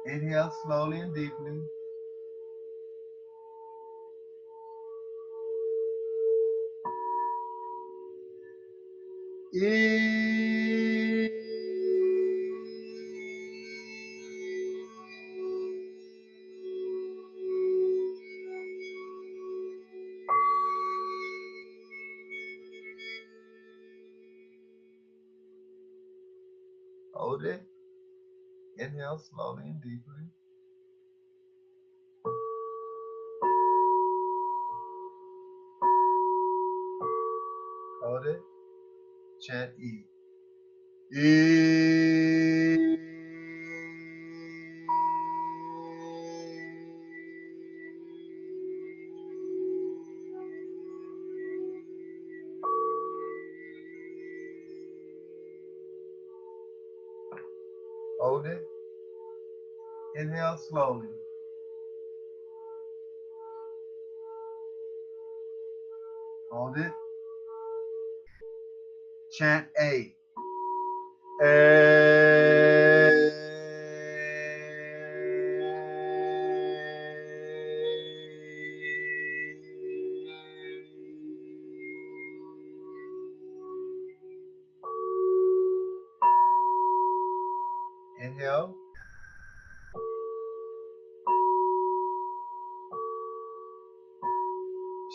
Inhale slowly and deeply. E. Hold it. Inhale slowly and deeply. Hold it. Chant E. E. Hold it. Inhale slowly. Hold it. Chant A. A. Inhale.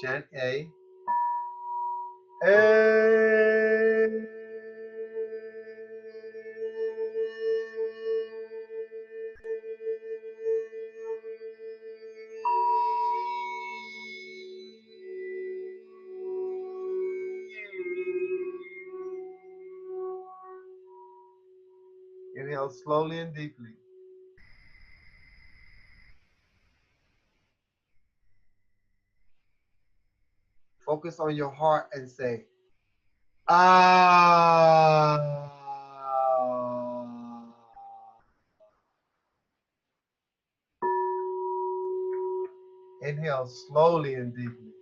Chant A. A. Inhale slowly and deeply. Focus on your heart and say, ah. Inhale slowly and deeply.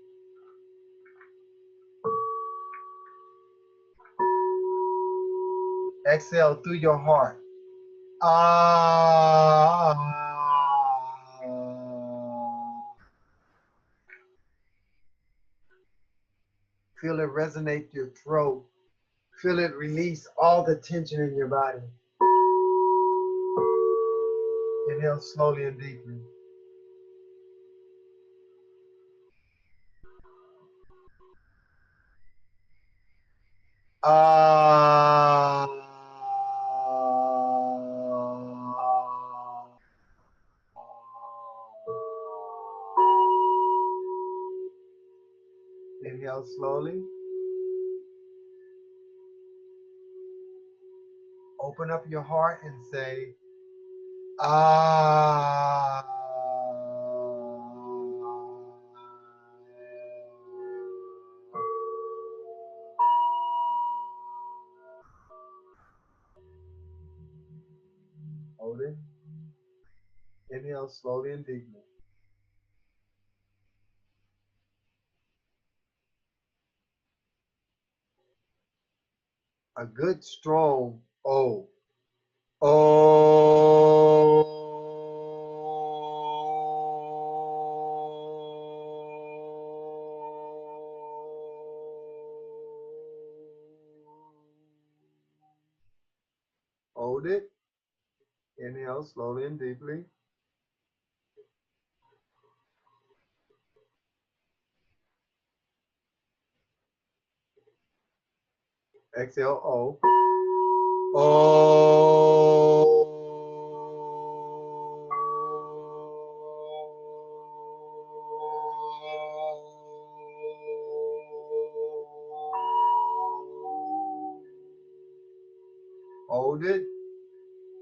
Exhale through your heart. Ah. Feel it resonate your throat. Feel it release all the tension in your body. Inhale slowly and deeply. Ah. Inhale slowly. Open up your heart and say, ah. Hold it. Inhale slowly and deeply. A good strong O. Oh. Hold it. Inhale slowly and deeply. Exhale, O. O. Hold it.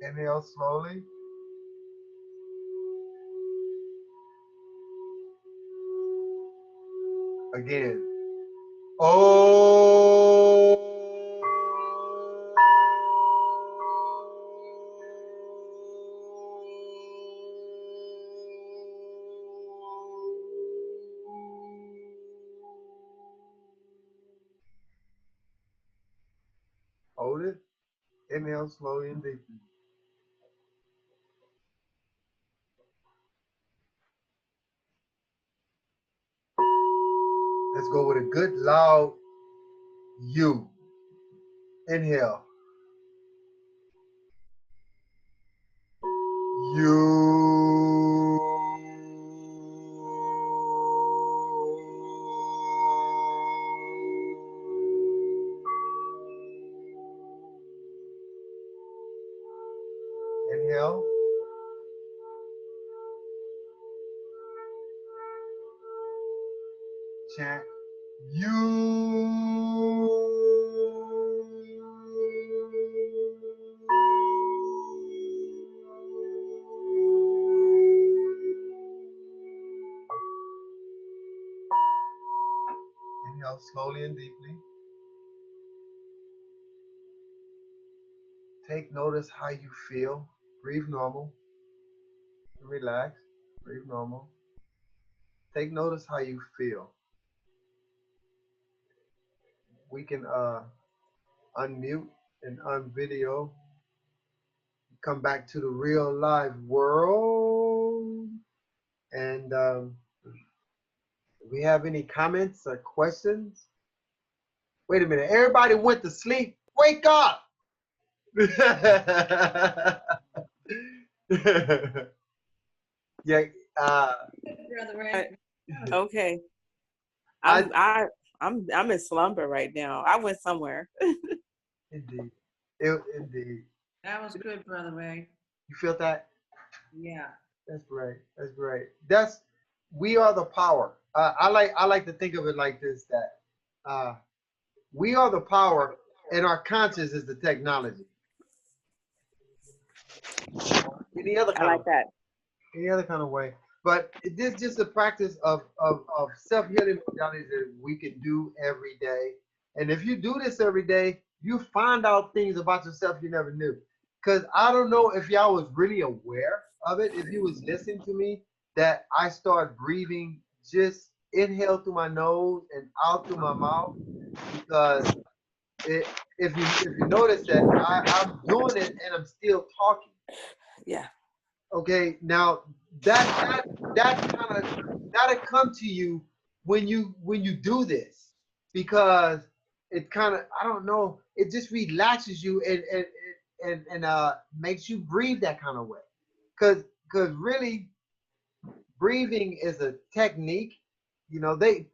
Inhale slowly. Again. Oh. Hold it. Inhale slowly and deeply. Let's go with a good loud U. Inhale. U. Inhale. Chant you. Inhale slowly and deeply. Take notice how you feel. Breathe normal. Relax. Breathe normal. Take notice how you feel. We can unmute and unvideo. Come back to the real live world. And do we have any comments or questions? Wait a minute. Everybody went to sleep. Wake up. Yeah. Brother Ray. Okay. I'm in slumber right now. I went somewhere. Indeed. Indeed. That was good, Brother Ray. You feel that? Yeah. That's right. That's right. We are the power. I like to think of it like this, that we are the power and our conscious is the technology. Any other kind I like that. Any other kind of way. But this is just a practice of self-healing modalities that we can do every day. And if you do this every day, you find out things about yourself you never knew. Because I don't know if y'all was really aware of it, if you was listening to me, that I start breathing, just inhale through my nose and out through my mouth. Because if you notice that I'm doing it and I'm still talking. Yeah. Okay. Now that'll come to you when you do this, because it kind of, I don't know, it just relaxes you and makes you breathe that kind of way. Cause really breathing is a technique. You know, they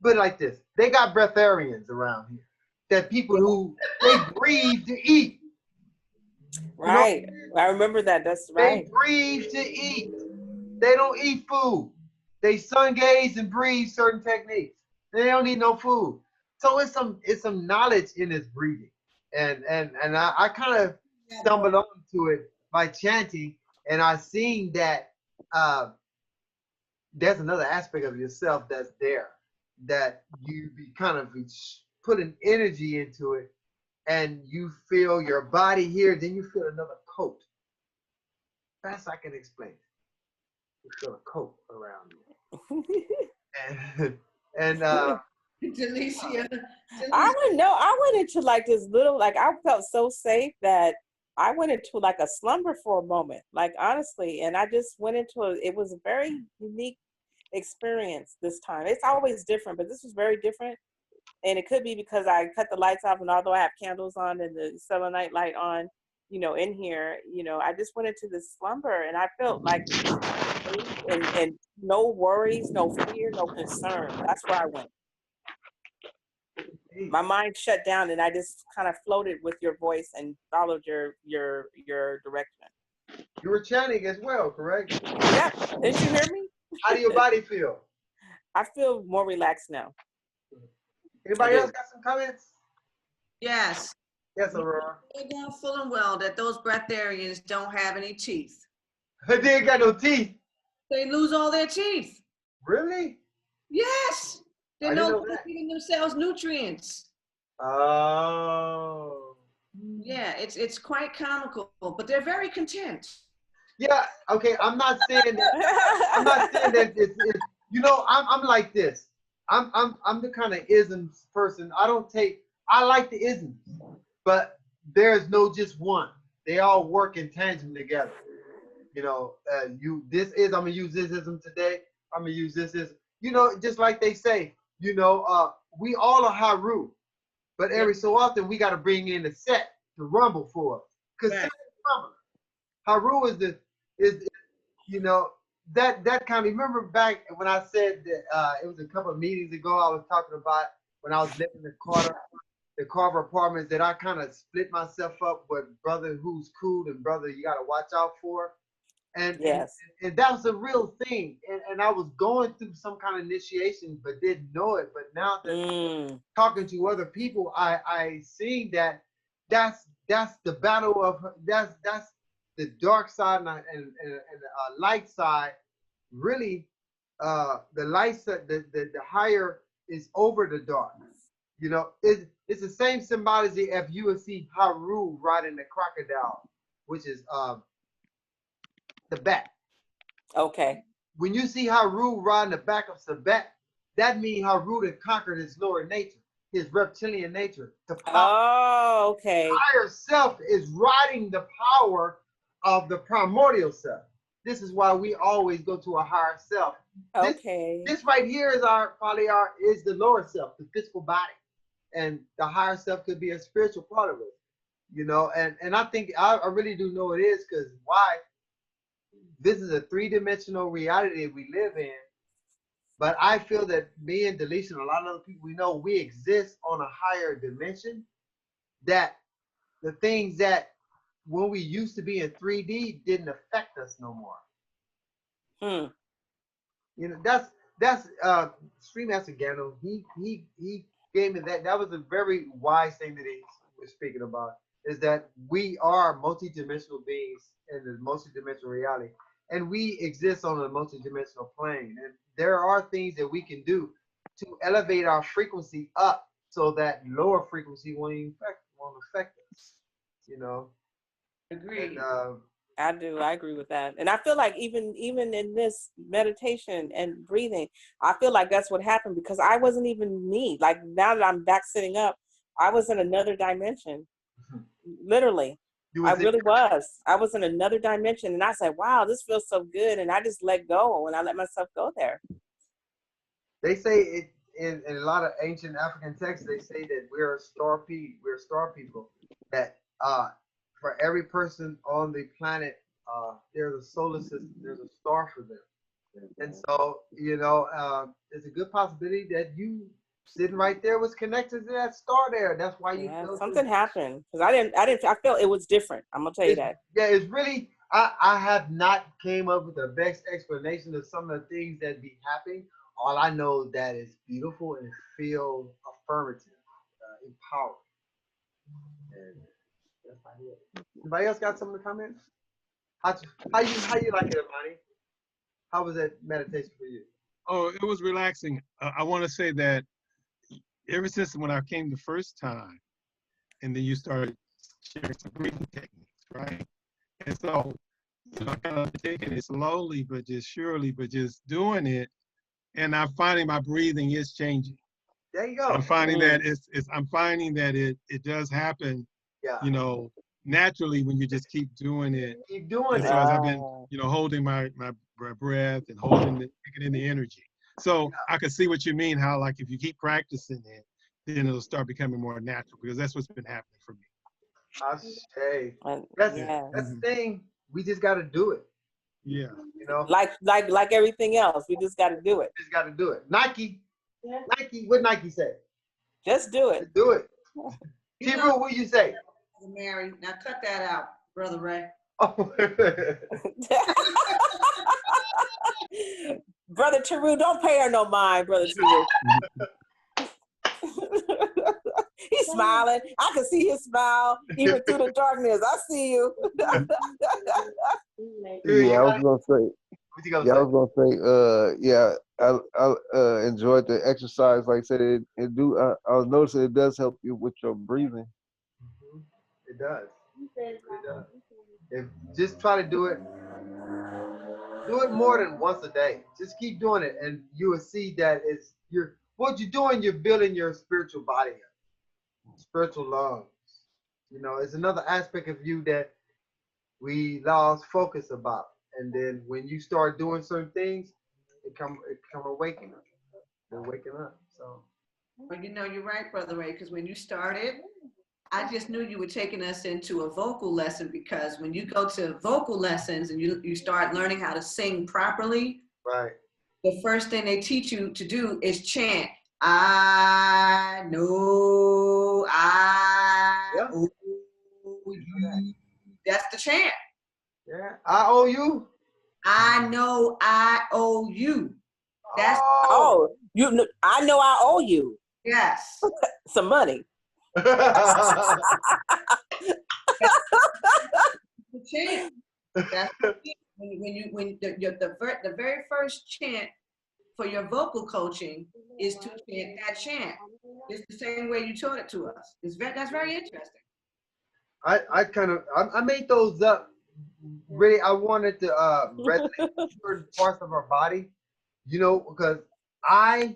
but like this, they got breatharians around here. That people who they breathe to eat. Right. You know, I remember that. That's right. they breathe to eat. They don't eat food. They sun gaze and breathe certain techniques. They don't need no food. So it's some knowledge in this breathing. And I kind of stumbled onto it by chanting, and I seen that there's another aspect of yourself that's there, that you be kind of put an energy into it, and you feel your body here, then you feel another coat. Best I can explain. You feel a coat around you. and Delicia. I wouldn't know. I went into like this little, like I felt so safe that I went into like a slumber for a moment, like honestly, and I just went into it was a very unique experience this time. It's always different, but this was very different. And it could be because I cut the lights off, and although I have candles on and the selenite light on, you know, in here, you know, I just went into this slumber, and I felt like and no worries, no fear, no concern. That's where I went. My mind shut down, and I just kind of floated with your voice and followed your direction. You were chanting as well, correct? Yeah. Didn't you hear me? How do your body feel? I feel more relaxed now. Anybody else got some comments? Yes. Yes, Aurora. They're going full and well that those breatharians don't have any teeth. They ain't got no teeth. They lose all their teeth. Really? Yes. They're I didn't no know longer that. giving themselves nutrients. Oh. Yeah, it's quite comical, but they're very content. Yeah. Okay. I'm not saying that. I'm not saying that it's you know, I'm like this. I'm the kind of isms person. I like the isms, but there's no just one. They all work in tandem together. You know, I'm gonna use this ism today. I'm gonna use this ism. You know, just like they say, you know, we all are Haru, but every so often we gotta bring in a set to rumble for us. Because Haru is you know, that kind of, remember back when I said that it was a couple of meetings ago, I was talking about when I was living in the Carver apartments, that I kind of split myself up with brother who's cool and brother you got to watch out for. And, yes. and that was a real thing. And I was going through some kind of initiation, but didn't know it. But now that talking to other people, I seen that that's the battle of, that's the dark side and the light side. Really, the light side, the higher is over the dark. You know, it's the same symbology if you would see Haru riding the crocodile, which is the bat. Okay. When you see Haru riding the back of Sabet, that means Haru had conquered his lower nature, his reptilian nature. The power. Oh, okay. The higher self is riding the power of the primordial self. This is why we always go to a higher self. Okay. This right here is is the lower self, the physical body. And the higher self could be a spiritual part of it. You know, and I think I really do know it is, because why? This is a three-dimensional reality that we live in. But I feel that me and Delisha and a lot of other people we know, we exist on a higher dimension, that the things that when we used to be in 3D didn't affect us no more. You know, that's Stream Master Gano. He gave me that. That was a very wise thing that he was speaking about, is that we are multidimensional beings in the multidimensional reality. And we exist on a multidimensional plane. And there are things that we can do to elevate our frequency up so that lower frequency won't affect us. You know? Agreed. I do. I agree with that. And I feel like even in this meditation and breathing, I feel like that's what happened, because I wasn't even me. Like now that I'm back sitting up, I was in another dimension. Literally. I really was. I was in another dimension, and I said, wow, this feels so good. And I just let go, and I let myself go there. They say it in a lot of ancient African texts, they say that we're star people, that for every person on the planet, there's a solar system, there's a star for them. And so, you know, there's a good possibility that you sitting right there was connected to that star there. That's why you feel something happened, because I felt it was different. I'm gonna tell you that. Yeah, it's really, I have not came up with the best explanation of some of the things that be happening. All I know that is beautiful and feel affirmative, empowered. And that's about it. Anybody else got something to comment? How you like it, Amani? How was that meditation for you? Oh, it was relaxing. I want to say that ever since when I came the first time, and then you started sharing some breathing techniques, right? And so, you know, I kind of taking it slowly, but just surely, but just doing it, and I'm finding my breathing is changing. There you go. I'm finding that I'm finding that it does happen. Yeah. You know, naturally when you just keep doing it. Keep doing it. So as I've been, you know, holding my breath and taking in the energy. So I can see what you mean, how like if you keep practicing it, then it'll start becoming more natural, because that's what's been happening for me. That's the thing. We just got to do it. Yeah. You know, like everything else, we just got to do it. Just got to do it. Nike, what Nike say? Just do it. Do it. You T. know- Rule, what you say? Mary, now cut that out, Brother Ray. Oh. Brother Teru, don't pay her no mind, Brother Teru. He's smiling. I can see his smile even through the darkness. I see you. Yeah, I was gonna say. Yeah, I was gonna say. I enjoyed the exercise. Like I said, I was noticing it does help you with your breathing. It does. It does. If just try to do it more than once a day. Just keep doing it, and you will see that what you're doing. You're building your spiritual body up, spiritual lungs. You know, it's another aspect of you that we lost focus about. And then when you start doing certain things, it come awakening. They're waking up. So. Well, you know, you're right, Brother Ray, because when you started, I just knew you were taking us into a vocal lesson, because when you go to vocal lessons and you start learning how to sing properly, right, the first thing they teach you to do is chant. I know I owe you. That's the chant. Yeah, I owe you. I know I owe you. That's you. I know I owe you. Yes. Some money. The chant. That's when the very first chant for your vocal coaching is to chant that chant. It's the same way you taught it to us. That's very interesting. I made those up. Really, I wanted to resonate with certain parts of our body, you know, because I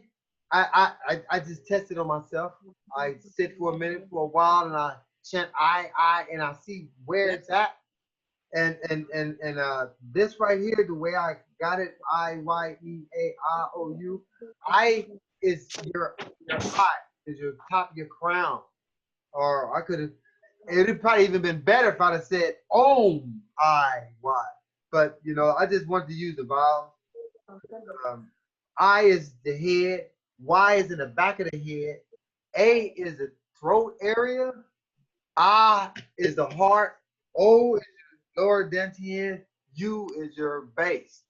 just tested on myself. I sit for a minute, for a while, and I chant I, and I see where it's at. And this right here, the way I got it, IYEAIOU, I is your eye, is your top of your crown. Or it'd probably even been better if I'd have said Om I-Y. But you know, I just wanted to use the vowel. I is the head, Y is in the back of the head, A is the throat area, I is the heart, O is your lower dantian, U is your base.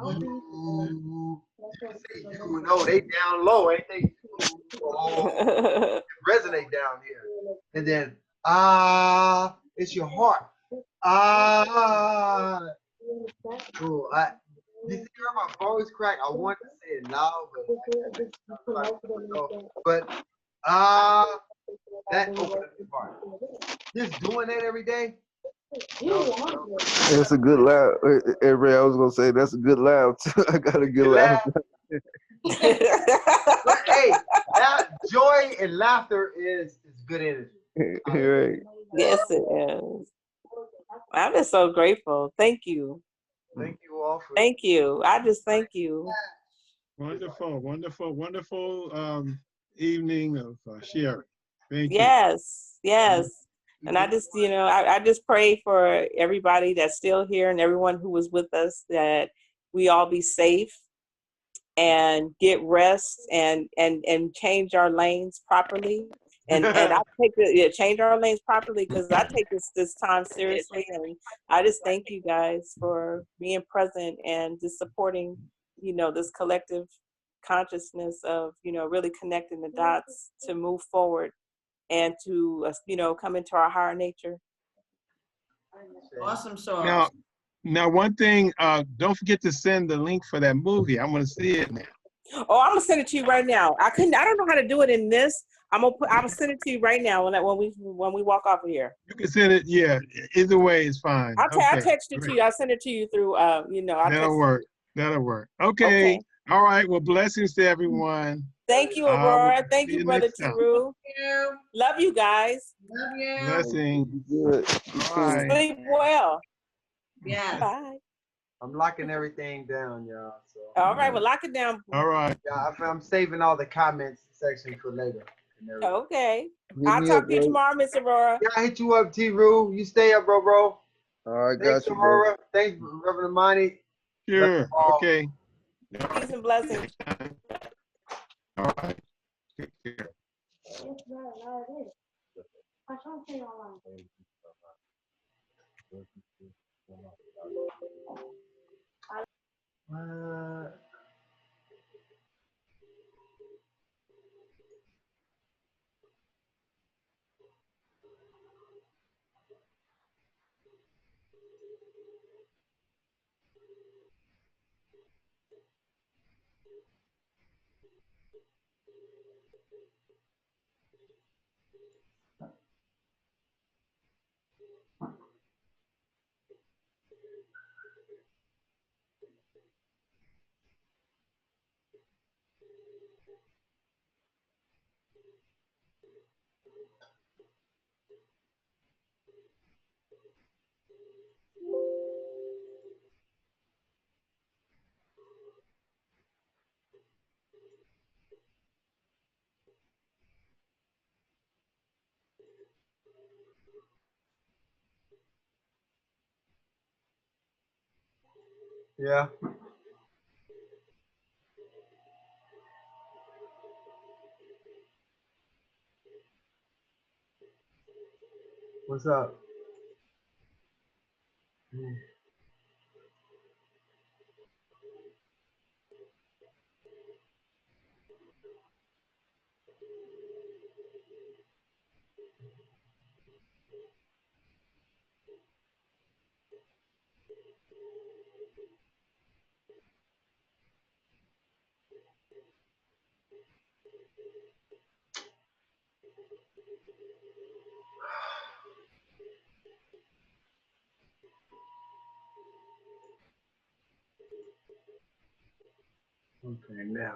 You say U and O, they down low, ain't they? Oh, resonate down here. And then it's your heart. Ooh, you see how my voice crack? I want to say it loud, but that opens up the heart. Just doing that every day. It's a good laugh. Hey, Ray, I was gonna say that's a good laugh too. I got a good laugh. But hey, joy and laughter is good energy. Right. Yes, it is. I'm just so grateful. Thank you. Thank you all for. Thank you. I just thank you. Wonderful, wonderful, wonderful evening of sharing. Thank you. Yes, yes. And I just, you know, I just pray for everybody that's still here and everyone who was with us, that we all be safe and get rest and change our lanes properly. And I take change our lanes properly, because I take this time seriously. And I just thank you guys for being present and just supporting, you know, this collective consciousness of, you know, really connecting the dots to move forward and to, you know, come into our higher nature. Awesome sauce. Now, one thing, don't forget to send the link for that movie. I'm going to see it now. Oh, I'm gonna send it to you right now. I don't know how to do it in this. I'm gonna send it to you right now when we walk off of here. You can send it. Yeah, either way is fine. I'll text it to you. I'll send it to you through. You know. That'll work. That'll work. Okay. All right. Well, blessings to everyone. Thank you, Aurora. Thank you, Brother Teru. Love you guys. Love you. Blessings. Good. All right. Sleep well. Yeah. Bye. I'm locking everything down, y'all. So. All right, well, lock it down. All right. Yeah, I'm saving all the comments section for later. Okay. I'll talk to you tomorrow, Miss Aurora. Yeah, I hit you up, T. Rue. You stay up, bro. All right, thanks, got you, Aurora. Thanks, Reverend Amani. Sure. Okay. Peace and blessings. All right. Take care. Yeah. What's up? Okay, now.